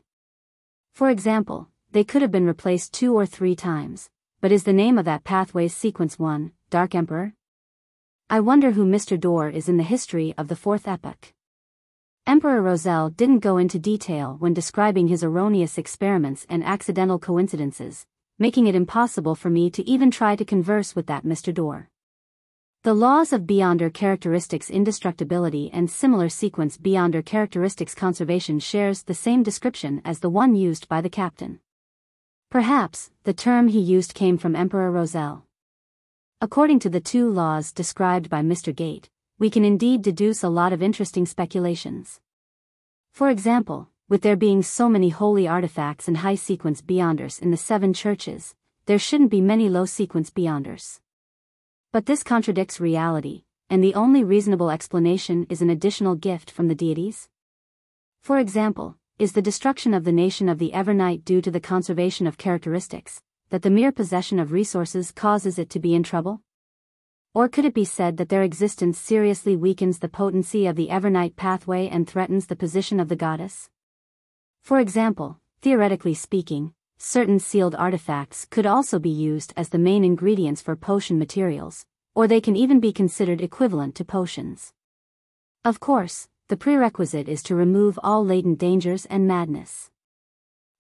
For example, they could have been replaced 2 or 3 times, but is the name of that pathway's sequence 1, Dark Emperor? I wonder who Mr. Dorr is in the history of the 4th epoch. Emperor Roselle didn't go into detail when describing his erroneous experiments and accidental coincidences, making it impossible for me to even try to converse with that Mr. Dorr. The laws of Beyonder characteristics indestructibility and similar sequence Beyonder characteristics conservation shares the same description as the one used by the captain. Perhaps, the term he used came from Emperor Roselle. According to the 2 laws described by Mr. Gate, we can indeed deduce a lot of interesting speculations. For example, with there being so many holy artifacts and high-sequence Beyonders in the 7 churches, there shouldn't be many low-sequence Beyonders. But this contradicts reality, and the only reasonable explanation is an additional gift from the deities? For example, is the destruction of the nation of the Evernight due to the conservation of characteristics, that the mere possession of resources causes it to be in trouble? Or could it be said that their existence seriously weakens the potency of the Evernight pathway and threatens the position of the goddess? For example, theoretically speaking, certain sealed artifacts could also be used as the main ingredients for potion materials, or they can even be considered equivalent to potions. Of course, the prerequisite is to remove all latent dangers and madness.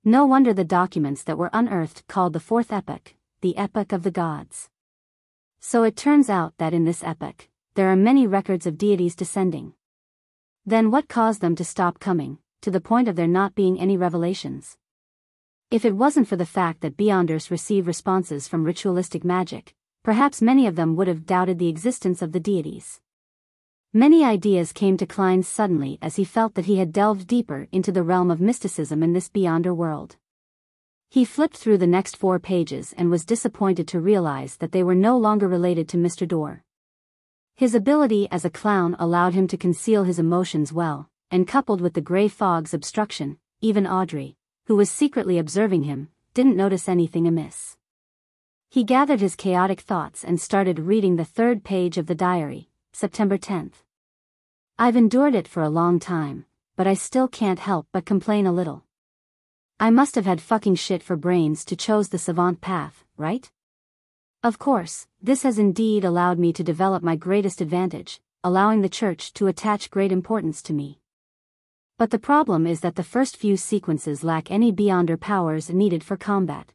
No wonder the documents that were unearthed called the 4th epoch, the epoch of the gods. So it turns out that in this epoch, there are many records of deities descending. Then what caused them to stop coming, to the point of there not being any revelations? If it wasn't for the fact that Beyonders receive responses from ritualistic magic, perhaps many of them would have doubted the existence of the deities. Many ideas came to Klein suddenly as he felt that he had delved deeper into the realm of mysticism in this beyonder world. He flipped through the next 4 pages and was disappointed to realize that they were no longer related to Mr. Dorr. His ability as a clown allowed him to conceal his emotions well, and coupled with the gray fog's obstruction, even Audrey, who was secretly observing him, didn't notice anything amiss. He gathered his chaotic thoughts and started reading the 3rd page of the diary, September 10th. I've endured it for a long time, but I still can't help but complain a little. I must have had fucking shit for brains to chose the savant path, right? Of course, this has indeed allowed me to develop my greatest advantage, allowing the church to attach great importance to me. But the problem is that the first few sequences lack any beyonder powers needed for combat.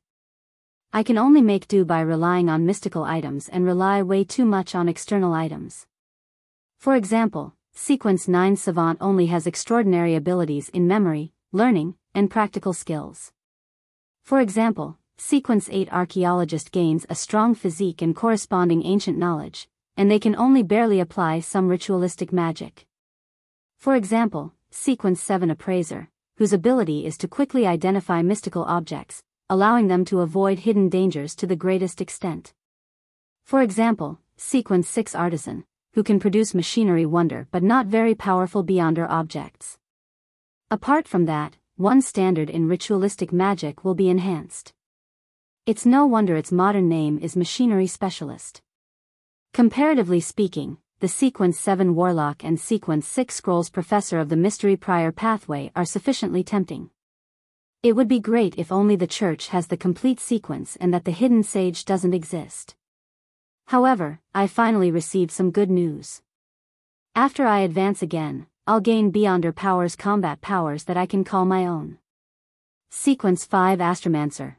I can only make do by relying on mystical items and rely way too much on external items. For example, Sequence 9 Savant only has extraordinary abilities in memory, learning, and practical skills. For example, Sequence 8 Archaeologist gains a strong physique and corresponding ancient knowledge, and they can only barely apply some ritualistic magic. For example, Sequence 7 Appraiser, whose ability is to quickly identify mystical objects, allowing them to avoid hidden dangers to the greatest extent. For example, Sequence 6 Artisan, who can produce machinery wonder but not very powerful beyonder objects. Apart from that, one standard in ritualistic magic will be enhanced. It's no wonder its modern name is Machinery Specialist. Comparatively speaking, the Sequence 7 Warlock and Sequence 6 Scrolls Professor of the Mystery Prior Pathway are sufficiently tempting. It would be great if only the church has the complete sequence and that the hidden sage doesn't exist. However, I finally received some good news. After I advance again, I'll gain beyonder powers, combat powers that I can call my own. Sequence 5 Astromancer.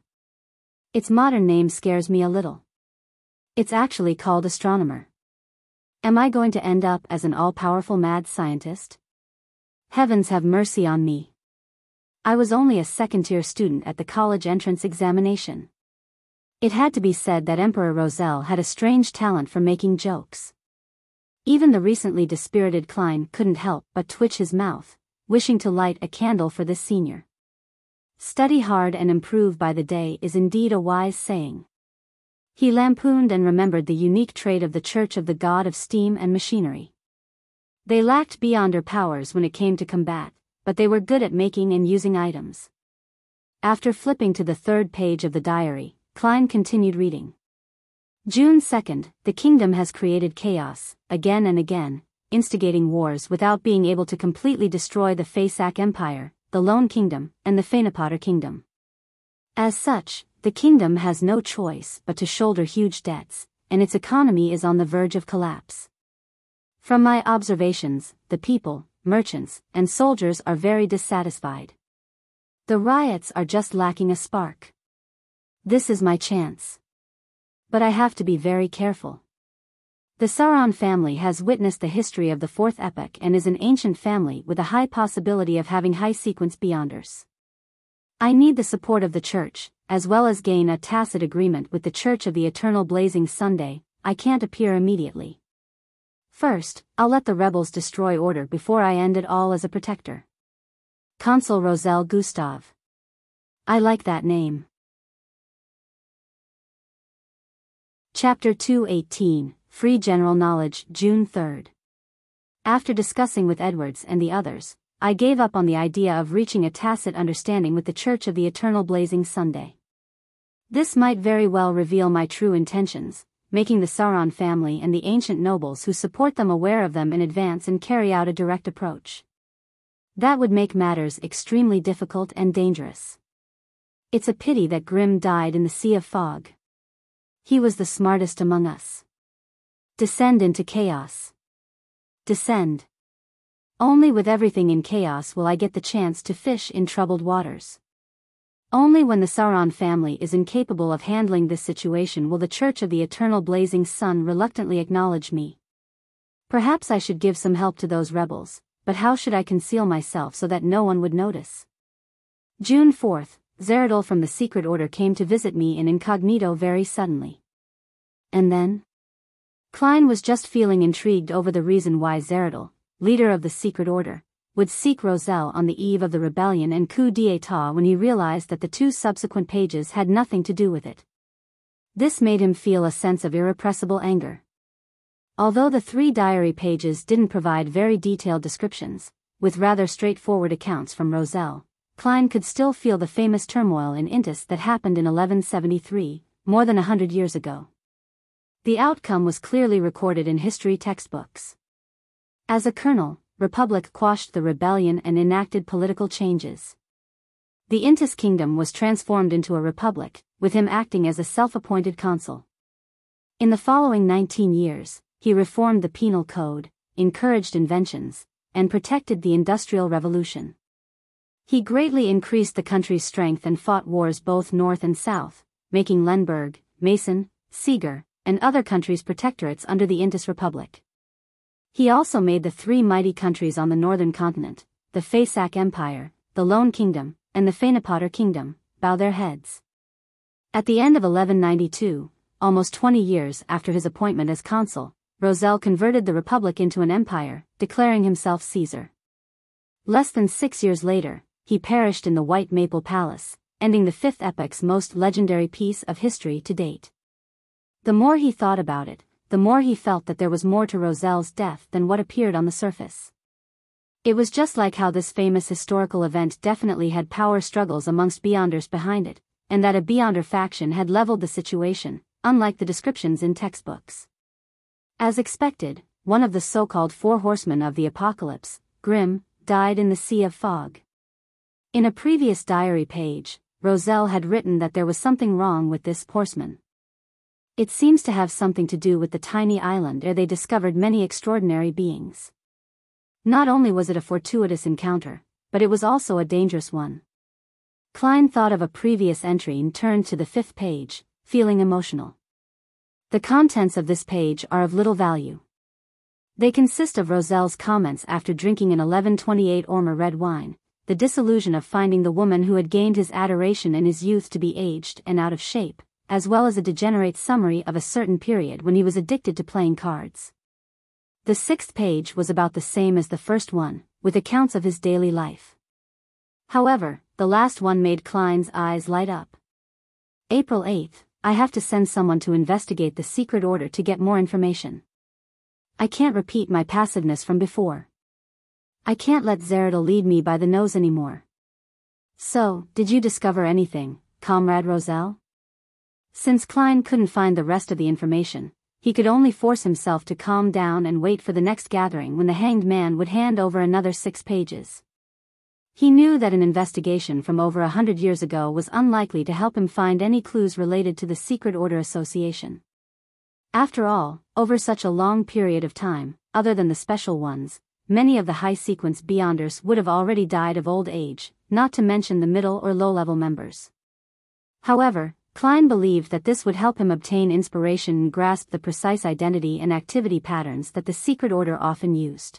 Its modern name scares me a little. It's actually called Astronomer. Am I going to end up as an all-powerful mad scientist? Heavens have mercy on me. I was only a second-tier student at the college entrance examination. It had to be said that Emperor Roselle had a strange talent for making jokes. Even the recently dispirited Klein couldn't help but twitch his mouth, wishing to light a candle for this senior. Study hard and improve by the day is indeed a wise saying. He lampooned and remembered the unique trait of the Church of the God of Steam and Machinery. They lacked beyonder powers when it came to combat, but they were good at making and using items. After flipping to the 3rd page of the diary, Klein continued reading. June 2nd, the kingdom has created chaos, again and again, instigating wars without being able to completely destroy the Faesac Empire, the Lone Kingdom, and the Fainapotter Kingdom. As such, the kingdom has no choice but to shoulder huge debts, and its economy is on the verge of collapse. From my observations, the people, merchants, and soldiers are very dissatisfied. The riots are just lacking a spark. This is my chance. But I have to be very careful. The Sauron family has witnessed the history of the 4th epoch and is an ancient family with a high possibility of having high-sequence beyonders. I need the support of the church, as well as gain a tacit agreement with the Church of the Eternal Blazing Sunday. I can't appear immediately. First, I'll let the rebels destroy order before I end it all as a protector. Consul Roselle Gustave. I like that name. Chapter 218, Free General Knowledge, June 3rd. After discussing with Edwards and the others, I gave up on the idea of reaching a tacit understanding with the Church of the Eternal Blazing Sunday. This might very well reveal my true intentions, making the Sauron family and the ancient nobles who support them aware of them in advance and carry out a direct approach. That would make matters extremely difficult and dangerous. It's a pity that Grimm died in the Sea of Fog. He was the smartest among us. Descend into chaos. Descend. Only with everything in chaos will I get the chance to fish in troubled waters. Only when the Sauron family is incapable of handling this situation will the Church of the Eternal Blazing Sun reluctantly acknowledge me. Perhaps I should give some help to those rebels, but how should I conceal myself so that no one would notice? June 4th, Zeradol from the Secret Order came to visit me in incognito very suddenly. And then? Klein was just feeling intrigued over the reason why Zeradal, leader of the secret order, would seek Roselle on the eve of the rebellion and coup d'état when he realized that the two subsequent pages had nothing to do with it. This made him feel a sense of irrepressible anger. Although the 3 diary pages didn't provide very detailed descriptions, with rather straightforward accounts from Roselle, Klein could still feel the famous turmoil in Intis that happened in 1173, more than 100 years ago. The outcome was clearly recorded in history textbooks. As a colonel, Republic quashed the rebellion and enacted political changes. The Intis kingdom was transformed into a republic, with him acting as a self-appointed consul. In the following 19 years, he reformed the penal code, encouraged inventions, and protected the Industrial Revolution. He greatly increased the country's strength and fought wars both north and south, making Lemberg, Mason, Seeger, and other countries protectorates under the Intis Republic. He also made the 3 mighty countries on the northern continent, the Faisak Empire, the Lone Kingdom, and the Fanapotter Kingdom, bow their heads. At the end of 1192, almost 20 years after his appointment as consul, Roselle converted the Republic into an empire, declaring himself Caesar. Less than 6 years later, he perished in the White Maple Palace, ending the 5th epoch's most legendary piece of history to date. The more he thought about it, the more he felt that there was more to Roselle's death than what appeared on the surface. It was just like how this famous historical event definitely had power struggles amongst Beyonders behind it, and that a Beyonder faction had leveled the situation, unlike the descriptions in textbooks. As expected, one of the so-called 4 horsemen of the apocalypse, Grimm, died in the Sea of Fog. In a previous diary page, Roselle had written that there was something wrong with this horseman. It seems to have something to do with the tiny island where they discovered many extraordinary beings. Not only was it a fortuitous encounter, but it was also a dangerous one. Klein thought of a previous entry and turned to the 5th page, feeling emotional. The contents of this page are of little value. They consist of Roselle's comments after drinking an 1128 Ormer red wine, the disillusion of finding the woman who had gained his adoration in his youth to be aged and out of shape, as well as a degenerate summary of a certain period when he was addicted to playing cards. The 6th page was about the same as the first one, with accounts of his daily life. However, the last one made Klein's eyes light up. April 8th, I have to send someone to investigate the secret order to get more information. I can't repeat my passiveness from before. I can't let Zeradal lead me by the nose anymore. So, did you discover anything, Comrade Roselle? Since Klein couldn't find the rest of the information, he could only force himself to calm down and wait for the next gathering when the hanged man would hand over another 6 pages. He knew that an investigation from over 100 years ago was unlikely to help him find any clues related to the Secret Order Association. After all, over such a long period of time, other than the special ones, many of the high-sequence Beyonders would have already died of old age, not to mention the middle or low-level members. However, Klein believed that this would help him obtain inspiration and grasp the precise identity and activity patterns that the secret order often used.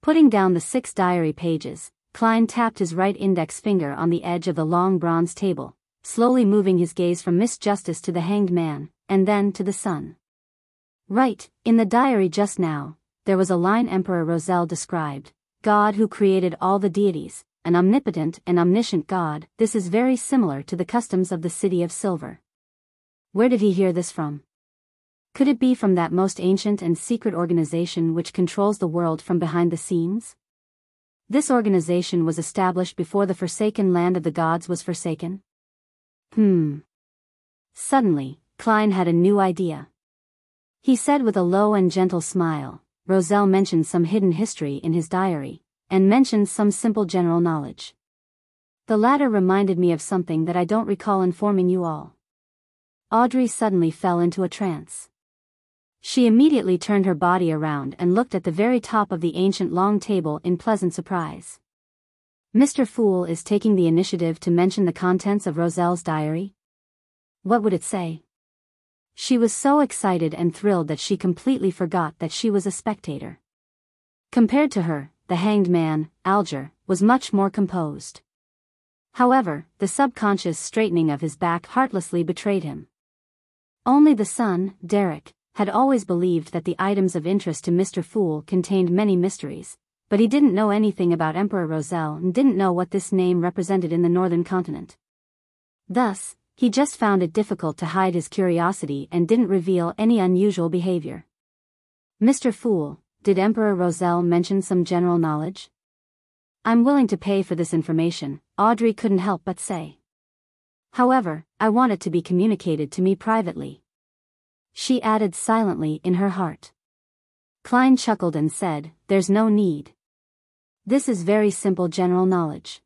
Putting down the 6 diary pages, Klein tapped his right index finger on the edge of the long bronze table, slowly moving his gaze from Miss Justice to the hanged man, and then to the sun. Right, in the diary just now, there was a line Emperor Roselle described, God who created all the deities, an omnipotent and omniscient God. This is very similar to the customs of the City of Silver. Where did he hear this from? Could it be from that most ancient and secret organization which controls the world from behind the scenes? This organization was established before the forsaken land of the gods was forsaken? Suddenly, Klein had a new idea. He said with a low and gentle smile, Roselle mentioned some hidden history in his diary, and mentioned some simple general knowledge. The latter reminded me of something that I don't recall informing you all. Audrey suddenly fell into a trance. She immediately turned her body around and looked at the very top of the ancient long table in pleasant surprise. Mr. Fool is taking the initiative to mention the contents of Roselle's diary? What would it say? She was so excited and thrilled that she completely forgot that she was a spectator. Compared to her, the hanged man, Alger, was much more composed. However, the subconscious straightening of his back heartlessly betrayed him. Only the son, Derek, had always believed that the items of interest to Mr. Fool contained many mysteries, but he didn't know anything about Emperor Roselle and didn't know what this name represented in the northern continent. Thus, he just found it difficult to hide his curiosity and didn't reveal any unusual behavior. Mr. Fool, did Emperor Roselle mention some general knowledge? I'm willing to pay for this information, Audrey couldn't help but say. However, I want it to be communicated to me privately. She added silently in her heart. Klein chuckled and said, there's no need. This is very simple general knowledge.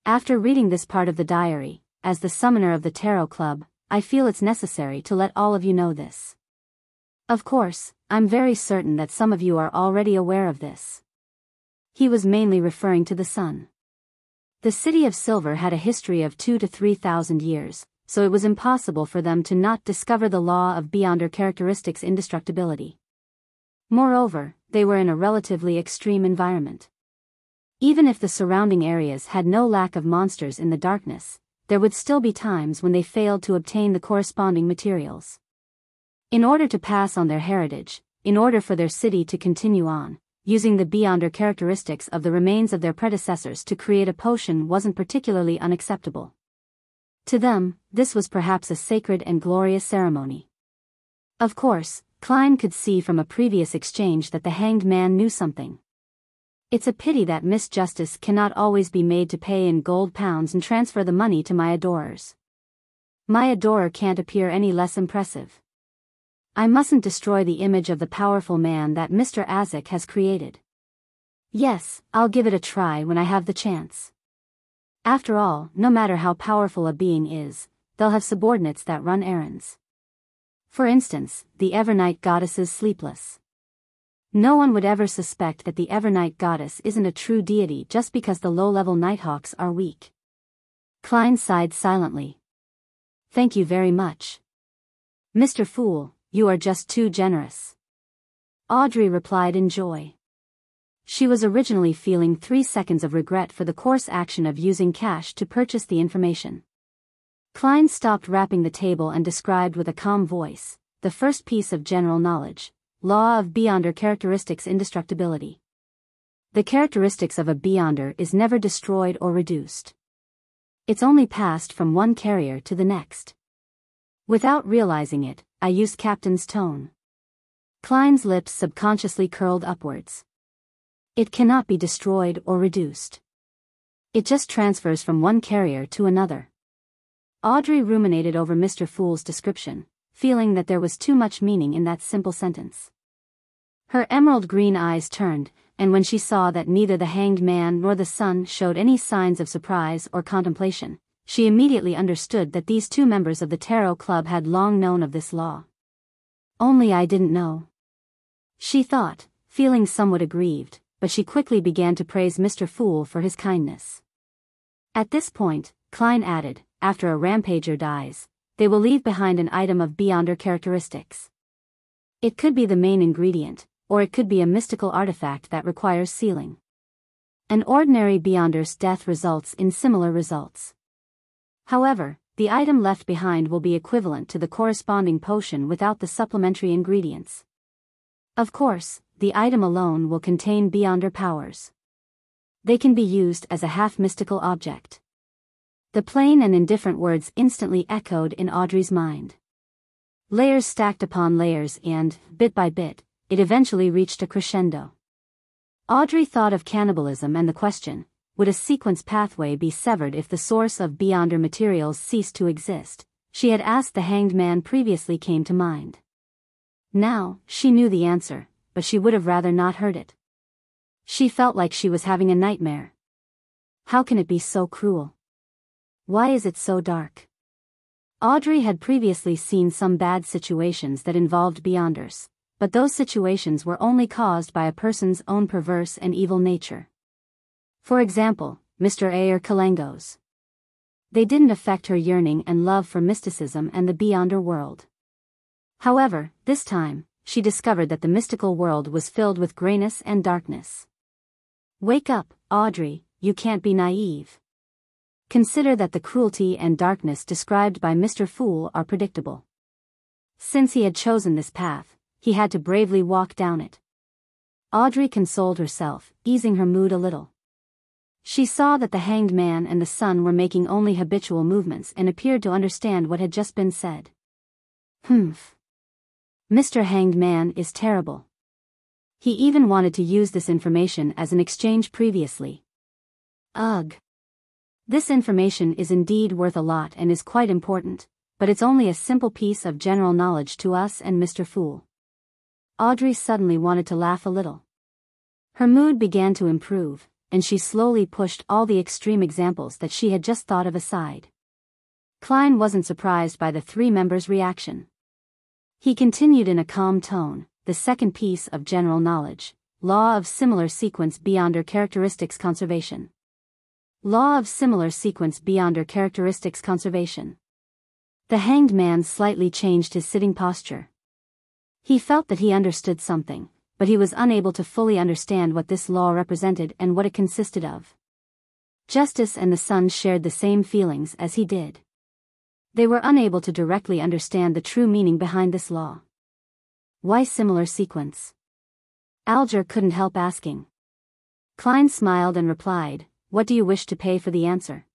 After reading this part of the diary, as the summoner of the Tarot Club, I feel it's necessary to let all of you know this. Of course, I'm very certain that some of you are already aware of this. He was mainly referring to the sun. The City of Silver had a history of 2,000 to 3,000 years, so it was impossible for them to not discover the law of Beyonder characteristics' indestructibility. Moreover, they were in a relatively extreme environment. Even if the surrounding areas had no lack of monsters in the darkness, there would still be times when they failed to obtain the corresponding materials. In order to pass on their heritage, in order for their city to continue on, using the Beyonder characteristics of the remains of their predecessors to create a potion wasn't particularly unacceptable. To them, this was perhaps a sacred and glorious ceremony. Of course, Klein could see from a previous exchange that the hanged man knew something. It's a pity that Miss Justice cannot always be made to pay in gold pounds and transfer the money to my adorers. My adorer can't appear any less impressive. I mustn't destroy the image of the powerful man that Mr. Azek has created. Yes, I'll give it a try when I have the chance. After all, no matter how powerful a being is, they'll have subordinates that run errands. For instance, the Evernight goddess is sleepless. No one would ever suspect that the Evernight goddess isn't a true deity just because the low-level Nighthawks are weak. Klein sighed silently. Thank you very much. Mr. Fool, you are just too generous. Audrey replied in joy. She was originally feeling 3 seconds of regret for the coarse action of using cash to purchase the information. Klein stopped rapping the table and described with a calm voice, the first piece of general knowledge, law of Beyonder characteristics indestructibility. The characteristics of a Beyonder is never destroyed or reduced. It's only passed from one carrier to the next. Without realizing it, I used Captain's tone. Klein's lips subconsciously curled upwards. It cannot be destroyed or reduced. It just transfers from one carrier to another. Audrey ruminated over Mr. Fool's description, feeling that there was too much meaning in that simple sentence. Her emerald green eyes turned, and when she saw that neither the hanged man nor the sun showed any signs of surprise or contemplation, she immediately understood that these two members of the Tarot Club had long known of this law. Only I didn't know. She thought, feeling somewhat aggrieved, but she quickly began to praise Mr. Fool for his kindness. At this point, Klein added, after a rampager dies, they will leave behind an item of Beyonder characteristics. It could be the main ingredient, or it could be a mystical artifact that requires sealing. An ordinary Beyonder's death results in similar results. However, the item left behind will be equivalent to the corresponding potion without the supplementary ingredients. Of course, the item alone will contain Beyonder powers. They can be used as a half-mystical object. The plain and indifferent words instantly echoed in Audrey's mind. Layers stacked upon layers and, bit by bit, it eventually reached a crescendo. Audrey thought of cannibalism and the question, would a sequence pathway be severed if the source of Beyonder materials ceased to exist? She had asked the hanged man previously came to mind. Now, she knew the answer, but she would have rather not heard it. She felt like she was having a nightmare. How can it be so cruel? Why is it so dark? Audrey had previously seen some bad situations that involved Beyonders, but those situations were only caused by a person's own perverse and evil nature. For example, Mr. Ayer Kalangos. They didn't affect her yearning and love for mysticism and the Beyonder world. However, this time, she discovered that the mystical world was filled with grayness and darkness. Wake up, Audrey, you can't be naive. Consider that the cruelty and darkness described by Mr. Fool are predictable. Since he had chosen this path, he had to bravely walk down it. Audrey consoled herself, easing her mood a little. She saw that the Hanged Man and the sun were making only habitual movements and appeared to understand what had just been said. Humph. Mr. Hanged Man is terrible. He even wanted to use this information as an exchange previously. Ugh. This information is indeed worth a lot and is quite important, but it's only a simple piece of general knowledge to us and Mr. Fool. Audrey suddenly wanted to laugh a little. Her mood began to improve, and she slowly pushed all the extreme examples that she had just thought of aside. Klein wasn't surprised by the three members' reaction. He continued in a calm tone, the second piece of general knowledge, law of similar sequence beyond characteristics conservation. Law of similar sequence beyond characteristics conservation. The Hanged Man slightly changed his sitting posture. He felt that he understood something, but he was unable to fully understand what this law represented and what it consisted of. Justice and the sun shared the same feelings as he did. They were unable to directly understand the true meaning behind this law. Why similar sequence? Alger couldn't help asking. Klein smiled and replied, "What do you wish to pay for the answer?"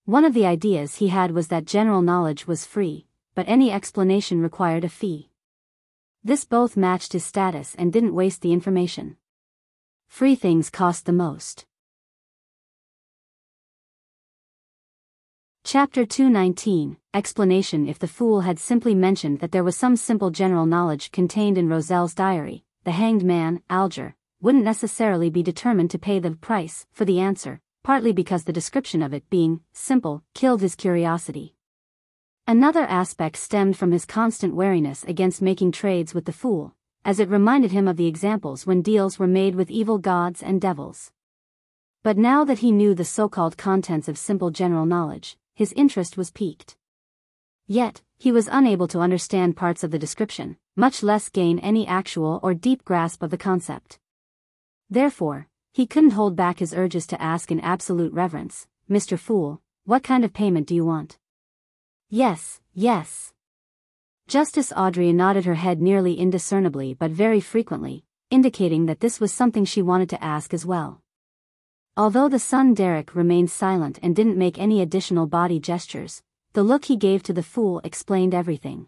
One of the ideas he had was that general knowledge was free, but any explanation required a fee. This both matched his status and didn't waste the information. Free things cost the most. Chapter 219, Explanation. If the fool had simply mentioned that there was some simple general knowledge contained in Roselle's diary, the Hanged Man, Alger, wouldn't necessarily be determined to pay the price for the answer, partly because the description of it being simple killed his curiosity. Another aspect stemmed from his constant wariness against making trades with the fool, as it reminded him of the examples when deals were made with evil gods and devils. But now that he knew the so-called contents of simple general knowledge, his interest was piqued. Yet, he was unable to understand parts of the description, much less gain any actual or deep grasp of the concept. Therefore, he couldn't hold back his urges to ask in absolute reverence, "Mr. Fool, what kind of payment do you want?" "Yes, yes." Justice Audrey nodded her head nearly indiscernibly but very frequently, indicating that this was something she wanted to ask as well. Although the son Derek remained silent and didn't make any additional body gestures, the look he gave to the fool explained everything.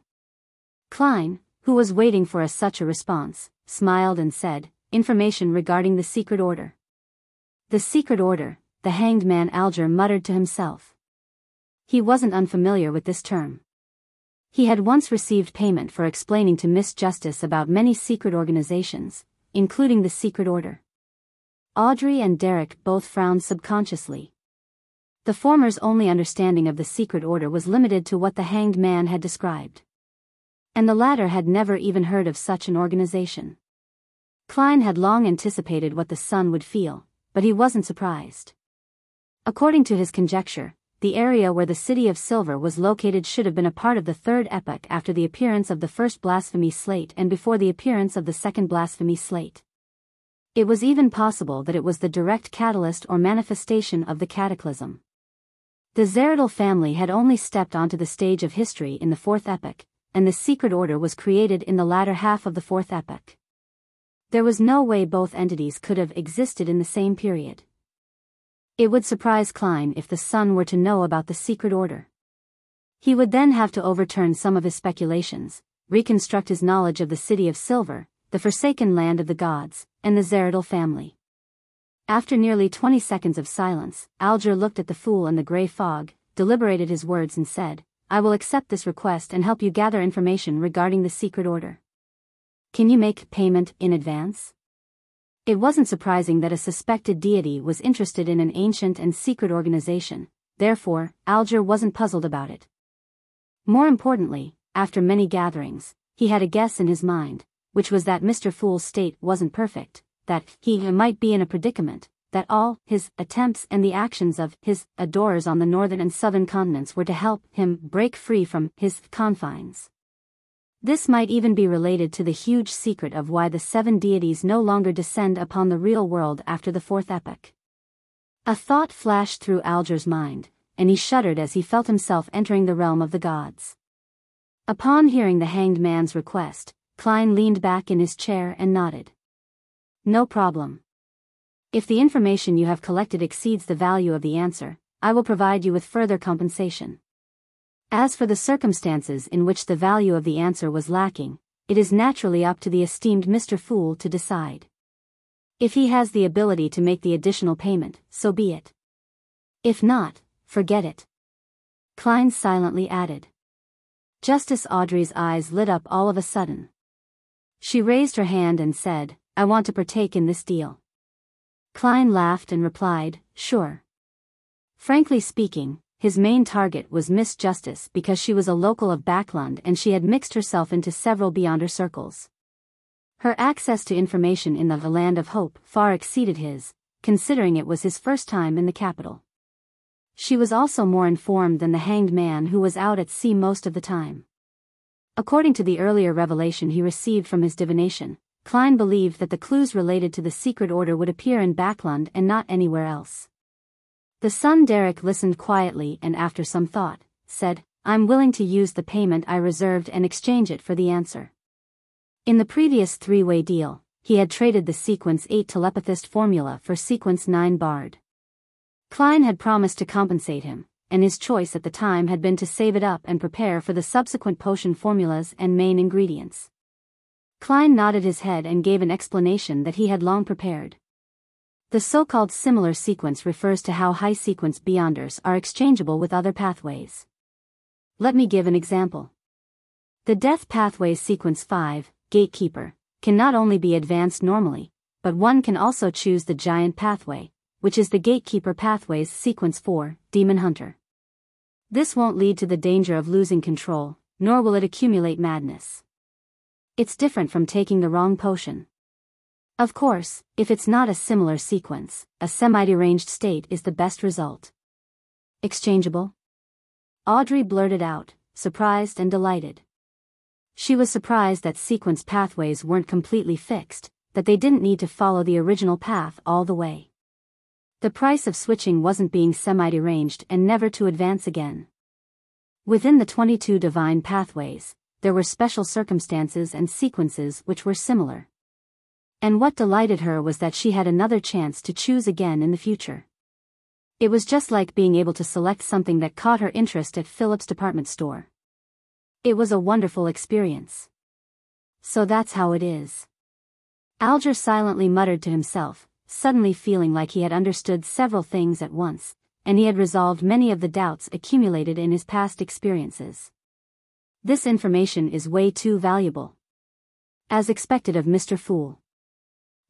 Klein, who was waiting for such a response, smiled and said, "Information regarding the secret order." The secret order, the Hanged Man Alger muttered to himself. He wasn't unfamiliar with this term. He had once received payment for explaining to Miss Justice about many secret organizations, including the secret order. Audrey and Derek both frowned subconsciously. The former's only understanding of the secret order was limited to what the Hanged Man had described. And the latter had never even heard of such an organization. Klein had long anticipated what the son would feel, but he wasn't surprised. According to his conjecture, the area where the City of Silver was located should have been a part of the third epoch after the appearance of the first blasphemy slate and before the appearance of the second blasphemy slate. It was even possible that it was the direct catalyst or manifestation of the cataclysm. The Zeridal family had only stepped onto the stage of history in the fourth epoch, and the secret order was created in the latter half of the fourth epoch. There was no way both entities could have existed in the same period. It would surprise Klein if the son were to know about the secret order. He would then have to overturn some of his speculations, reconstruct his knowledge of the City of Silver, the forsaken land of the gods, and the Zeridal family. After nearly 20 seconds of silence, Alger looked at the fool in the gray fog, deliberated his words and said, "I will accept this request and help you gather information regarding the secret order. Can you make payment in advance?" It wasn't surprising that a suspected deity was interested in an ancient and secret organization, therefore, Alger wasn't puzzled about it. More importantly, after many gatherings, he had a guess in his mind, which was that Mr. Fool's state wasn't perfect, that he might be in a predicament, that all his attempts and the actions of his adorers on the northern and southern continents were to help him break free from his confines. This might even be related to the huge secret of why the seven deities no longer descend upon the real world after the fourth epoch. A thought flashed through Alger's mind, and he shuddered as he felt himself entering the realm of the gods. Upon hearing the hanged man's request, Klein leaned back in his chair and nodded. No problem. If the information you have collected exceeds the value of the answer, I will provide you with further compensation. As for the circumstances in which the value of the answer was lacking, it is naturally up to the esteemed Mr. Fool to decide. If he has the ability to make the additional payment, so be it. If not, forget it. Klein silently added. Justice Audrey's eyes lit up all of a sudden. She raised her hand and said, I want to partake in this deal. Klein laughed and replied, sure. Frankly speaking, his main target was Miss Justice because she was a local of Backland and she had mixed herself into several Beyonder circles. Her access to information in the Land of Hope far exceeded his, considering it was his first time in the capital. She was also more informed than the hanged man who was out at sea most of the time. According to the earlier revelation he received from his divination, Klein believed that the clues related to the secret order would appear in Backland and not anywhere else. The son Derek listened quietly and after some thought, said, I'm willing to use the payment I reserved and exchange it for the answer. In the previous three-way deal, he had traded the Sequence 8 telepathist formula for Sequence 9 Bard. Klein had promised to compensate him, and his choice at the time had been to save it up and prepare for the subsequent potion formulas and main ingredients. Klein nodded his head and gave an explanation that he had long prepared. The so-called similar sequence refers to how high sequence Beyonders are exchangeable with other pathways. Let me give an example. The Death Pathway's Sequence 5, Gatekeeper, can not only be advanced normally, but one can also choose the Giant Pathway, which is the Gatekeeper Pathway's Sequence 4, Demon Hunter. This won't lead to the danger of losing control, nor will it accumulate madness. It's different from taking the wrong potion. Of course, if it's not a similar sequence, a semi-deranged state is the best result. Exchangeable? Audrey blurted out, surprised and delighted. She was surprised that sequence pathways weren't completely fixed, that they didn't need to follow the original path all the way. The price of switching wasn't being semi-deranged and never to advance again. Within the 22 divine pathways, there were special circumstances and sequences which were similar. And what delighted her was that she had another chance to choose again in the future. It was just like being able to select something that caught her interest at Philip's department store. It was a wonderful experience. So that's how it is. Alger silently muttered to himself, suddenly feeling like he had understood several things at once, and he had resolved many of the doubts accumulated in his past experiences. This information is way too valuable. As expected of Mr. Fool.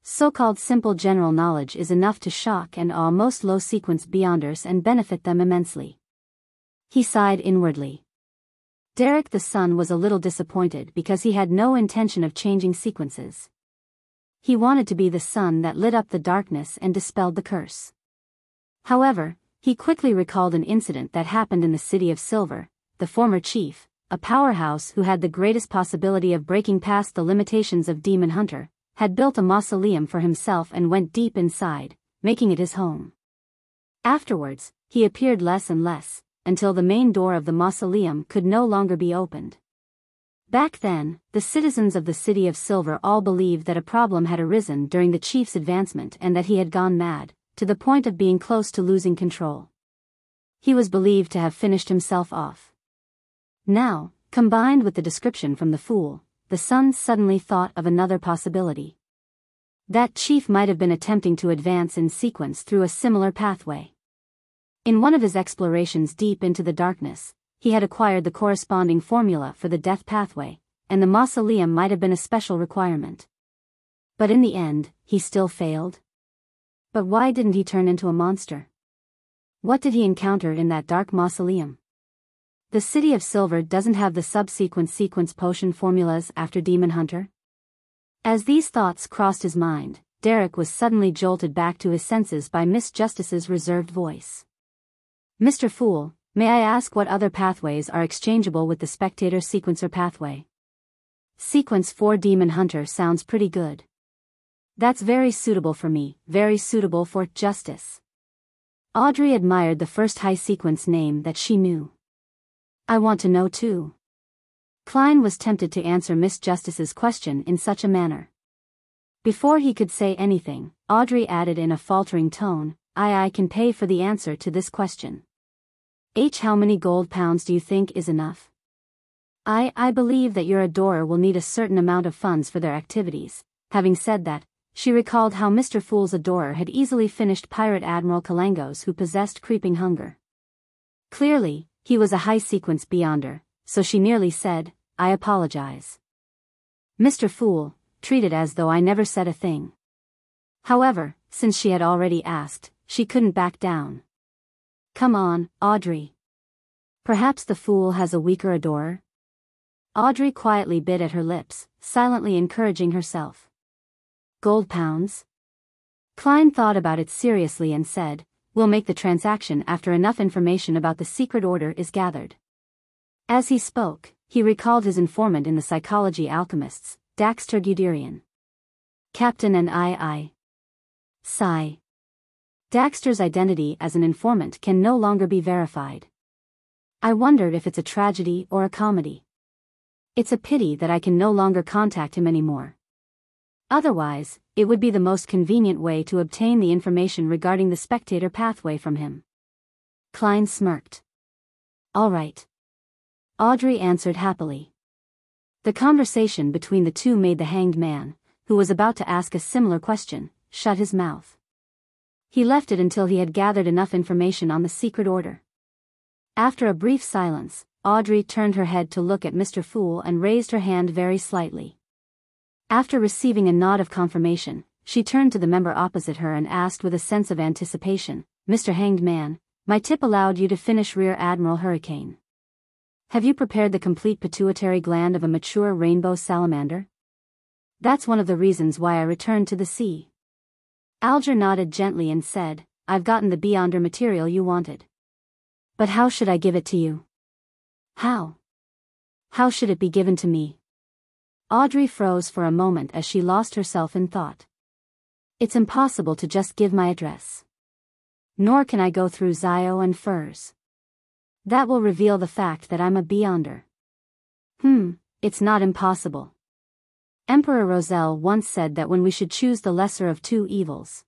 So-called simple general knowledge is enough to shock and awe most low-sequence Beyonders and benefit them immensely. He sighed inwardly. Derek the son was a little disappointed because he had no intention of changing sequences. He wanted to be the sun that lit up the darkness and dispelled the curse. However, he quickly recalled an incident that happened in the City of Silver. The former chief, a powerhouse who had the greatest possibility of breaking past the limitations of Demon Hunter, had built a mausoleum for himself and went deep inside, making it his home. Afterwards, he appeared less and less, until the main door of the mausoleum could no longer be opened. Back then, the citizens of the City of Silver all believed that a problem had arisen during the chief's advancement and that he had gone mad, to the point of being close to losing control. He was believed to have finished himself off. Now, combined with the description from the fool, the son suddenly thought of another possibility. That chief might have been attempting to advance in sequence through a similar pathway. In one of his explorations deep into the darkness, he had acquired the corresponding formula for the death pathway, and the mausoleum might have been a special requirement. But in the end, he still failed. But why didn't he turn into a monster? What did he encounter in that dark mausoleum? The City of Silver doesn't have the subsequent sequence potion formulas after Demon Hunter? As these thoughts crossed his mind, Derek was suddenly jolted back to his senses by Miss Justice's reserved voice. Mr. Fool, may I ask what other pathways are exchangeable with the Spectator Sequencer pathway? Sequence 4 Demon Hunter sounds pretty good. That's very suitable for me, very suitable for Justice. Audrey admired the first high sequence name that she knew. I want to know too. Klein was tempted to answer Miss Justice's question in such a manner. Before he could say anything, Audrey added in a faltering tone, I can pay for the answer to this question. How many gold pounds do you think is enough? I believe that your adorer will need a certain amount of funds for their activities. Having said that, she recalled how Mr. Fool's adorer had easily finished Pirate Admiral Kalangos, who possessed creeping hunger. Clearly, he was a high-sequence beyonder, so she nearly said, I apologize. Mr. Fool, treat it as though I never said a thing. However, since she had already asked, she couldn't back down. Come on, Audrey. Perhaps the fool has a weaker adorer? Audrey quietly bit at her lips, silently encouraging herself. Gold pounds? Klein thought about it seriously and said, we'll make the transaction after enough information about the secret order is gathered. As he spoke, he recalled his informant in the Psychology Alchemists, Daxter Guderian. Captain and I. Sigh. Daxter's identity as an informant can no longer be verified. I wondered if it's a tragedy or a comedy. It's a pity that I can no longer contact him anymore. Otherwise, it would be the most convenient way to obtain the information regarding the spectator pathway from him. Klein smirked. All right. Audrey answered happily. The conversation between the two made the hanged man, who was about to ask a similar question, shut his mouth. He left it until he had gathered enough information on the secret order. After a brief silence, Audrey turned her head to look at Mr. Fool and raised her hand very slightly. After receiving a nod of confirmation, she turned to the member opposite her and asked with a sense of anticipation, Mr. Hanged Man, my tip allowed you to finish Rear Admiral Hurricane. Have you prepared the complete pituitary gland of a mature rainbow salamander? That's one of the reasons why I returned to the sea. Alger nodded gently and said, I've gotten the Beyonder material you wanted. But how should I give it to you? How? How should it be given to me? Audrey froze for a moment as she lost herself in thought. It's impossible to just give my address. Nor can I go through Zio and Furs. That will reveal the fact that I'm a Beyonder. It's not impossible. Emperor Roselle once said that when we should choose the lesser of two evils.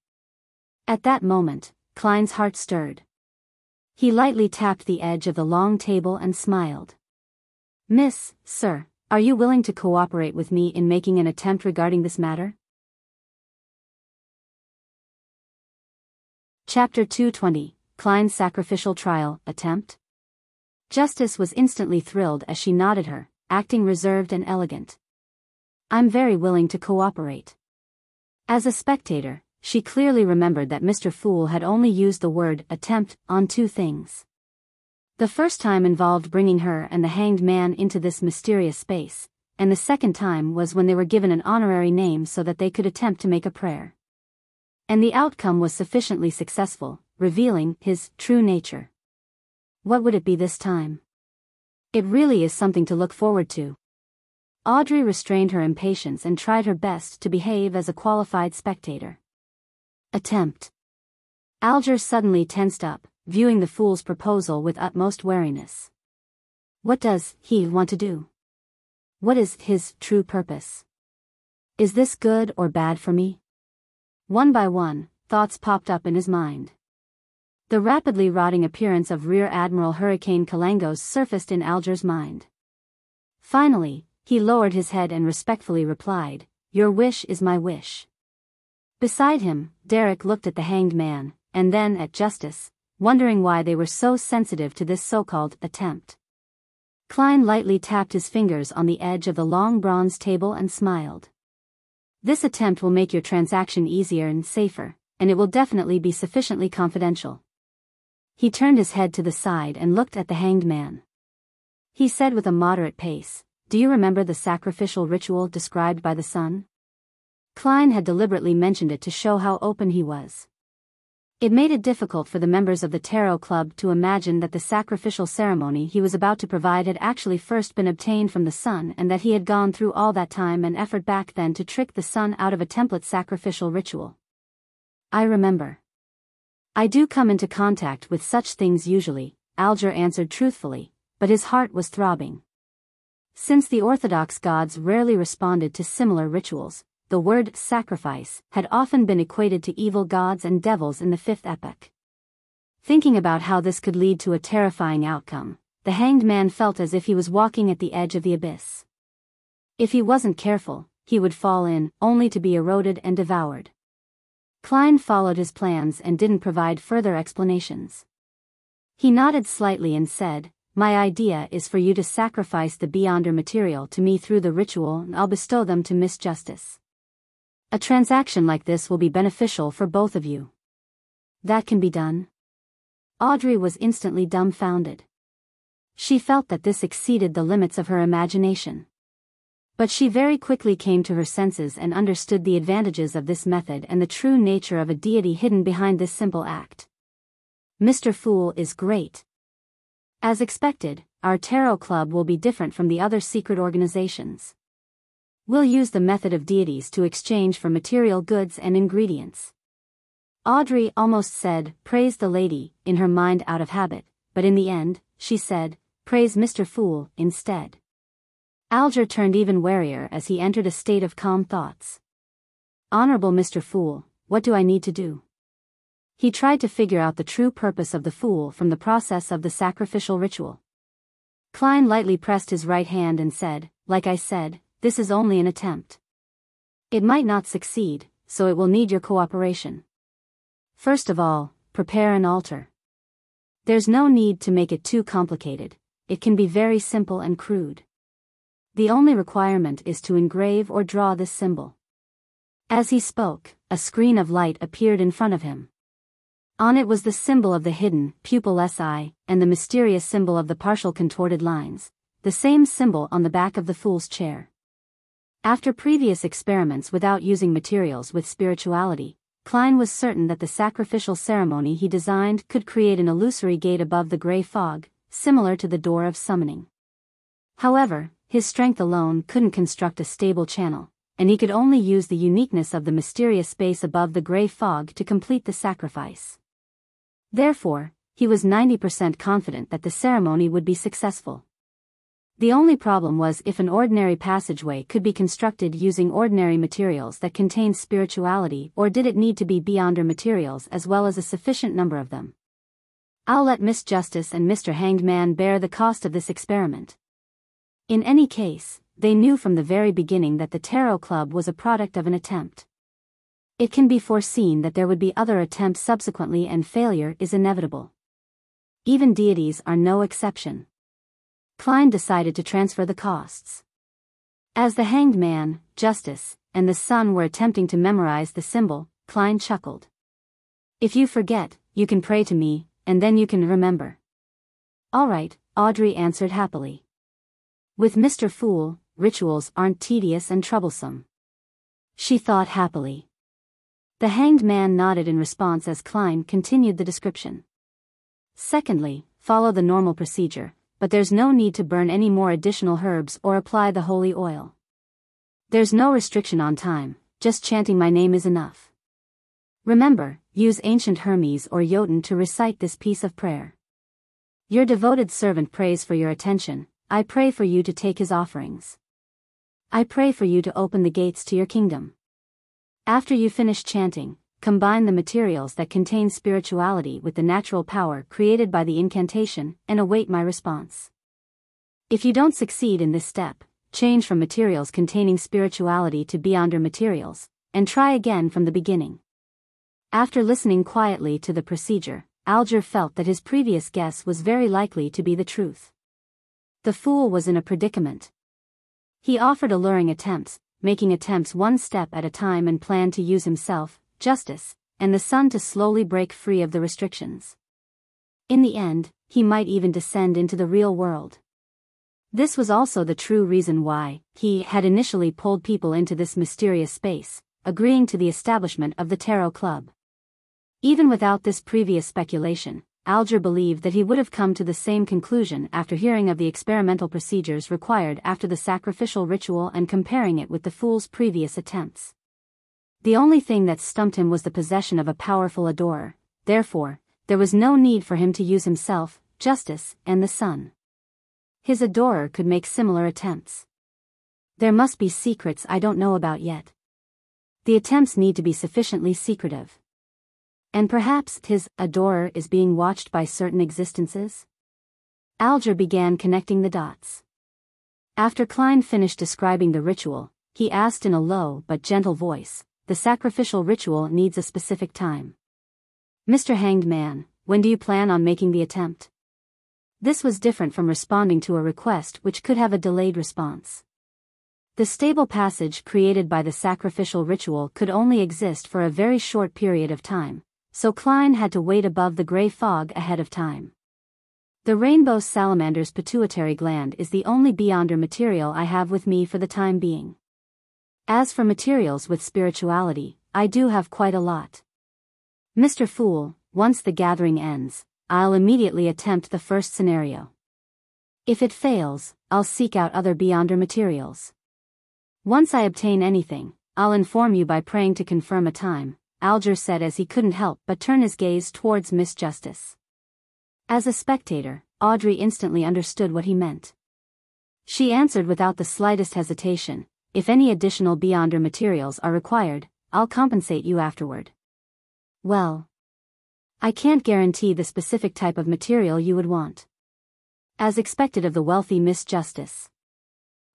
At that moment, Klein's heart stirred. He lightly tapped the edge of the long table and smiled. Sir, are you willing to cooperate with me in making an attempt regarding this matter? Chapter 220, Klein's Sacrificial Trial, Attempt? Justice was instantly thrilled as she nodded her, acting reserved and elegant. I'm very willing to cooperate. As a spectator, she clearly remembered that Mr. Fool had only used the word attempt on two things. The first time involved bringing her and the hanged man into this mysterious space, and the second time was when they were given an honorary name so that they could attempt to make a prayer. And the outcome was sufficiently successful, revealing his true nature. What would it be this time? It really is something to look forward to. Audrey restrained her impatience and tried her best to behave as a qualified spectator. Attempt. Alger suddenly tensed up, viewing the fool's proposal with utmost wariness. What does he want to do? What is his true purpose? Is this good or bad for me? One by one, thoughts popped up in his mind. The rapidly rotting appearance of Rear Admiral Hurricane Kalangos surfaced in Alger's mind. Finally, he lowered his head and respectfully replied, Your wish is my wish. Beside him, Derek looked at the hanged man, and then at Justice, wondering why they were so sensitive to this so-called attempt. Klein lightly tapped his fingers on the edge of the long bronze table and smiled. This attempt will make your transaction easier and safer, and it will definitely be sufficiently confidential. He turned his head to the side and looked at the hanged man. He said with a moderate pace, Do you remember the sacrificial ritual described by the sun? Klein had deliberately mentioned it to show how open he was. It made it difficult for the members of the Tarot Club to imagine that the sacrificial ceremony he was about to provide had actually first been obtained from the sun and that he had gone through all that time and effort back then to trick the sun out of a template sacrificial ritual. I remember. I do come into contact with such things usually, Alger answered truthfully, but his heart was throbbing. Since the Orthodox gods rarely responded to similar rituals, the word sacrifice had often been equated to evil gods and devils in the fifth epoch. Thinking about how this could lead to a terrifying outcome, the hanged man felt as if he was walking at the edge of the abyss. If he wasn't careful, he would fall in, only to be eroded and devoured. Klein followed his plans and didn't provide further explanations. He nodded slightly and said, "My idea is for you to sacrifice the Beyonder material to me through the ritual and I'll bestow them to Miss Justice. A transaction like this will be beneficial for both of you." "That can be done?" Audrey was instantly dumbfounded. She felt that this exceeded the limits of her imagination. But she very quickly came to her senses and understood the advantages of this method and the true nature of a deity hidden behind this simple act. "Mr. Fool is great. As expected, our tarot club will be different from the other secret organizations. We'll use the method of deities to exchange for material goods and ingredients." Audrey almost said, "Praise the lady," in her mind out of habit, but in the end, she said, "Praise Mr. Fool," instead. Alger turned even warier as he entered a state of calm thoughts. "Honorable Mr. Fool, what do I need to do?" He tried to figure out the true purpose of the fool from the process of the sacrificial ritual. Klein lightly pressed his right hand and said, "Like I said, this is only an attempt. It might not succeed, so it will need your cooperation. First of all, prepare an altar. There's no need to make it too complicated, it can be very simple and crude. The only requirement is to engrave or draw this symbol." As he spoke, a screen of light appeared in front of him. On it was the symbol of the hidden, pupilless eye, and the mysterious symbol of the partial contorted lines, the same symbol on the back of the fool's chair. After previous experiments without using materials with spirituality, Klein was certain that the sacrificial ceremony he designed could create an illusory gate above the gray fog, similar to the door of summoning. However, his strength alone couldn't construct a stable channel, and he could only use the uniqueness of the mysterious space above the gray fog to complete the sacrifice. Therefore, he was 90% confident that the ceremony would be successful. The only problem was if an ordinary passageway could be constructed using ordinary materials that contained spirituality, or did it need to be Beyonder materials as well as a sufficient number of them. "I'll let Miss Justice and Mr. Hanged Man bear the cost of this experiment." In any case, they knew from the very beginning that the Tarot Club was a product of an attempt. It can be foreseen that there would be other attempts subsequently, and failure is inevitable. Even deities are no exception. Klein decided to transfer the costs. As the Hanged Man, Justice, and the Sun were attempting to memorize the symbol, Klein chuckled. "If you forget, you can pray to me, and then you can remember." "All right," Audrey answered happily. With Mr. Fool, rituals aren't tedious and troublesome. She thought happily. The Hanged Man nodded in response as Klein continued the description. "Secondly, follow the normal procedure, but there's no need to burn any more additional herbs or apply the holy oil. There's no restriction on time, just chanting my name is enough. Remember, use ancient Hermes or Jotun to recite this piece of prayer. Your devoted servant prays for your attention. I pray for you to take his offerings. I pray for you to open the gates to your kingdom." After you finish chanting, combine the materials that contain spirituality with the natural power created by the incantation, and await my response. If you don't succeed in this step, change from materials containing spirituality to Beyonder materials, and try again from the beginning. After listening quietly to the procedure, Alger felt that his previous guess was very likely to be the truth. The fool was in a predicament. He offered alluring attempts, making attempts one step at a time, and planned to use himself, Justice, and the Sun to slowly break free of the restrictions. In the end, he might even descend into the real world. This was also the true reason why he had initially pulled people into this mysterious space, agreeing to the establishment of the Tarot Club. Even without this previous speculation, Alger believed that he would have come to the same conclusion after hearing of the experimental procedures required after the sacrificial ritual and comparing it with the fool's previous attempts. The only thing that stumped him was the possession of a powerful adorer, therefore, there was no need for him to use himself, Justice, and the Sun. His adorer could make similar attempts. There must be secrets I don't know about yet. The attempts need to be sufficiently secretive. And perhaps his adorer is being watched by certain existences? Alger began connecting the dots. After Klein finished describing the ritual, he asked in a low but gentle voice, "The sacrificial ritual needs a specific time. Mr. Hanged Man, when do you plan on making the attempt?" This was different from responding to a request which could have a delayed response. The stable passage created by the sacrificial ritual could only exist for a very short period of time, so Klein had to wait above the gray fog ahead of time. The rainbow salamander's pituitary gland is the only Beyonder material I have with me for the time being. As for materials with spirituality, I do have quite a lot. Mr. Fool, once the gathering ends, I'll immediately attempt the first scenario. If it fails, I'll seek out other Beyonder materials. Once I obtain anything, I'll inform you by praying to confirm a time, Alger said as he couldn't help but turn his gaze towards Miss Justice. As a spectator, Audrey instantly understood what he meant. She answered without the slightest hesitation, "If any additional Beyonder materials are required, I'll compensate you afterward." "Well, I can't guarantee the specific type of material you would want." As expected of the wealthy Miss Justice.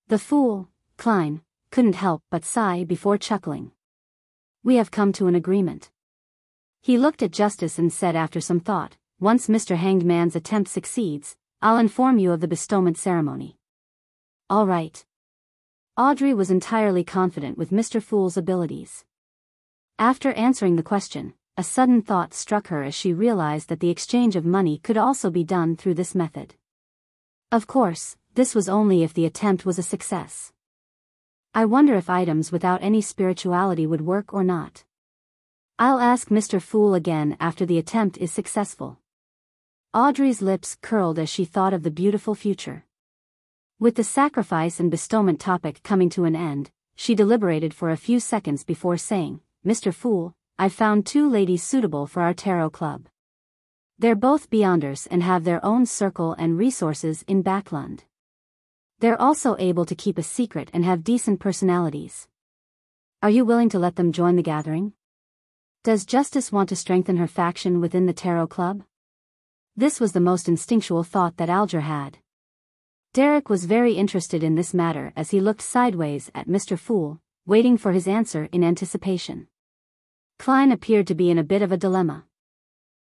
The fool, Klein, couldn't help but sigh before chuckling. "We have come to an agreement." He looked at Justice and said after some thought, "Once Mr. Hanged Man's attempt succeeds, I'll inform you of the bestowment ceremony." "All right." Audrey was entirely confident with Mr. Fool's abilities. After answering the question, a sudden thought struck her as she realized that the exchange of money could also be done through this method. Of course, this was only if the attempt was a success. I wonder if items without any spirituality would work or not. I'll ask Mr. Fool again after the attempt is successful. Audrey's lips curled as she thought of the beautiful future. With the sacrifice and bestowment topic coming to an end, she deliberated for a few seconds before saying, "Mr. Fool, I've found 2 ladies suitable for our tarot club. They're both Beyonders and have their own circle and resources in Backland. They're also able to keep a secret and have decent personalities. Are you willing to let them join the gathering? Does Justice want to strengthen her faction within the tarot club?" This was the most instinctual thought that Alger had. Derek was very interested in this matter as he looked sideways at Mr. Fool, waiting for his answer in anticipation. Klein appeared to be in a bit of a dilemma.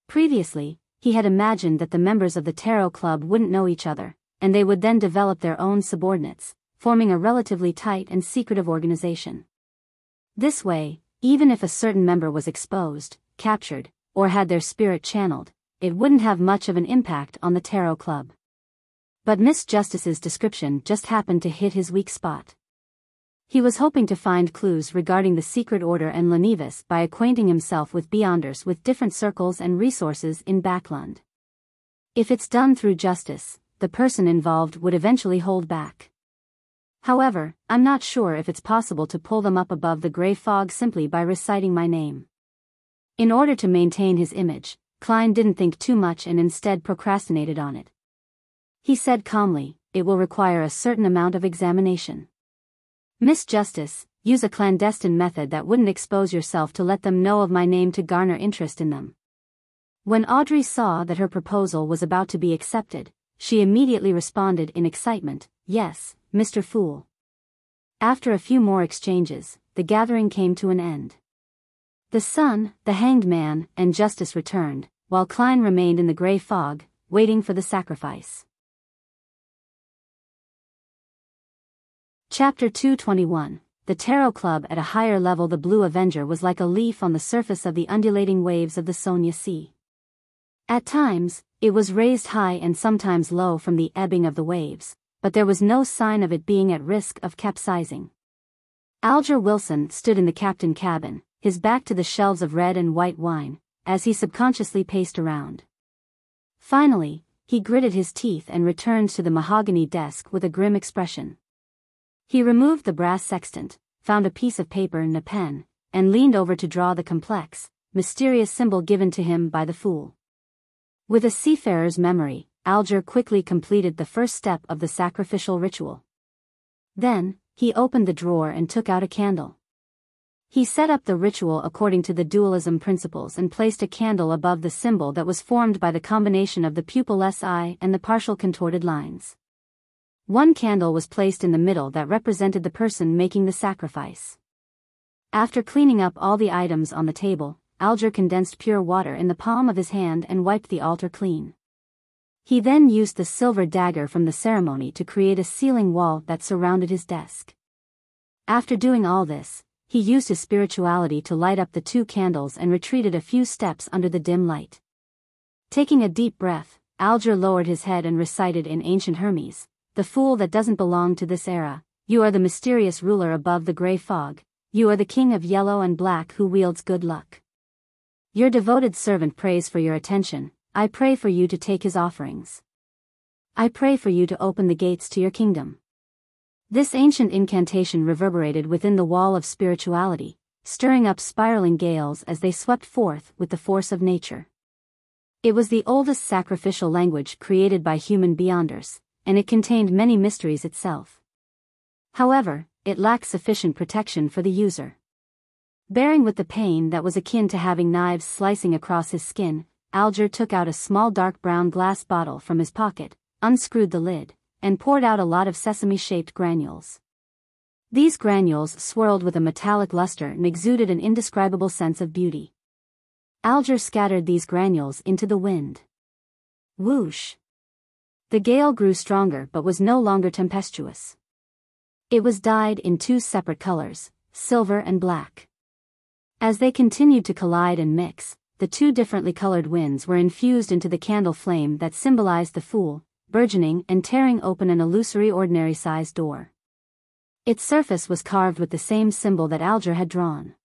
Previously, he had imagined that the members of the tarot club wouldn't know each other, and they would then develop their own subordinates, forming a relatively tight and secretive organization. This way, even if a certain member was exposed, captured, or had their spirit channeled, it wouldn't have much of an impact on the tarot club. But Miss Justice's description just happened to hit his weak spot. He was hoping to find clues regarding the secret order and Lenivis by acquainting himself with Beyonders with different circles and resources in Backland. If it's done through Justice, the person involved would eventually hold back. However, I'm not sure if it's possible to pull them up above the gray fog simply by reciting my name. In order to maintain his image, Klein didn't think too much and instead procrastinated on it. He said calmly, "It will require a certain amount of examination. Miss Justice, use a clandestine method that wouldn't expose yourself to let them know of my name to garner interest in them." When Audrey saw that her proposal was about to be accepted, she immediately responded in excitement, "Yes, Mr. Fool." After a few more exchanges, the gathering came to an end. The sun, the Hanged Man, and Justice returned, while Klein remained in the gray fog, waiting for the sacrifice. Chapter 221. The Tarot Club. At a higher level, the blue Avenger was like a leaf on the surface of the undulating waves of the Sonia Sea. At times, it was raised high and sometimes low from the ebbing of the waves, but there was no sign of it being at risk of capsizing. Alger Wilson stood in the captain cabin, his back to the shelves of red and white wine, as he subconsciously paced around. Finally, he gritted his teeth and returned to the mahogany desk with a grim expression. He removed the brass sextant, found a piece of paper and a pen, and leaned over to draw the complex, mysterious symbol given to him by the fool. With a seafarer's memory, Alger quickly completed the first step of the sacrificial ritual. Then, he opened the drawer and took out a candle. He set up the ritual according to the dualism principles and placed a candle above the symbol that was formed by the combination of the pupilless eye and the partial contorted lines. One candle was placed in the middle that represented the person making the sacrifice. After cleaning up all the items on the table, Alger condensed pure water in the palm of his hand and wiped the altar clean. He then used the silver dagger from the ceremony to create a ceiling wall that surrounded his desk. After doing all this, he used his spirituality to light up the 2 candles and retreated a few steps under the dim light. Taking a deep breath, Alger lowered his head and recited in ancient Hermes, "The fool that doesn't belong to this era, you are the mysterious ruler above the gray fog, you are the king of yellow and black who wields good luck. Your devoted servant prays for your attention, I pray for you to take his offerings. I pray for you to open the gates to your kingdom." This ancient incantation reverberated within the wall of spirituality, stirring up spiraling gales as they swept forth with the force of nature. It was the oldest sacrificial language created by human beyonders, and it contained many mysteries itself. However, it lacked sufficient protection for the user. Bearing with the pain that was akin to having knives slicing across his skin, Alger took out a small dark brown glass bottle from his pocket, unscrewed the lid, and poured out a lot of sesame-shaped granules. These granules swirled with a metallic luster and exuded an indescribable sense of beauty. Alger scattered these granules into the wind. Whoosh! The gale grew stronger but was no longer tempestuous. It was dyed in 2 separate colors, silver and black. As they continued to collide and mix, the 2 differently colored winds were infused into the candle flame that symbolized the fool, burgeoning and tearing open an illusory ordinary-sized door. Its surface was carved with the same symbol that Alger had drawn.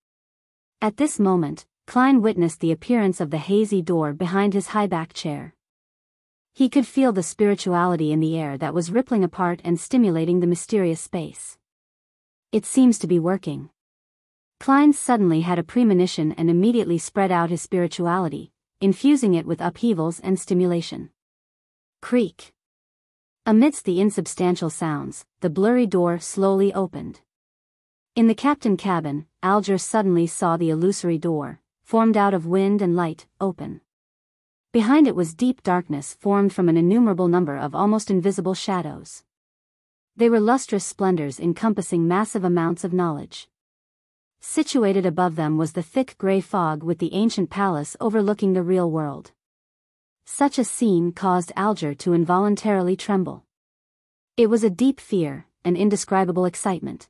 At this moment, Klein witnessed the appearance of the hazy door behind his high-back chair. He could feel the spirituality in the air that was rippling apart and stimulating the mysterious space. It seems to be working. Klein suddenly had a premonition and immediately spread out his spirituality, infusing it with upheavals and stimulation. Creak! Amidst the insubstantial sounds, the blurry door slowly opened. In the captain cabin, Alger suddenly saw the illusory door, formed out of wind and light, open. Behind it was deep darkness formed from an innumerable number of almost invisible shadows. They were lustrous splendors encompassing massive amounts of knowledge. Situated above them was the thick gray fog with the ancient palace overlooking the real world. Such a scene caused Alger to involuntarily tremble. It was a deep fear, an indescribable excitement.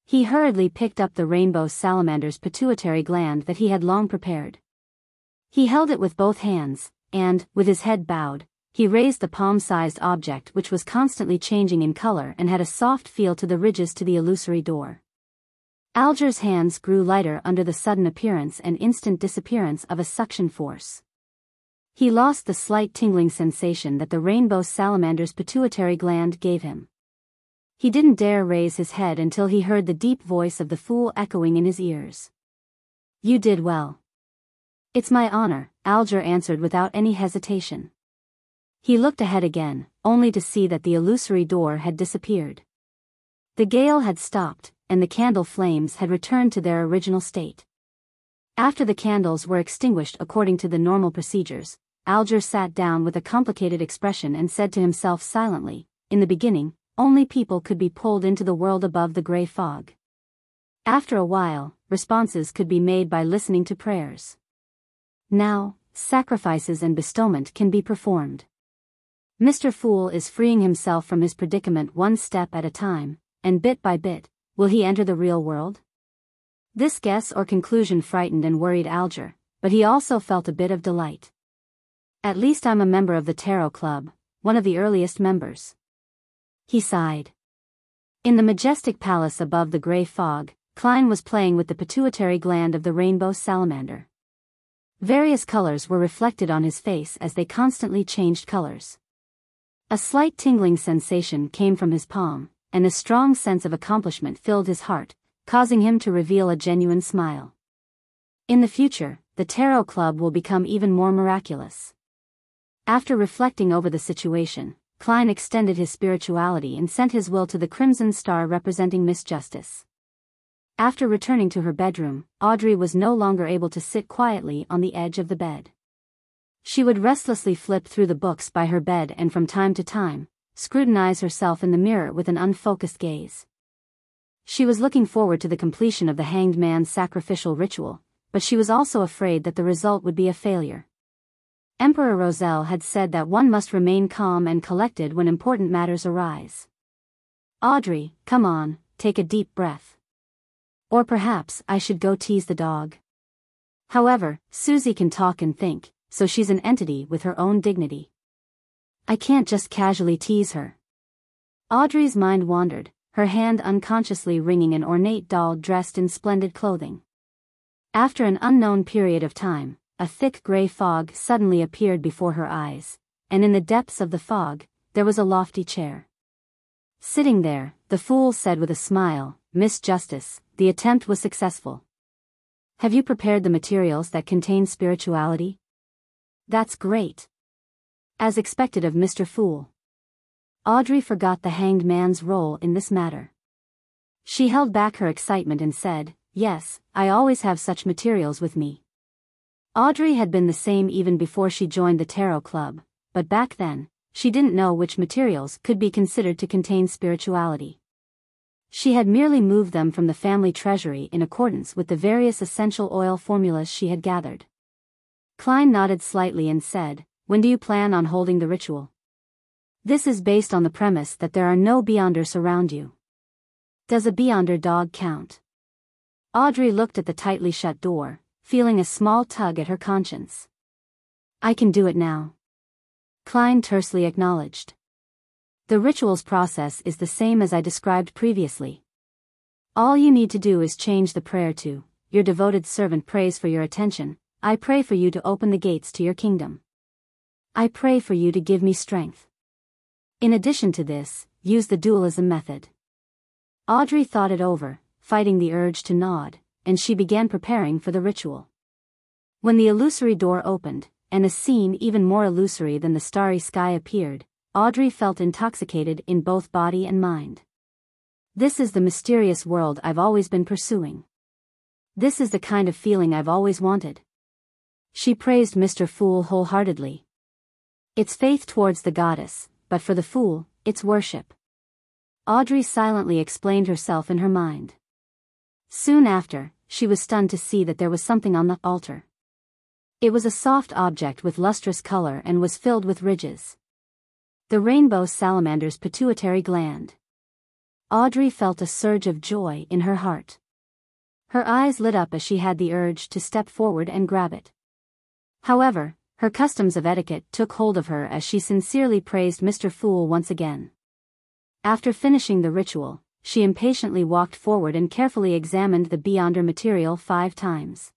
He hurriedly picked up the rainbow salamander's pituitary gland that he had long prepared. He held it with both hands, and, with his head bowed, he raised the palm-sized object which was constantly changing in color and had a soft feel to the ridges to the illusory door. Alger's hands grew lighter under the sudden appearance and instant disappearance of a suction force. He lost the slight tingling sensation that the rainbow salamander's pituitary gland gave him. He didn't dare raise his head until he heard the deep voice of the fool echoing in his ears. "You did well." "It's my honor," Alger answered without any hesitation. He looked ahead again, only to see that the illusory door had disappeared. The gale had stopped, and the candle flames had returned to their original state. After the candles were extinguished according to the normal procedures, Alger sat down with a complicated expression and said to himself silently, "In the beginning, only people could be pulled into the world above the gray fog. After a while, responses could be made by listening to prayers. Now, sacrifices and bestowment can be performed. Mr. Fool is freeing himself from his predicament one step at a time, and bit by bit, will he enter the real world?" This guess or conclusion frightened and worried Alger, but he also felt a bit of delight. "At least I'm a member of the Tarot Club, one of the earliest members." He sighed. In the majestic palace above the gray fog, Klein was playing with the pituitary gland of the rainbow salamander. Various colors were reflected on his face as they constantly changed colors. A slight tingling sensation came from his palm, and a strong sense of accomplishment filled his heart, causing him to reveal a genuine smile. In the future, the Tarot Club will become even more miraculous. After reflecting over the situation, Klein extended his spirituality and sent his will to the Crimson Star representing Miss Justice. After returning to her bedroom, Audrey was no longer able to sit quietly on the edge of the bed. She would restlessly flip through the books by her bed and from time to time, scrutinize herself in the mirror with an unfocused gaze. She was looking forward to the completion of the Hanged Man's sacrificial ritual, but she was also afraid that the result would be a failure. Emperor Roselle had said that one must remain calm and collected when important matters arise. Audrey, come on, take a deep breath. Or perhaps I should go tease the dog. However, Susie can talk and think, so she's an entity with her own dignity. I can't just casually tease her. Audrey's mind wandered, her hand unconsciously wringing an ornate doll dressed in splendid clothing. After an unknown period of time, a thick gray fog suddenly appeared before her eyes, and in the depths of the fog, there was a lofty chair. Sitting there, the fool said with a smile, Miss Justice, the attempt was successful. Have you prepared the materials that contain spirituality? That's great. As expected of Mr. Fool. Audrey forgot the Hanged Man's role in this matter. She held back her excitement and said, yes, I always have such materials with me. Audrey had been the same even before she joined the Tarot Club, but back then, she didn't know which materials could be considered to contain spirituality. She had merely moved them from the family treasury in accordance with the various essential oil formulas she had gathered. Klein nodded slightly and said, when do you plan on holding the ritual? This is based on the premise that there are no Beyonders around you. Does a Beyonder dog count? Audrey looked at the tightly shut door, feeling a small tug at her conscience. I can do it now. Klein tersely acknowledged. The ritual's process is the same as I described previously. All you need to do is change the prayer to, your devoted servant prays for your attention, I pray for you to open the gates to your kingdom. I pray for you to give me strength. In addition to this, use the dualism method. Audrey thought it over, fighting the urge to nod, and she began preparing for the ritual. When the illusory door opened, and a scene even more illusory than the starry sky appeared, Audrey felt intoxicated in both body and mind. This is the mysterious world I've always been pursuing. This is the kind of feeling I've always wanted. She praised Mr. Fool wholeheartedly. It's faith towards the goddess, but for the fool, it's worship. Audrey silently explained herself in her mind. Soon after, she was stunned to see that there was something on the altar. It was a soft object with lustrous color and was filled with ridges. The rainbow salamander's pituitary gland. Audrey felt a surge of joy in her heart. Her eyes lit up as she had the urge to step forward and grab it. However, her customs of etiquette took hold of her as she sincerely praised Mr. Fool once again. After finishing the ritual, she impatiently walked forward and carefully examined the Beyonder material 5 times.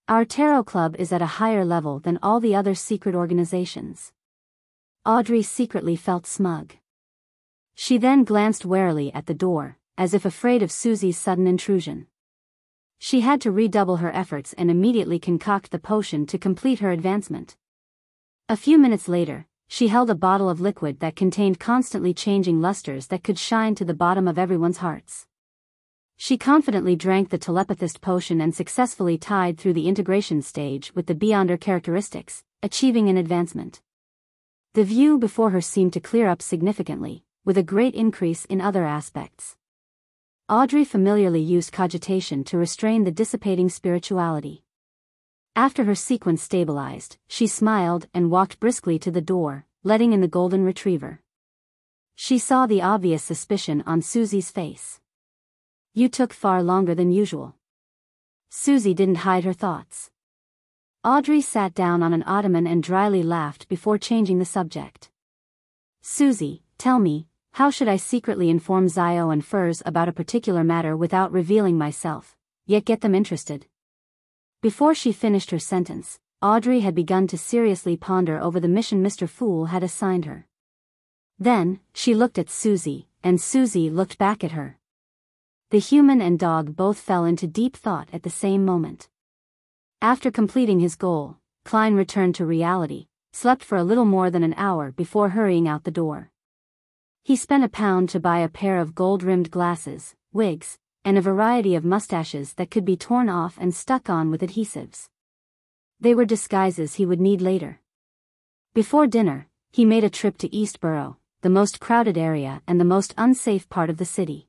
Our tarot club is at a higher level than all the other secret organizations. Audrey secretly felt smug. She then glanced warily at the door, as if afraid of Susie's sudden intrusion. She had to redouble her efforts and immediately concoct the potion to complete her advancement. A few minutes later, she held a bottle of liquid that contained constantly changing lusters that could shine to the bottom of everyone's hearts. She confidently drank the telepathist potion and successfully tied through the integration stage with the Beyonder characteristics, achieving an advancement. The view before her seemed to clear up significantly, with a great increase in other aspects. Audrey familiarly used cogitation to restrain the dissipating spirituality. After her sequence stabilized, she smiled and walked briskly to the door, letting in the golden retriever. She saw the obvious suspicion on Susie's face. You took far longer than usual. Susie didn't hide her thoughts. Audrey sat down on an ottoman and dryly laughed before changing the subject. Susie, tell me, how should I secretly inform Zio and Furs about a particular matter without revealing myself, yet get them interested? Before she finished her sentence, Audrey had begun to seriously ponder over the mission Mr. Fool had assigned her. Then, she looked at Susie, and Susie looked back at her. The human and dog both fell into deep thought at the same moment. After completing his goal, Klein returned to reality, slept for a little more than an hour before hurrying out the door. He spent £1 to buy a pair of gold-rimmed glasses, wigs, and a variety of mustaches that could be torn off and stuck on with adhesives. They were disguises he would need later. Before dinner, he made a trip to East Borough, the most crowded area and the most unsafe part of the city.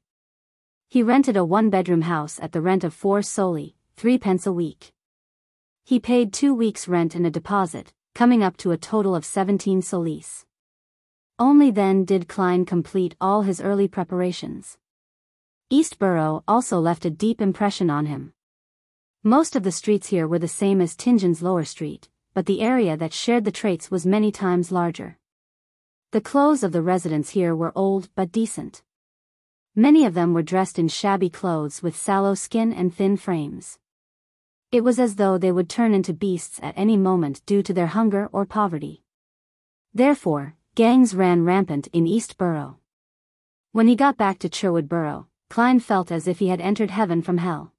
He rented a one-bedroom house at the rent of 4 soldi, 3 pence a week. He paid 2 weeks' rent and a deposit, coming up to a total of 17 solis. Only then did Klein complete all his early preparations. East Borough also left a deep impression on him. Most of the streets here were the same as Tingen's Lower Street, but the area that shared the traits was many times larger. The clothes of the residents here were old but decent. Many of them were dressed in shabby clothes with sallow skin and thin frames. It was as though they would turn into beasts at any moment due to their hunger or poverty. Therefore, gangs ran rampant in East Borough. When he got back to Sherwood Borough, Klein felt as if he had entered heaven from hell.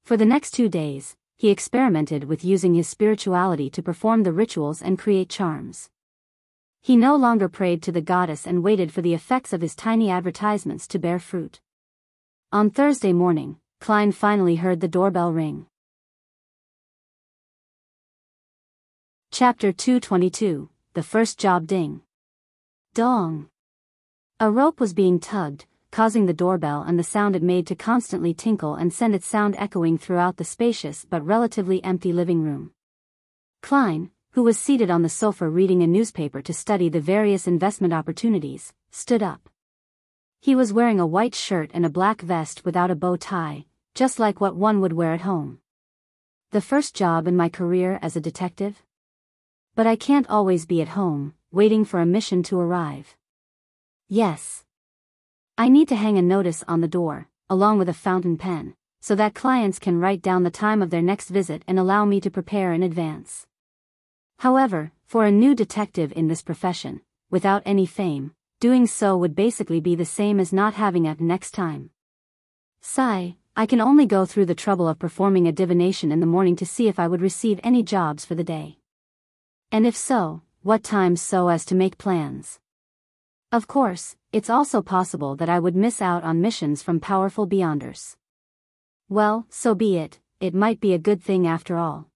For the next 2 days, he experimented with using his spirituality to perform the rituals and create charms. He no longer prayed to the goddess and waited for the effects of his tiny advertisements to bear fruit. On Thursday morning, Klein finally heard the doorbell ring. Chapter 222, The First Job Ding. Dong. A rope was being tugged, causing the doorbell and the sound it made to constantly tinkle and send its sound echoing throughout the spacious but relatively empty living room. Klein, who was seated on the sofa reading a newspaper to study the various investment opportunities, stood up. He was wearing a white shirt and a black vest without a bow tie, just like what one would wear at home. The first job in my career as a detective? But I can't always be at home, waiting for a mission to arrive. Yes. I need to hang a notice on the door, along with a fountain pen, so that clients can write down the time of their next visit and allow me to prepare in advance. However, for a new detective in this profession, without any fame, doing so would basically be the same as not having it next time. Sigh, I can only go through the trouble of performing a divination in the morning to see if I would receive any jobs for the day. And if so, what time so as to make plans. Of course, it's also possible that I would miss out on missions from powerful beyonders. Well, so be it, it might be a good thing after all.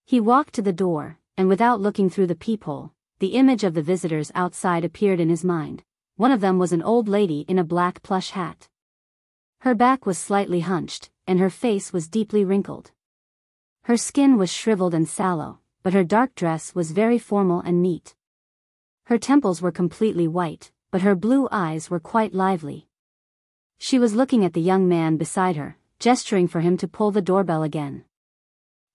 He walked to the door, and without looking through the peephole, the image of the visitors outside appeared in his mind. One of them was an old lady in a black plush hat. Her back was slightly hunched, and her face was deeply wrinkled. Her skin was shriveled and sallow, but her dark dress was very formal and neat. Her temples were completely white, but her blue eyes were quite lively. She was looking at the young man beside her, gesturing for him to pull the doorbell again.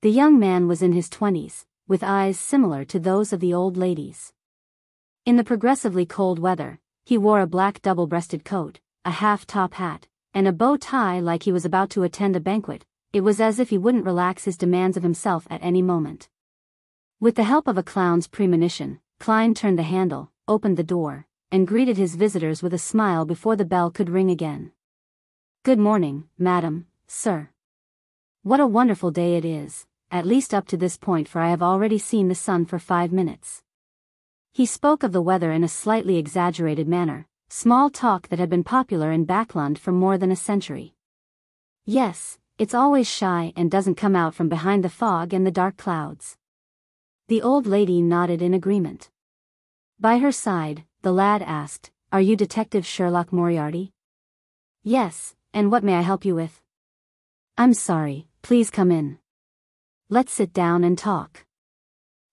The young man was in his 20s, with eyes similar to those of the old ladies. In the progressively cold weather, he wore a black double-breasted coat, a half-top hat, and a bow tie like he was about to attend a banquet. It was as if he wouldn't relax his demands of himself at any moment. With the help of a clown's premonition, Klein turned the handle, opened the door, and greeted his visitors with a smile before the bell could ring again. "Good morning, madam, sir. What a wonderful day it is, at least up to this point, for I have already seen the sun for 5 minutes." He spoke of the weather in a slightly exaggerated manner, small talk that had been popular in Backlund for more than a century. Yes, it's always shy and doesn't come out from behind the fog and the dark clouds. The old lady nodded in agreement. By her side, the lad asked, "Are you Detective Sherlock Moriarty?" "Yes, and what may I help you with?" "I'm sorry, please come in. Let's sit down and talk."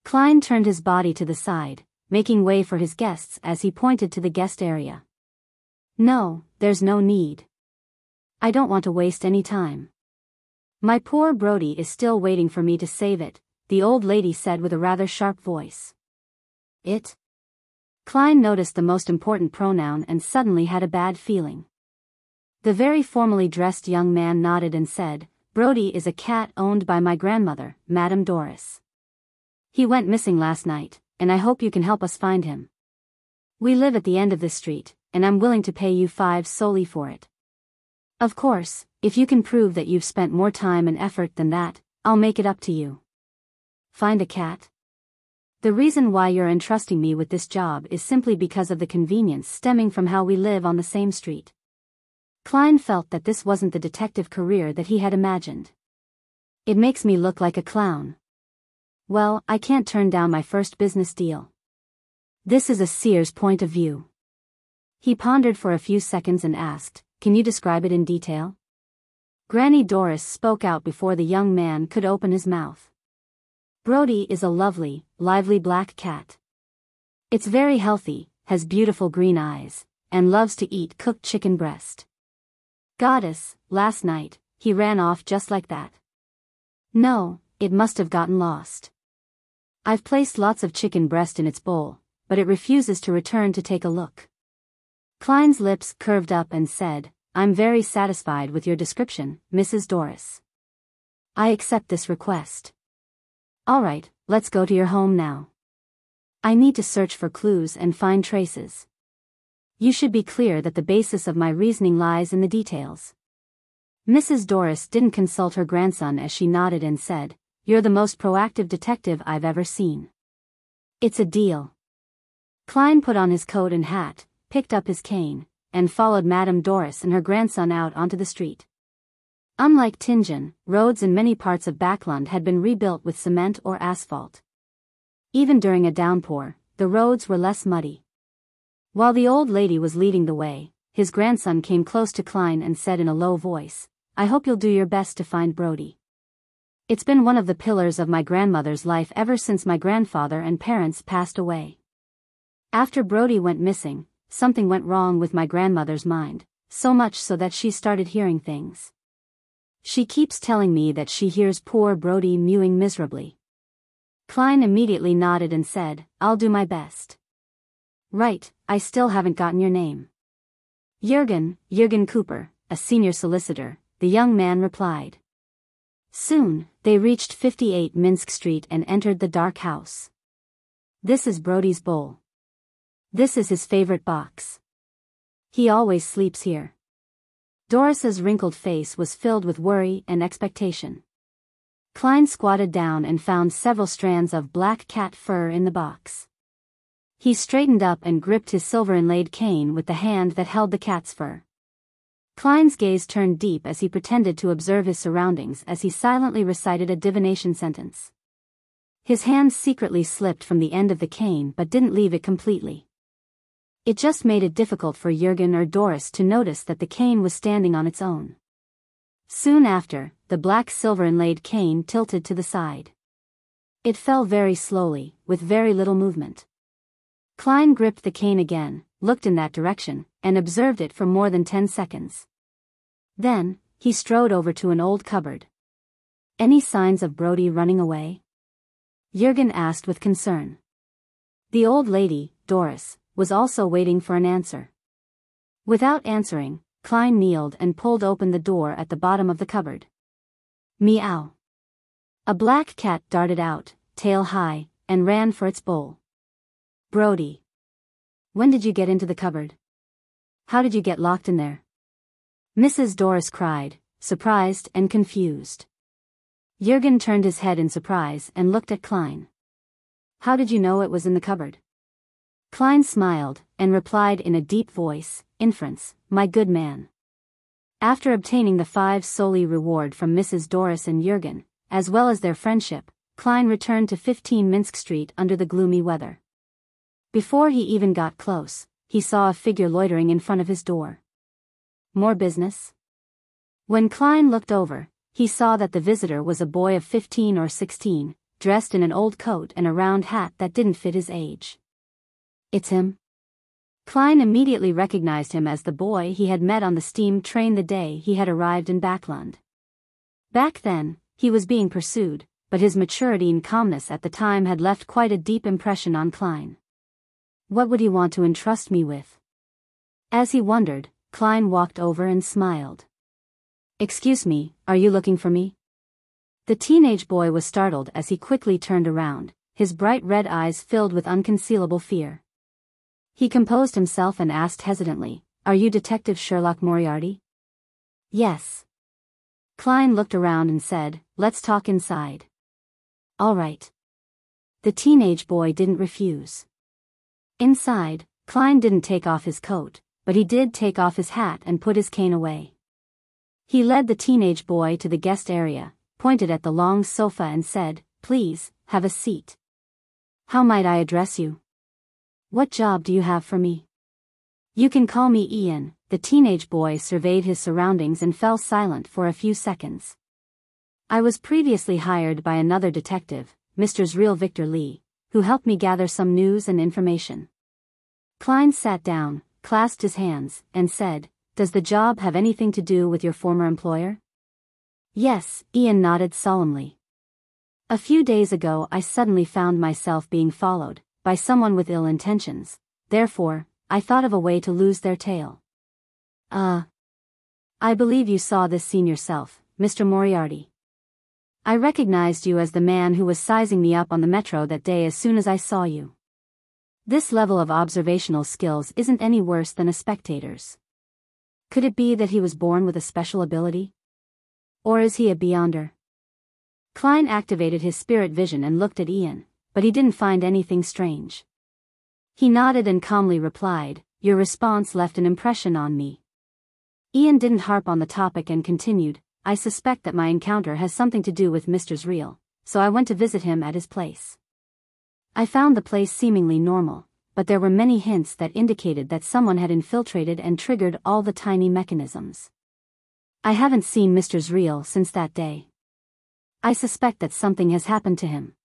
Klein turned his body to the side, making way for his guests as he pointed to the guest area. "No, there's no need. I don't want to waste any time. My poor Brody is still waiting for me to save it," the old lady said with a rather sharp voice. "It?" Klein noticed the most important pronoun and suddenly had a bad feeling. The very formally dressed young man nodded and said, "Brody is a cat owned by my grandmother, Madame Doris. He went missing last night, and I hope you can help us find him. We live at the end of this street, and I'm willing to pay you 5 soldi for it. Of course, if you can prove that you've spent more time and effort than that, I'll make it up to you." "Find a cat?" The reason why you're entrusting me with this job is simply because of the convenience stemming from how we live on the same street. Klein felt that this wasn't the detective career that he had imagined. It makes me look like a clown. Well, I can't turn down my first business deal. This is a seer's point of view. He pondered for a few seconds and asked, "Can you describe it in detail?" Granny Doris spoke out before the young man could open his mouth. Brody is a lovely, lively black cat. It's very healthy, has beautiful green eyes, and loves to eat cooked chicken breast. Goddess, last night, he ran off just like that. No, it must have gotten lost. I've placed lots of chicken breast in its bowl, but it refuses to return to take a look. Klein's lips curved up and said, "I'm very satisfied with your description, Mrs. Doris. I accept this request. All right, let's go to your home now. I need to search for clues and find traces. You should be clear that the basis of my reasoning lies in the details." Mrs. Doris didn't consult her grandson as she nodded and said, "You're the most proactive detective I've ever seen. It's a deal." Klein put on his coat and hat, picked up his cane, and followed Madame Doris and her grandson out onto the street. Unlike Tianjin, roads in many parts of Backland had been rebuilt with cement or asphalt. Even during a downpour, the roads were less muddy. While the old lady was leading the way, his grandson came close to Klein and said in a low voice, "I hope you'll do your best to find Brody. It's been one of the pillars of my grandmother's life ever since my grandfather and parents passed away. After Brody went missing, something went wrong with my grandmother's mind, so much so that she started hearing things. She keeps telling me that she hears poor Brody mewing miserably." Klein immediately nodded and said, "I'll do my best." "Right, I still haven't gotten your name." Jürgen Cooper, a senior solicitor," the young man replied. Soon, they reached 58 Minsk Street and entered the dark house. "This is Brody's bowl. This is his favorite box. He always sleeps here." Doris's wrinkled face was filled with worry and expectation. Klein squatted down and found several strands of black cat fur in the box. He straightened up and gripped his silver-inlaid cane with the hand that held the cat's fur. Klein's gaze turned deep as he pretended to observe his surroundings as he silently recited a divination sentence. His hand secretly slipped from the end of the cane but didn't leave it completely. It just made it difficult for Jürgen or Doris to notice that the cane was standing on its own. Soon after, the black silver-inlaid cane tilted to the side. It fell very slowly, with very little movement. Klein gripped the cane again, looked in that direction, and observed it for more than 10 seconds. Then, he strode over to an old cupboard. "Any signs of Brody running away?" Jürgen asked with concern. The old lady, Doris, was also waiting for an answer. Without answering, Klein kneeled and pulled open the door at the bottom of the cupboard. Meow. A black cat darted out, tail high, and ran for its bowl. "Brody. When did you get into the cupboard? How did you get locked in there?" Mrs. Doris cried, surprised and confused. Jürgen turned his head in surprise and looked at Klein. "How did you know it was in the cupboard?" Klein smiled, and replied in a deep voice, "Inference, my good man." After obtaining the 5 soldi reward from Mrs. Doris and Jürgen, as well as their friendship, Klein returned to 15 Minsk Street under the gloomy weather. Before he even got close, he saw a figure loitering in front of his door. More business? When Klein looked over, he saw that the visitor was a boy of 15 or 16, dressed in an old coat and a round hat that didn't fit his age. "It's him?" Klein immediately recognized him as the boy he had met on the steam train the day he had arrived in Backland. Back then, he was being pursued, but his maturity and calmness at the time had left quite a deep impression on Klein. What would he want to entrust me with? As he wondered, Klein walked over and smiled. "Excuse me, are you looking for me?" The teenage boy was startled as he quickly turned around, his bright red eyes filled with unconcealable fear. He composed himself and asked hesitantly, "Are you Detective Sherlock Moriarty?" "Yes." Klein looked around and said, "Let's talk inside." "All right." The teenage boy didn't refuse. Inside, Klein didn't take off his coat, but he did take off his hat and put his cane away. He led the teenage boy to the guest area, pointed at the long sofa and said, "Please, have a seat. How might I address you? What job do you have for me?" "You can call me Ian." The teenage boy surveyed his surroundings and fell silent for a few seconds. "I was previously hired by another detective, Mr. Real Victor Lee, who helped me gather some news and information." Klein sat down, clasped his hands, and said, "Does the job have anything to do with your former employer?" "Yes," Ian nodded solemnly. "A few days ago I suddenly found myself being followed by someone with ill intentions, therefore, I thought of a way to lose their tail." I believe you saw this scene yourself, Mr. Moriarty. I recognized you as the man who was sizing me up on the metro that day as soon as I saw you. This level of observational skills isn't any worse than a spectator's. Could it be that he was born with a special ability? Or is he a beyonder?" Klein activated his spirit vision and looked at Ian, but he didn't find anything strange. He nodded and calmly replied, "Your response left an impression on me." Ian didn't harp on the topic and continued, "I suspect that my encounter has something to do with Mr. Real, so I went to visit him at his place. I found the place seemingly normal, but there were many hints that indicated that someone had infiltrated and triggered all the tiny mechanisms. I haven't seen Mr. Real since that day. I suspect that something has happened to him.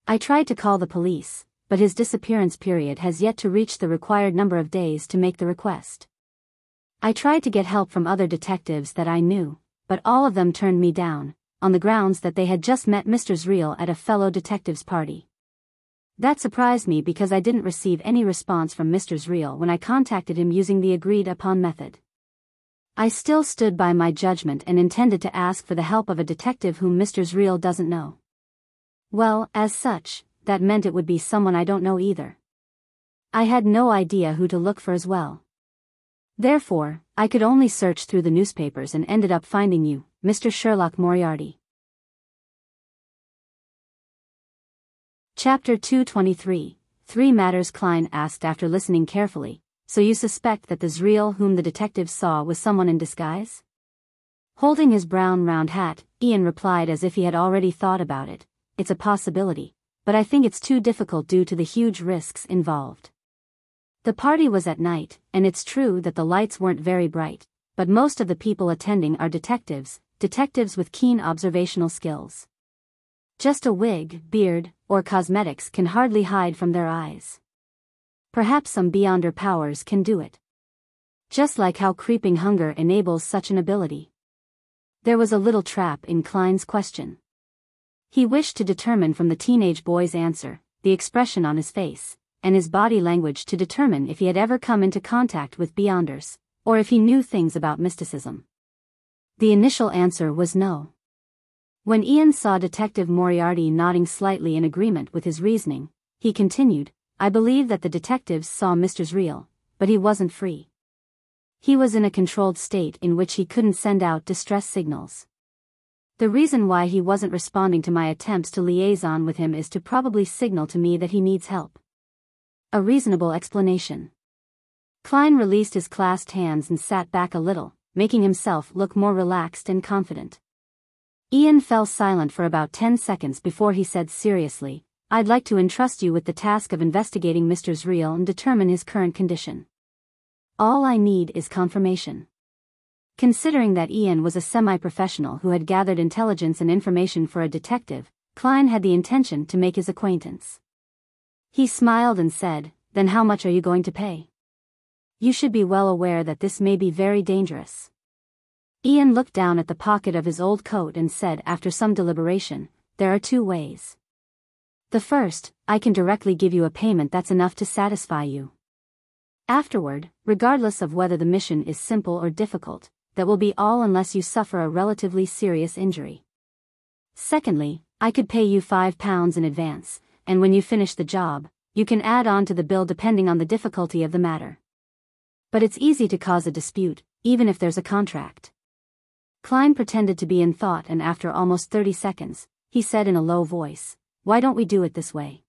I tried to call the police, but his disappearance period has yet to reach the required number of days to make the request. I tried to get help from other detectives that I knew, but all of them turned me down, on the grounds that they had just met Mr. Real at a fellow detective's party. That surprised me because I didn't receive any response from Mr. Real when I contacted him using the agreed-upon method. I still stood by my judgment and intended to ask for the help of a detective whom Mr. Real doesn't know. Well, as such, that meant it would be someone I don't know either. I had no idea who to look for as well. Therefore, I could only search through the newspapers and ended up finding you, Mr. Sherlock Moriarty." Chapter 223, 3 Matters. Klein asked after listening carefully, "So you suspect that the Zreal whom the detectives saw was someone in disguise?" Holding his brown round hat, Ian replied as if he had already thought about it, "It's a possibility, but I think it's too difficult due to the huge risks involved. The party was at night, and it's true that the lights weren't very bright, but most of the people attending are detectives with keen observational skills. Just a wig, beard, or cosmetics can hardly hide from their eyes. Perhaps some beyonder powers can do it. Just like how creeping hunger enables such an ability." There was a little trap in Klein's question. He wished to determine from the teenage boy's answer, the expression on his face, and his body language to determine if he had ever come into contact with beyonders, or if he knew things about mysticism. The initial answer was no. When Ian saw Detective Moriarty nodding slightly in agreement with his reasoning, he continued, "I believe that the detectives saw Mr. Real, but he wasn't free. He was in a controlled state in which he couldn't send out distress signals. The reason why he wasn't responding to my attempts to liaison with him is to probably signal to me that he needs help. A reasonable explanation." Klein released his clasped hands and sat back a little, making himself look more relaxed and confident. Ian fell silent for about 10 seconds before he said seriously, "I'd like to entrust you with the task of investigating Mr. Real and determine his current condition. All I need is confirmation." Considering that Ian was a semi-professional who had gathered intelligence and information for a detective, Klein had the intention to make his acquaintance. He smiled and said, "Then how much are you going to pay? You should be well aware that this may be very dangerous." Ian looked down at the pocket of his old coat and said after some deliberation, "There are 2 ways. The first, I can directly give you a payment that's enough to satisfy you. Afterward, regardless of whether the mission is simple or difficult, that will be all unless you suffer a relatively serious injury. Secondly, I could pay you £5 in advance, and when you finish the job, you can add on to the bill depending on the difficulty of the matter. But it's easy to cause a dispute, even if there's a contract." Klein pretended to be in thought and after almost 30 seconds, he said in a low voice, why don't we do it this way?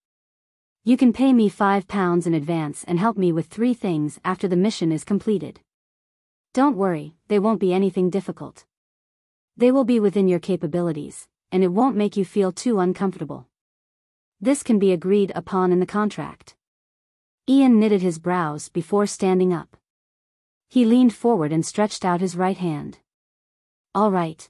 You can pay me £5 in advance and help me with 3 things after the mission is completed. Don't worry, they won't be anything difficult. They will be within your capabilities, and it won't make you feel too uncomfortable. This can be agreed upon in the contract. Ian knitted his brows before standing up. He leaned forward and stretched out his right hand. All right.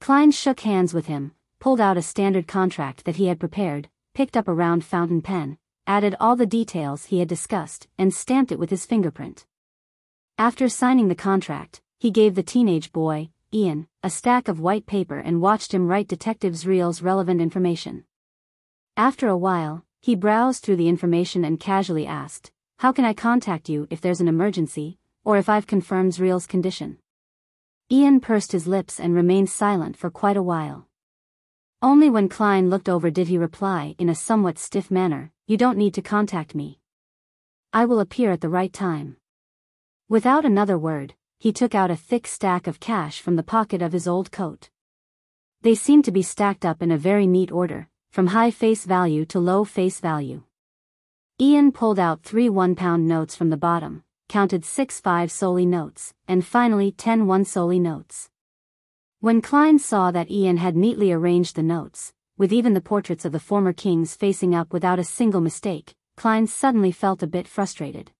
Klein shook hands with him, pulled out a standard contract that he had prepared, picked up a round fountain pen, added all the details he had discussed, and stamped it with his fingerprint. After signing the contract, he gave the teenage boy, Ian, a stack of white paper and watched him write detectives' reels relevant information. After a while, he browsed through the information and casually asked, "How can I contact you if there's an emergency, or if I've confirmed Reel's condition?" Ian pursed his lips and remained silent for quite a while. Only when Klein looked over did he reply in a somewhat stiff manner, "You don't need to contact me. I will appear at the right time." Without another word, he took out a thick stack of cash from the pocket of his old coat. They seemed to be stacked up in a very neat order, from high face value to low face value. Ian pulled out 3 £1 notes from the bottom, counted 6 5-soldi notes, and finally 10 1-soldi notes. When Klein saw that Ian had neatly arranged the notes, with even the portraits of the former kings facing up without a single mistake, Klein suddenly felt a bit frustrated.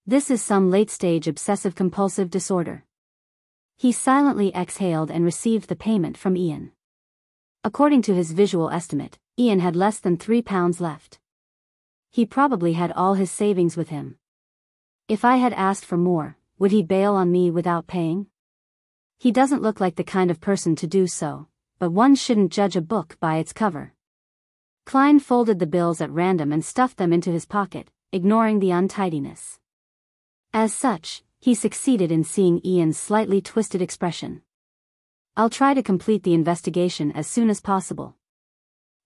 This is some late-stage obsessive-compulsive disorder. He silently exhaled and received the payment from Ian. According to his visual estimate, Ian had less than £3 left. He probably had all his savings with him. If I had asked for more, would he bail on me without paying? He doesn't look like the kind of person to do so, but one shouldn't judge a book by its cover. Klein folded the bills at random and stuffed them into his pocket, ignoring the untidiness. As such, he succeeded in seeing Ian's slightly twisted expression. "I'll try to complete the investigation as soon as possible."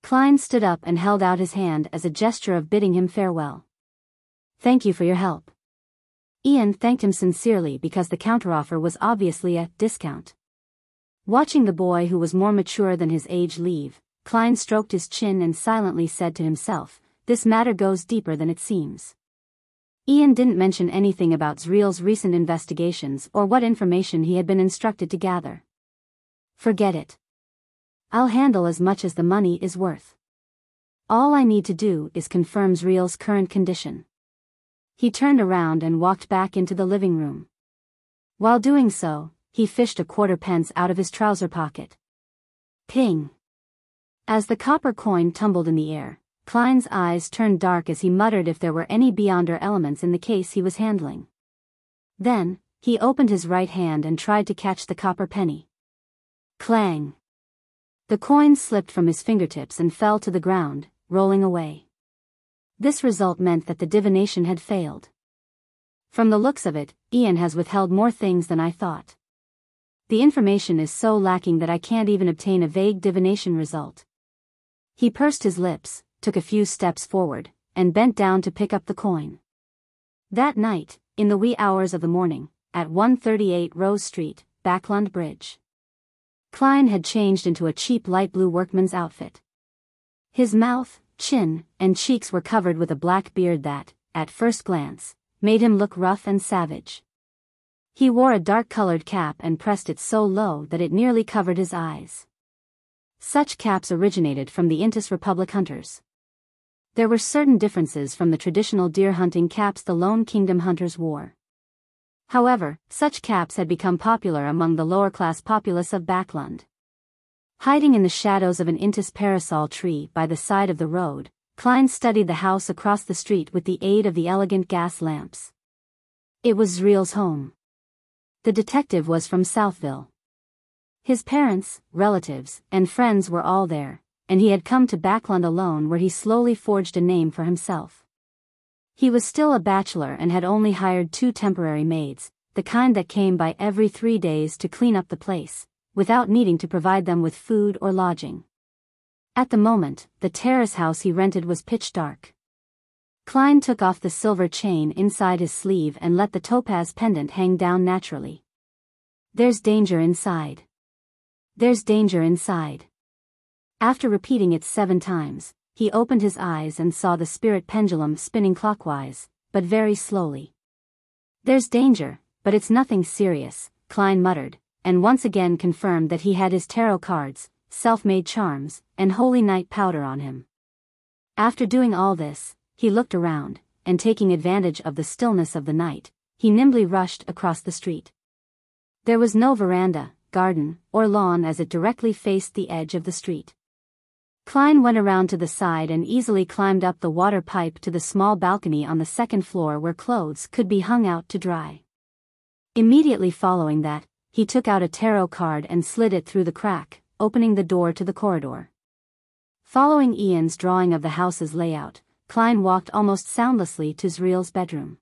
Klein stood up and held out his hand as a gesture of bidding him farewell. "Thank you for your help." Ian thanked him sincerely because the counteroffer was obviously a discount. Watching the boy who was more mature than his age leave, Klein stroked his chin and silently said to himself, "This matter goes deeper than it seems." Ian didn't mention anything about Zreel's recent investigations or what information he had been instructed to gather. "Forget it. I'll handle as much as the money is worth. All I need to do is confirm Zreel's current condition." He turned around and walked back into the living room. While doing so, he fished a quarter-pence out of his trouser pocket. Ping! As the copper coin tumbled in the air, Klein's eyes turned dark as he muttered if there were any Beyonder elements in the case he was handling. Then, he opened his right hand and tried to catch the copper penny. Clang! The coin slipped from his fingertips and fell to the ground, rolling away. This result meant that the divination had failed. From the looks of it, Ian has withheld more things than I thought. The information is so lacking that I can't even obtain a vague divination result. He pursed his lips, took a few steps forward, and bent down to pick up the coin. That night, in the wee hours of the morning, at 138 Rose Street, Backlund Bridge, Klein had changed into a cheap light blue workman's outfit. His mouth, chin, and cheeks were covered with a black beard that, at first glance, made him look rough and savage. He wore a dark-colored cap and pressed it so low that it nearly covered his eyes. Such caps originated from the Intis Republic hunters. There were certain differences from the traditional deer-hunting caps the Lone Kingdom hunters wore. However, such caps had become popular among the lower-class populace of Backlund. Hiding in the shadows of an Intis parasol tree by the side of the road, Klein studied the house across the street with the aid of the elegant gas lamps. It was Zreel's home. The detective was from Southville. His parents, relatives, and friends were all there, and he had come to Backlund alone where he slowly forged a name for himself. He was still a bachelor and had only hired 2 temporary maids, the kind that came by every 3 days to clean up the place, without needing to provide them with food or lodging. At the moment, the terrace house he rented was pitch dark. Klein took off the silver chain inside his sleeve and let the topaz pendant hang down naturally. "There's danger inside. There's danger inside." After repeating it 7 times, he opened his eyes and saw the spirit pendulum spinning clockwise, but very slowly. "There's danger, but it's nothing serious," Klein muttered, and once again confirmed that he had his tarot cards, self-made charms, and holy night powder on him. After doing all this, he looked around, and taking advantage of the stillness of the night, he nimbly rushed across the street. There was no veranda, garden, or lawn as it directly faced the edge of the street. Klein went around to the side and easily climbed up the water pipe to the small balcony on the 2nd floor where clothes could be hung out to dry. Immediately following that, he took out a tarot card and slid it through the crack, opening the door to the corridor. Following Ian's drawing of the house's layout, Klein walked almost soundlessly to Zriel's bedroom.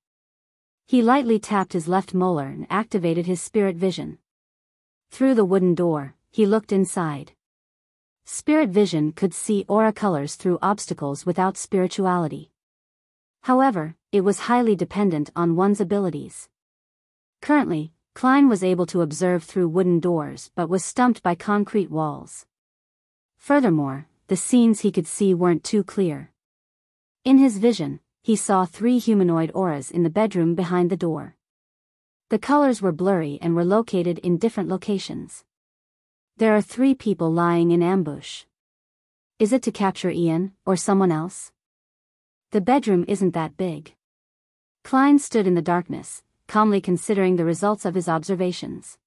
He lightly tapped his left molar and activated his spirit vision. Through the wooden door, he looked inside. Spirit vision could see aura colors through obstacles without spirituality. However, it was highly dependent on one's abilities. Currently, Klein was able to observe through wooden doors but was stumped by concrete walls. Furthermore, the scenes he could see weren't too clear. In his vision, he saw 3 humanoid auras in the bedroom behind the door. The colors were blurry and were located in different locations. There are 3 people lying in ambush. Is it to capture Ian, or someone else? The bedroom isn't that big. Klein stood in the darkness, calmly considering the results of his observations.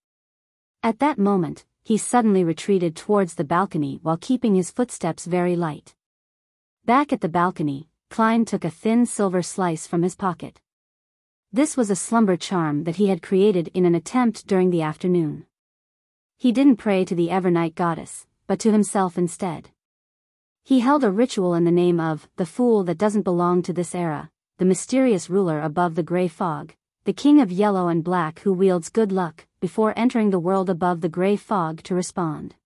At that moment, he suddenly retreated towards the balcony while keeping his footsteps very light. Back at the balcony, Klein took a thin silver slice from his pocket. This was a slumber charm that he had created in an attempt during the afternoon. He didn't pray to the Evernight goddess, but to himself instead. He held a ritual in the name of the fool that doesn't belong to this era, the mysterious ruler above the gray fog, the king of yellow and black who wields good luck, before entering the world above the gray fog to respond.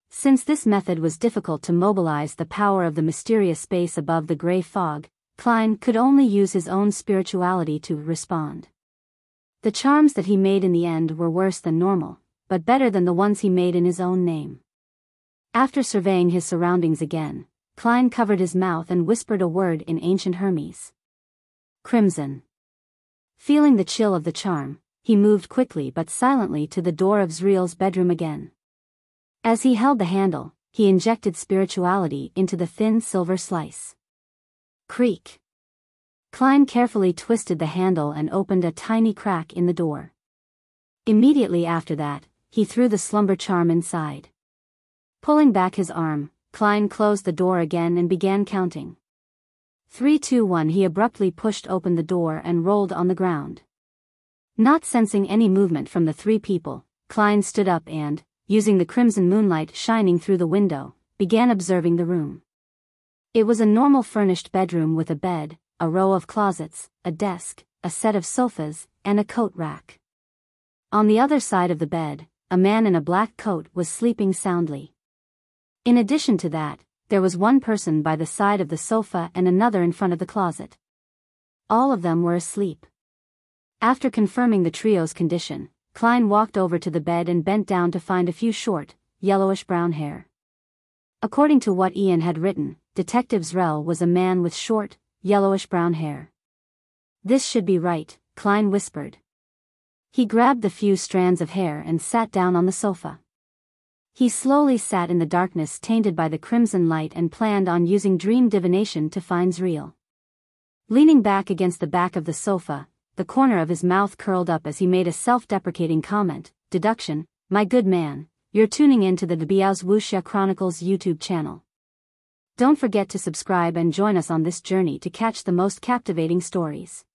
Since this method was difficult to mobilize the power of the mysterious space above the gray fog, Klein could only use his own spirituality to respond. The charms that he made in the end were worse than normal, but better than the ones he made in his own name. After surveying his surroundings again, Klein covered his mouth and whispered a word in ancient Hermes. Crimson. Feeling the chill of the charm, he moved quickly but silently to the door of Zriel's bedroom again. As he held the handle, he injected spirituality into the thin silver slice. Creak. Klein carefully twisted the handle and opened a tiny crack in the door. Immediately after that, he threw the slumber charm inside. Pulling back his arm, Klein closed the door again and began counting. 3, 2, 1. He abruptly pushed open the door and rolled on the ground. Not sensing any movement from the 3 people, Klein stood up and, using the crimson moonlight shining through the window, began observing the room. It was a normal furnished bedroom with a bed, a row of closets, a desk, a set of sofas, and a coat rack. On the other side of the bed, a man in a black coat was sleeping soundly. In addition to that, there was one person by the side of the sofa and another in front of the closet. All of them were asleep. After confirming the trio's condition, Klein walked over to the bed and bent down to find a few short, yellowish-brown hair. According to what Ian had written, Detective Zriel was a man with short, yellowish-brown hair. This should be right, Klein whispered. He grabbed the few strands of hair and sat down on the sofa. He slowly sat in the darkness tainted by the crimson light and planned on using dream divination to find Zriel. Leaning back against the back of the sofa, the corner of his mouth curled up as he made a self-deprecating comment, "Deduction, my good man, you're tuning in to the Biyao's Wuxia Chronicles YouTube channel. Don't forget to subscribe and join us on this journey to catch the most captivating stories."